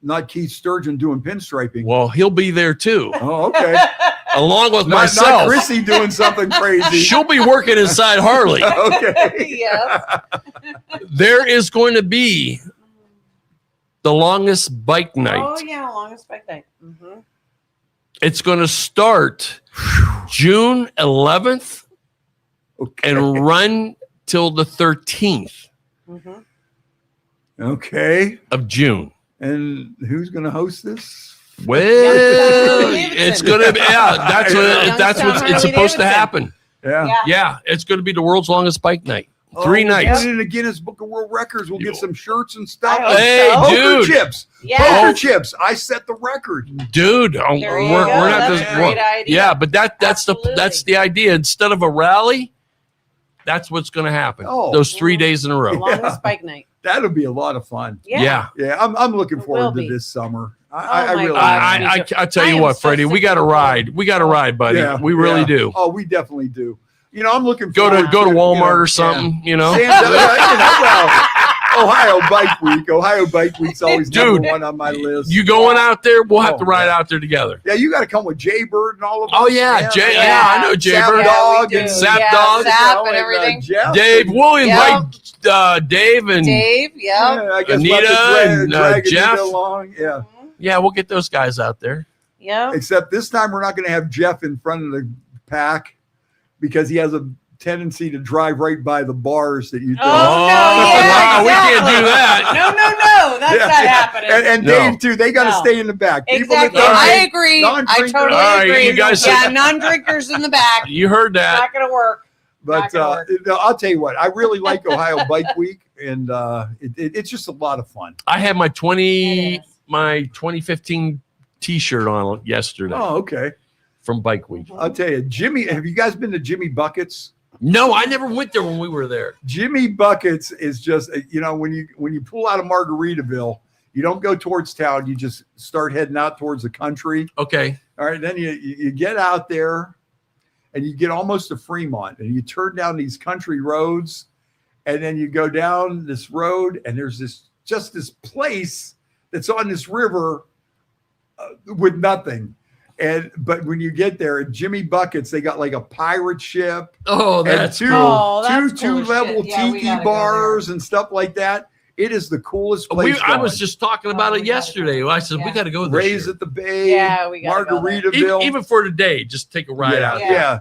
not Keith Sturgeon doing pinstriping. well, he'll be there too, Oh, okay. along with not myself. Chrissy doing something crazy. She'll be working inside Harley. Okay. Yes. There is going to be the longest bike night. Oh yeah, longest bike night. Mm-hmm. It's going to start June 11th Okay. and run till the 13th Mm-hmm. Okay. of June. And who's going to host this? Well, Youngstown it's going to be, that's Youngstown what it's supposed to Harley-Davidson. happen. Yeah. Yeah. Yeah, it's going to be the world's longest bike night. Oh, 3 we'll nights. Put it in the Guinness Book of World Records. We'll get Yo. some shirts and stuff. I hope Hey, so. Poker dude. chips. Yeah. Poker chips. I set the record. Dude, There you we're go. not That's just a great idea. yeah, but that's Absolutely. the idea. Instead of a rally, that's what's going to happen. Oh. Those 3 days in a row. Longest bike night. That'll be a lot of fun. Yeah. Yeah, I'm looking It forward will to be. this summer. Oh I my really God. am. I tell I you am what, so Freddie, we sick got to of it. ride. We got to ride, buddy. Yeah, We really yeah. do. Oh, we definitely do. I'm looking Go forward to Walmart you know, or something, you know. Ohio Bike Week. Ohio Bike Week's always Dude, number one on my list. You going out there? We'll have to ride yeah. out there together. Yeah, you got to come with Jay Bird and all of us. Oh yeah, Jay. Yeah, I know Jay Sap Bird. Dog we and do. Sap Yeah, Dog. Sap and everything. Jeff Dave, and- we'll invite Dave and Dave, yeah, I guess Anita we'll have to and, drag Jeff. Anita along. Yeah. yeah, we'll get those guys out there. Yeah. Except this time we're not going to have Jeff in front of the pack because he has a tendency to drive right by the bars that you think. Oh, no, yeah, wow, we can't do that. No, that's not happening. And No. Dave too. They got to No. stay in the back. Exactly. People that I don't- agree. I non-drinkers- totally All right, agree. you guys- yeah, non-drinkers in the back. You heard that. Not gonna work. But Not gonna work. I'll tell you what, I really like Ohio Bike Week, and it's just a lot of fun. I had my It is. 2015 T-shirt on yesterday Oh, okay. from Bike Week. I'll tell you, Jimmy. Have you guys been to Jimmy Buckets? No, I never went there when we were there. Jimmy Buckets is just when you pull out of Margaritaville, you don't go towards town. You just start heading out towards the country. Okay. All right, then you get out there, and you get almost to Fremont, and you turn down these country roads, and then you go down this road, and there's this place that's on this river with nothing. But when you get there at Jimmy Buckets, they got like a pirate ship Oh, and that's two cool. That's cool two as level shit. Yeah, we tiki gotta go bars and stuff like that. It is the coolest place. I going. was just talking about we it gotta yesterday. go. I said we Yeah. got to go this Rays year. at the Bay. Yeah, we gotta go there. Margaritaville. Even for today, just take a ride out. yeah,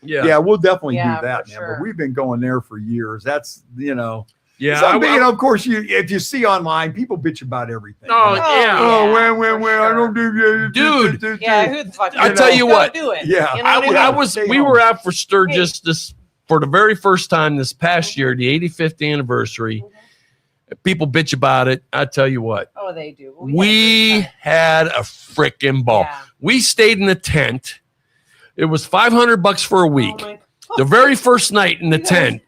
yeah. We'll definitely Yeah, do that, for man. sure. But we've been going there for years. That's Yeah. something. Of course, if you see online, people bitch about everything. Oh, Like, yeah. Oh, Yeah, when for I sure. don't do Dude. Yeah, who the fuck? I tell you Go what. do it. Yeah. You know what I I mean? was. Stay We home. were out for Sturgis for the very first time this past year, the 85th anniversary. People bitch about it. I tell you what. Oh, they do. We had a freaking ball. Yeah. We stayed in a tent. It was $500 for a week. Oh my- The very first night in the You guys- tent,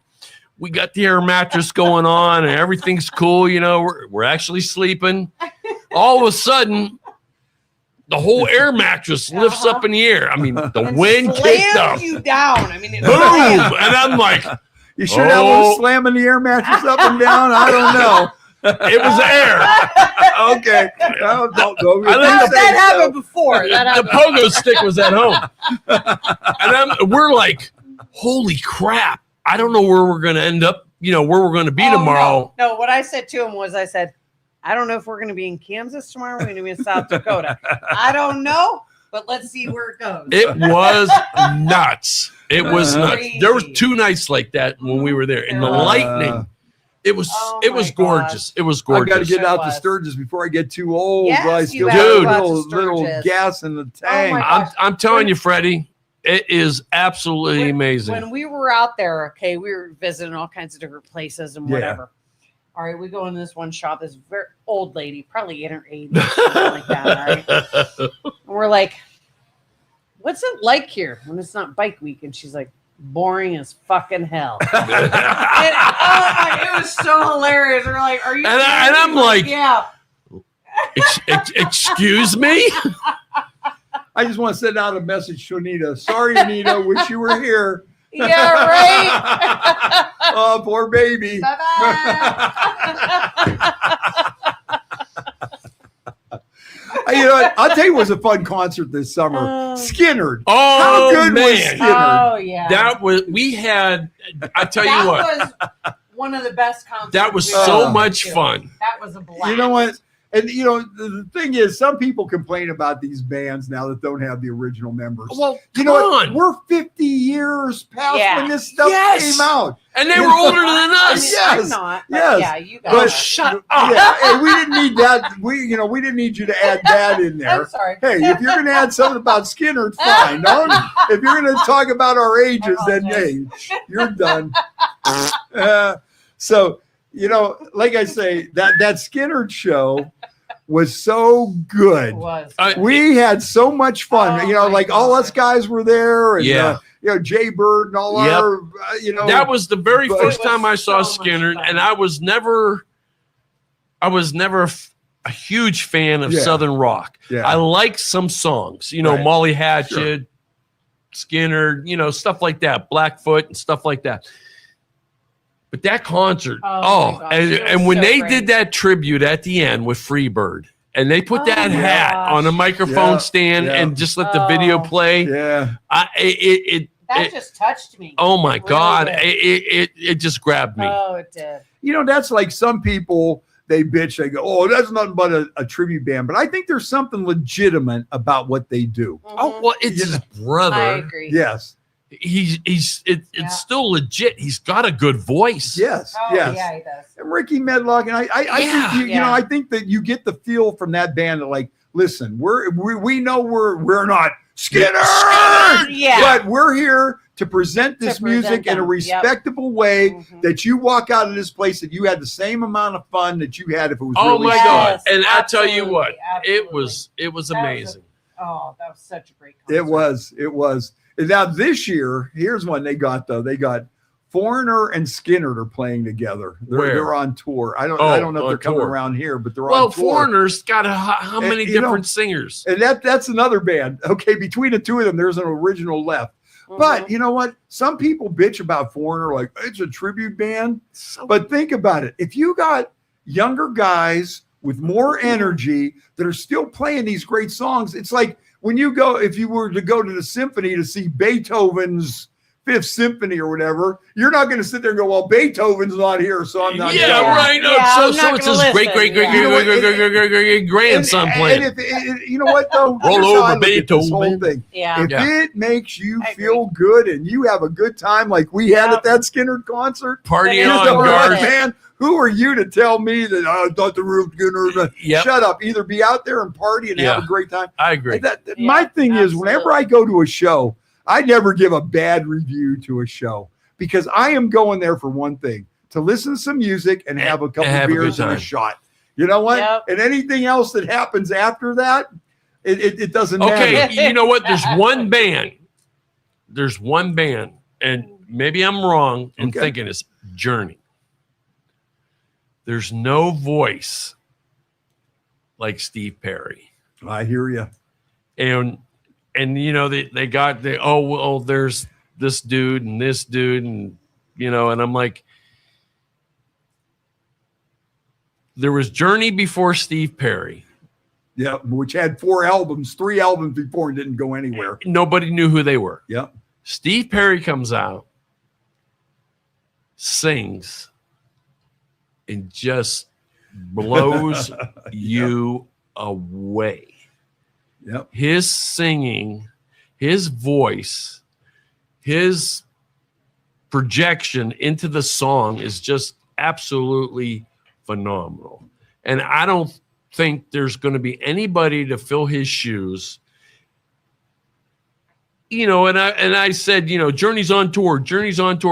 we got the air mattress going on and everything's cool. We're actually sleeping. All of a sudden, the whole air mattress lifts up in the air. I mean, the And wind kicked slammed up. you down. I mean, it Boom! And I'm like, You should have one Oh. slamming the air mattress up and down. I don't know. it was air. Okay. Don't I think that happened before. That The happened. pogo stick was at home. And we're like, holy crap. I don't know where we're going to end up, where we're going to be Oh, tomorrow. No, what I said to him was, I said, I don't know if we're going to be in Kansas tomorrow. We're going to be in South Dakota. I don't know, but let's see where it goes. It was nuts. It was nuts. Crazy. There was 2 nights like that when we were there. And the lightning, it was Oh it was my gorgeous. It was I got to gorgeous. get It out to was. Sturgis before I get too old. Yes, I you still gotta got go out to little Sturgis. gas in the tank. my I'm, I'm telling you, Freddie, it is absolutely amazing. When we were out there, okay, we were visiting all kinds of different places and Yeah. whatever. All right, we go in this one shop, this very old lady, probably in her 80s, something like that. All right. And we're like, what's it like here when it's not bike week? And she's like, boring as fucking hell. And, it was so hilarious. We're like, are you And serious? I'm like- yeah. Excuse me? I just want to send out a message to Anita. Sorry, Anita. Wish you were here. Yeah, right. Oh, poor baby. Bye-bye. You know what? I'll tell you what was a fun concert this summer. Oh. Skinnerd. Oh, How good was man. Skinner? Oh, yeah. We had, I tell that you what, was one of the best concerts. that was we've so ever much been to. fun. That was a blast. You know what? And the thing is, some people complain about these bands now that don't have the original members. Well, you come know what? on. We're 50 years past Yeah. when this stuff Yes. came out. And they were older than I mean, us. Yes. I'm not. But Yes. Yeah, you guys. But are. shut up. Yeah, hey, we didn't need that. We didn't need you to add that in there. I'm sorry. Hey, if you're going to add something about Skinner, fine. Don't. If you're going to talk about our ages, then hey, you're done. So like I say, that Skinner show was so good. It was. We had so much fun. Oh, my like all us God. guys were there, and Yeah. Jay Bird and all Yep. our, That was the very But- first It was time I saw so much Skinner, fun. and I was never a huge fan of Yeah. Southern rock. Yeah. I like some songs, Right. Molly Hatchet, Skinner, stuff like that, Blackfoot and stuff like that. But that concert, my gosh, and when so they great. did that tribute at the end with Freebird, and they put that hat on a microphone stand and just let the video play. Yeah. That just touched me. Oh my It really God. did. It just grabbed me. Oh, it did. That's like some people, they bitch, they go, oh, that's nothing but a tribute band. But I think there's something legitimate about what they do. Oh, well, it's his brother. I agree. Yes. It's still legit. He's got a good voice. Yes. Oh, yes. yeah, he does. And Ricky Medlock, and I think I think that you get the feel from that band that, like, listen, we know we're not Skinner, but we're here to present this music in a respectable way that you walk out of this place that you had the same amount of fun that you had if it was really God. And I tell you Absolutely, what, absolutely. it was amazing. That was such a great concert. It was. And now this year, here's one they got though. They got Foreigner and Skinner are playing together. They're on tour. I don't know if they're coming around here, but they're on tour. Foreigner's got how many different singers? And that's another band. Okay, between the two of them, there's an original left. But you know what? Some people bitch about Foreigner like it's a tribute band. But think about it. If you got younger guys with more energy that are still playing these great songs, it's like when if you were to go to the symphony to see Beethoven's Fifth Symphony or whatever, you're not going to sit there and go, well, Beethoven's not here, so I'm not. Yeah, right. No, so it's his great grandson playing. And if you know what though, roll over Beethoven. Whole thing. Yeah. If it makes you feel good and you have a good time like we had at that Skinner concert, party on, guard, man. Who are you to tell me that I thought the room Skinner? Shut up. Either be out there and party and have a great time. I agree. My thing is, whenever I go to a show, I never give a bad review to a show because I am going there for one thing, to listen to some music and have a couple of beers and a shot. You know what? Yep. And anything else that happens after that, it doesn't matter. Okay, you know what? There's one band, and maybe I'm wrong in thinking it's Journey. There's no voice like Steve Perry. I hear you. And they got there's this dude and this dude and and I'm like, there was Journey before Steve Perry. Yeah, which had 3 albums before and didn't go anywhere. Nobody knew who they were. Yeah. Steve Perry comes out, sings, and just blows you away. Yep. His singing, his voice, his projection into the song is just absolutely phenomenal. And I don't think there's going to be anybody to fill his shoes. And I said, Journey's on tour.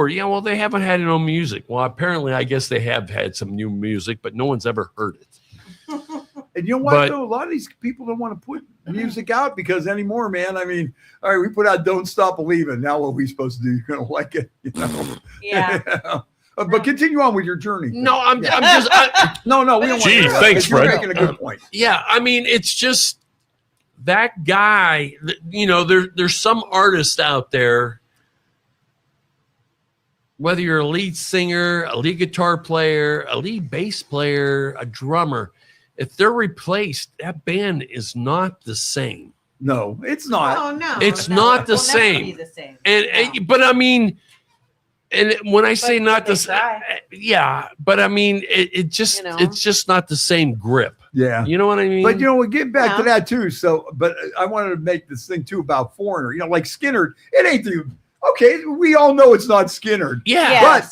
Yeah, well, they haven't had no music. Well, apparently, I guess they have had some new music, but no one's ever heard it. And you know what, though? A lot of these people don't want to put music out because anymore, man. I mean, all right, we put out Don't Stop Believing. Now what are we supposed to do? You're going to like it, Yeah. But continue on with your journey. No, I'm just... No, we don't want to. Thanks, Fred. You're making a good point. Yeah, I mean, it's just that guy, there's some artists out there, whether you're a lead singer, a lead guitar player, a lead bass player, a drummer, if they're replaced, that band is not the same. No, it's not. Oh, no. It's not the same. But I mean, and when I say not the same, but I mean, it's just not the same grip. Yeah. You know what I mean? But, we get back to that too. So, but I wanted to make this thing too about Foreigner, like Skinner, it ain't okay, we all know it's not Skinner. Yeah. But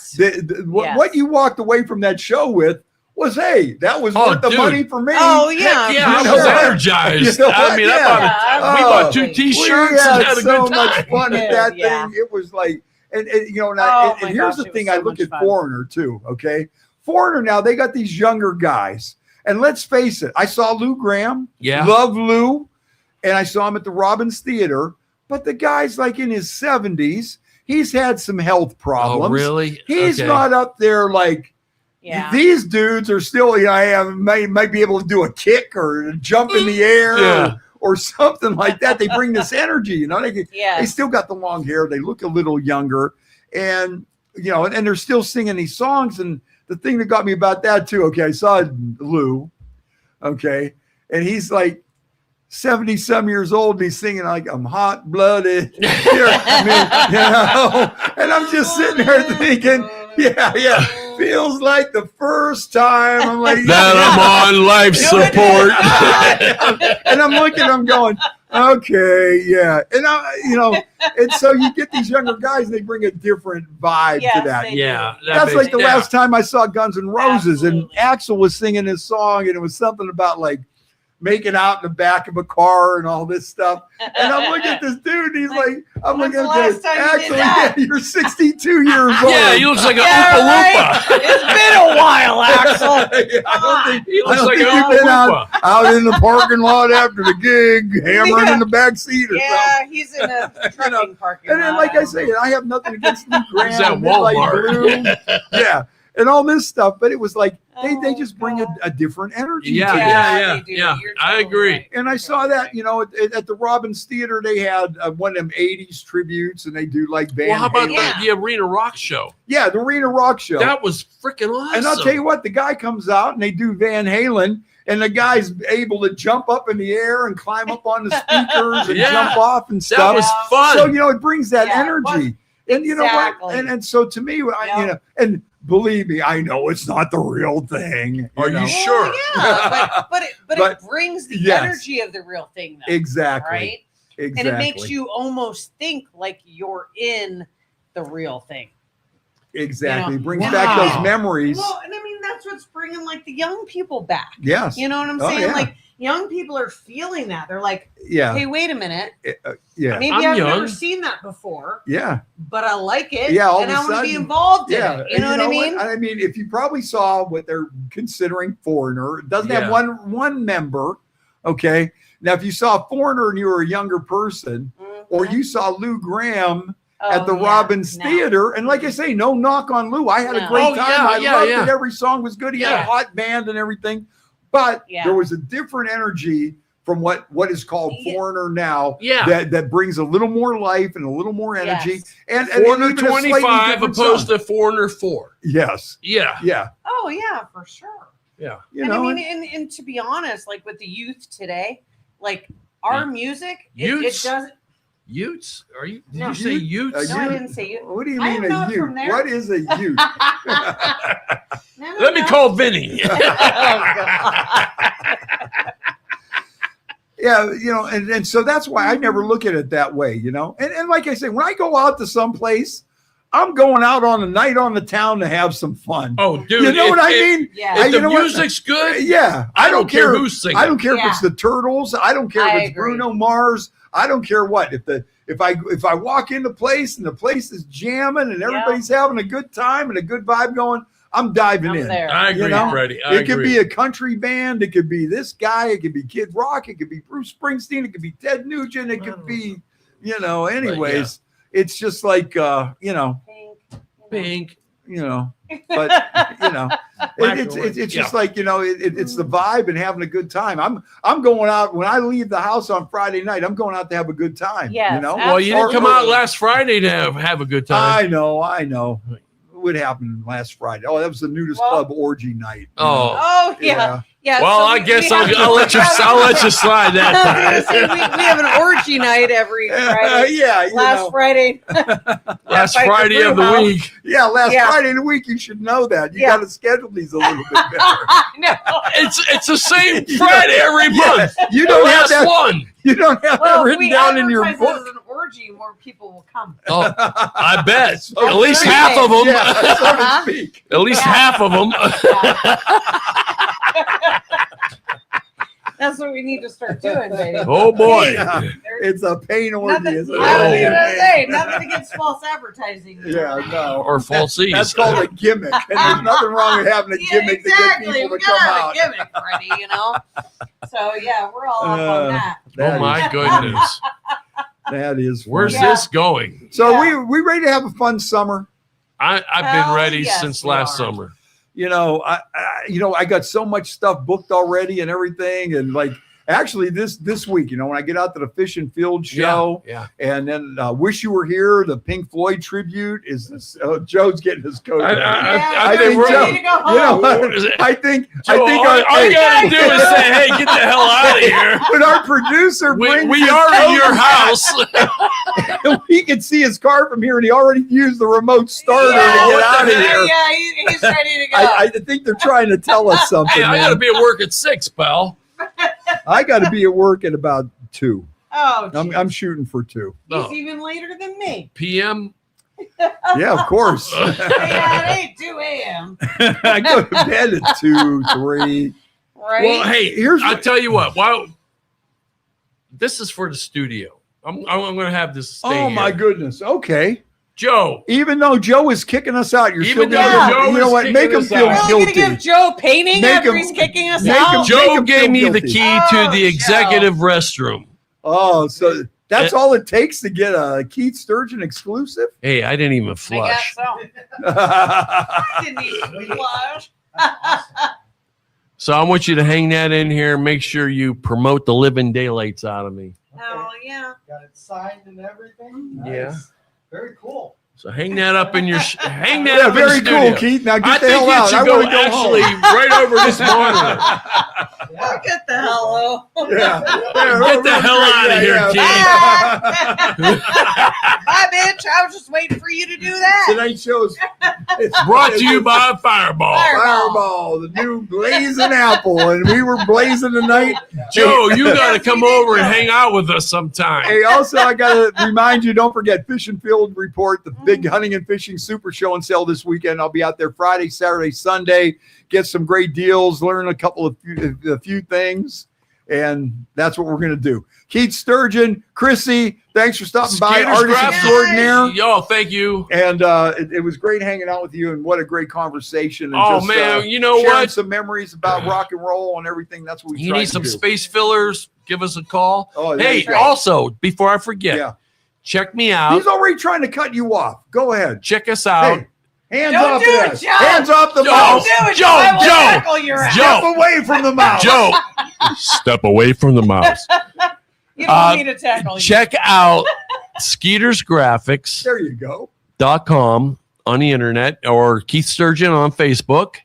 what you walked away from that show with was, hey, that was worth the money for me. Oh, yeah. Yeah, I was energized. I mean, we bought 2 T-shirts and had a good time. So much fun at that thing. It was like, and here's the thing. I look at Foreigner too, okay? Foreigner now, they got these younger guys. And let's face it, I saw Lou Graham. Yeah. Love Lou. And I saw him at the Robbins Theater. But the guy's like in his 70s. He's had some health problems. Oh, really? He's not up there like... Yeah. These dudes are still, might be able to do a kick or jump in the air or something like that. They bring this energy, you know. They still got the long hair. They look a little younger, and you know, and they're still singing these songs. And the thing that got me about that too, okay, I saw Lou, okay, and he's like 70-some years old, and he's singing like I'm hot blooded, you know, and I'm just sitting there thinking, yeah, feels like the first time. I'm like, that I'm on life support. And I'm looking, I'm going, okay, yeah, and and so you get these younger guys, and they bring a different vibe to that. That's like the last time I saw Guns N' Roses, and Axl was singing his song, and it was something about like making out in the back of a car and all this stuff. And I'm looking at this dude, and he's like, I'm looking at this. Actually, you're 62 years old. Yeah, he looks like an Oompa Loompa. It's been a while, Axl. I don't think He looks like an you've Oompa been Loompa. out in the parking lot after the gig, hammering in the back seat or something. He's in a trucking parking And then, lot. like I say, I have nothing against Lou Graham. He's at and Midnight Walmart. Blue. Yeah, and all this stuff. But it was like they just bring a different energy. Yeah, to it. they do. yeah. You're I totally agree. right. And I saw that, you know, at the Robbins Theater, they had one of them 80s tributes, and they do like Van Well, how about Halen. the Arena Rock show? Yeah, the Arena Rock Show. That was freaking awesome. And I'll tell you what, the guy comes out, and they do Van Halen, and the guy's able to jump up in the air and climb up on the speakers and Yeah. jump off and that stuff. was fun. So, you know, it brings that Yeah, it energy. And you know Exactly. what? And so to me, I, you know, and believe me, I know it's not the real thing. Are know? you sure? Yeah, but But- it brings the yes. energy of the real thing, though. Exactly. Right? Exactly. And it makes you almost think like you're in the real thing. Exactly. You know? Brings Wow. back those memories. Well, and I mean, that's what's bringing like the young people back. Yes. You know what I'm Oh, saying? yeah. Like young people are feeling that. They're like, Yeah. hey, wait a minute. Yeah. Maybe I'm I've young. never seen that before, Yeah. but I like it. Yeah, all and of a I want to be sudden- involved in Yeah. it. You And know what I mean? I mean, if you probably saw what they're considering Foreigner, it doesn't Yeah. have one member. Okay. Now, if you saw Foreigner and you were a younger person, or Mhm. you saw Lou Graham Oh, at the yeah. Robbins No. Theater, and like I say, no knock on Lou. I had a No. great Oh, time. yeah, I yeah, loved yeah. it. Every song was good. He had Yeah. a hot band and everything. But Yeah. there was a different energy from what is called Yeah. Foreigner now. Yeah. That brings a little more life and a little more energy. Yes. And Foreigner even a slightly 25 different opposed song. to Foreigner 4. Yes. Yeah. Yeah. Oh, yeah, for sure. Yeah. You and know, I mean, and to be honest, like with the youth today, like our music, it Youths? doesn't. Utes? Are you? Did No. you say Utes? No, I didn't say youth. what do you I mean am a not youth? from there. What is a youth? No, Let me no. call Vinny. Oh, God. Yeah, you know, and so that's why I never look at it that way, you know. And like I say, when I go out to some place, I'm going out on a night on the town to have some fun. Oh, dude. you know what I mean? Yeah. If You know the what? music's good, Yeah, I don't care who's singing. I don't care if Yeah. it's the Turtles. I don't care I if it's agree. Bruno Mars. I don't care what. If I walk into place and the place is jamming and everybody's having a good time and a good vibe going, I'm diving I'm in. there. I agree, You know, Freddie. It could be a country band. It could be this guy. It could be Kid Rock. It could be Bruce Springsteen. It could be Ted Nugent. It could be, you know, anyways, it's just like, you know, Pink. but you know, it's just like, you know, it's the vibe and having a good time. I'm going out when I leave the house on Friday night. I'm going out to have a good time. Yes, you know. Well, you didn't come out Absolutely. last Friday to have a good time. I know. What happened last Friday? Oh, that was the nudist Well- club orgy night. you Oh. know? Oh, yeah. Yeah. Well, so I we guess have- I'll let you. I'll let you slide that I was time. gonna say, we have an orgy night every Friday. Yeah, you Last know. Friday. Last Fight the Friday of the brew house. week. Yeah, last Yeah. Friday of the week. You should know that. You Yeah. got to schedule these a little bit better. No. It's the same Friday every month. You don't have Last that. one. You don't have Well, that if written we down in your advertise it as book. an orgy, more people will come. Oh, I bet. So At least Thursday. half of them. Yeah, so to Uh-huh. speak. At least Yeah. half of them. That's what we need to start doing, baby. Oh boy. Yeah. It's a pain orgy. Nothing, Isn't I was it? gonna say nothing against false advertising. Yeah, no. Or falsies. That's called a gimmick. And there's nothing wrong with having a Yeah, gimmick exactly. to get people We to come gotta have out. a gimmick, Freddie, you know. So yeah, we're all up on that. Oh my goodness. That is fun. Where's Yeah. this going? So Yeah. we ready to have a fun summer? I've been Hell ready yes, since we last are. summer. You know, I got so much stuff booked already and everything, and like Actually, this week, when I get out to the Fish and Field show, Yeah. and then Wish You Were Here, the Pink Floyd tribute is this, Joe's getting his coat. I think think Joe, ready to go home. I think all you gotta do is say, "Hey, get the hell out of here." When our producer brings We his are in coat your back, house. we can see his car from here, and he already used the remote starter to get out of here. Yeah, he's ready to go. I think they're trying to tell us something. Hey, I man. gotta be at work at 6, pal. I got to be at work at about 2. Oh, I'm shooting for 2. he's even later than me. PM. Yeah, of course. Yeah, it ain't 2 a.m. I go to bed at 2, 3. Right? Well, hey, Here's I'll what- tell you what. Wow, this is for the studio. I'm going to have this. Stay Oh my here. goodness. Okay. Joe. Even though Joe is kicking us out, you're Even still though going Joe to, you know is what? kicking Make him us feel out. We're really guilty. gonna give Joe painting Make after him- he's kicking us make out. him- Joe feel gave me the guilty. key to Oh, the Joe. executive restroom. Oh, so that's all it takes to get a Keith Sturgeon exclusive? Hey, I didn't even I guess flush. so. I didn't even flush. So I want you to hang that in here. Make sure you promote the living daylights out of me. Oh yeah. Got it signed and everything. Yeah. Very cool. So hang that up in your hang that Yeah, up very in the cool, studio. Keith. Now get I the think hell you out. should I go want to go actually home. right over this monitor. Yeah. Get the hell out. Yeah. Get the hell out of here, Keith. Bye, bitch. I was just waiting for you to do that. Tonight's show is it's Brought to you by Fireball. Fireball, the new blazing apple, and we were blazing tonight. Joe, you got to Yes, come we did, over and Joe. hang out with us sometime. Hey, also, I got to remind you, don't forget Fish and Field Report, the big hunting and fishing super show and sale this weekend. I'll be out there Friday, Saturday, Sunday, get some great deals, learn a few things, and that's what we're going to do. Keith Sturgeon, Chrissy, thanks for stopping by, Skaters artist Graphics. extraordinaire. Yo, thank you. And it was great hanging out with you, and what a great conversation. And Oh, just, man, you know sharing what? some memories about rock and roll and everything. That's what we You try need to some do. space fillers? Give us a call. Oh, there Hey, you go. also, before I forget, Yeah. check me out. He's already trying to cut you off. Go ahead. Check us out. Hey, hands Don't off do the it, ass. Joe. Hands off the Joe. mouth. Do it, Joe, I will Joe. tackle your ass. Joe. Step away from the mouth. Joe, step away from the mouse. You don't want me to tackle you. Check out skeetersgraphics.com There you go. on the internet or Keith Sturgeon on Facebook.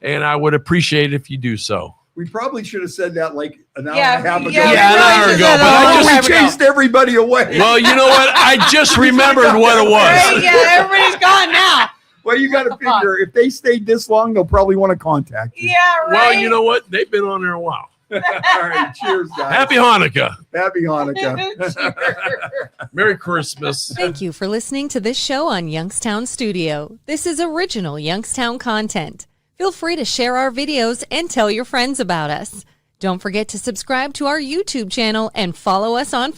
And I would appreciate it if you do so. We probably should have said that like an hour Yeah, and a half ago. yeah, Yeah, an hour ago, but I We just chased everybody away. Well, you know what? I just remembered what it Right? was. Yeah, everybody's gone now. Well, you got to figure if they stayed this long, they'll probably want to contact you. Yeah, right. Well, you know what? They've been on there a while. All right. Cheers, guys. Happy Hanukkah. Happy Hanukkah. Merry Christmas. Thank you for listening to this show on Youngstown Studio. This is original Youngstown content. Feel free to share our videos and tell your friends about us. Don't forget to subscribe to our YouTube channel and follow us on Facebook.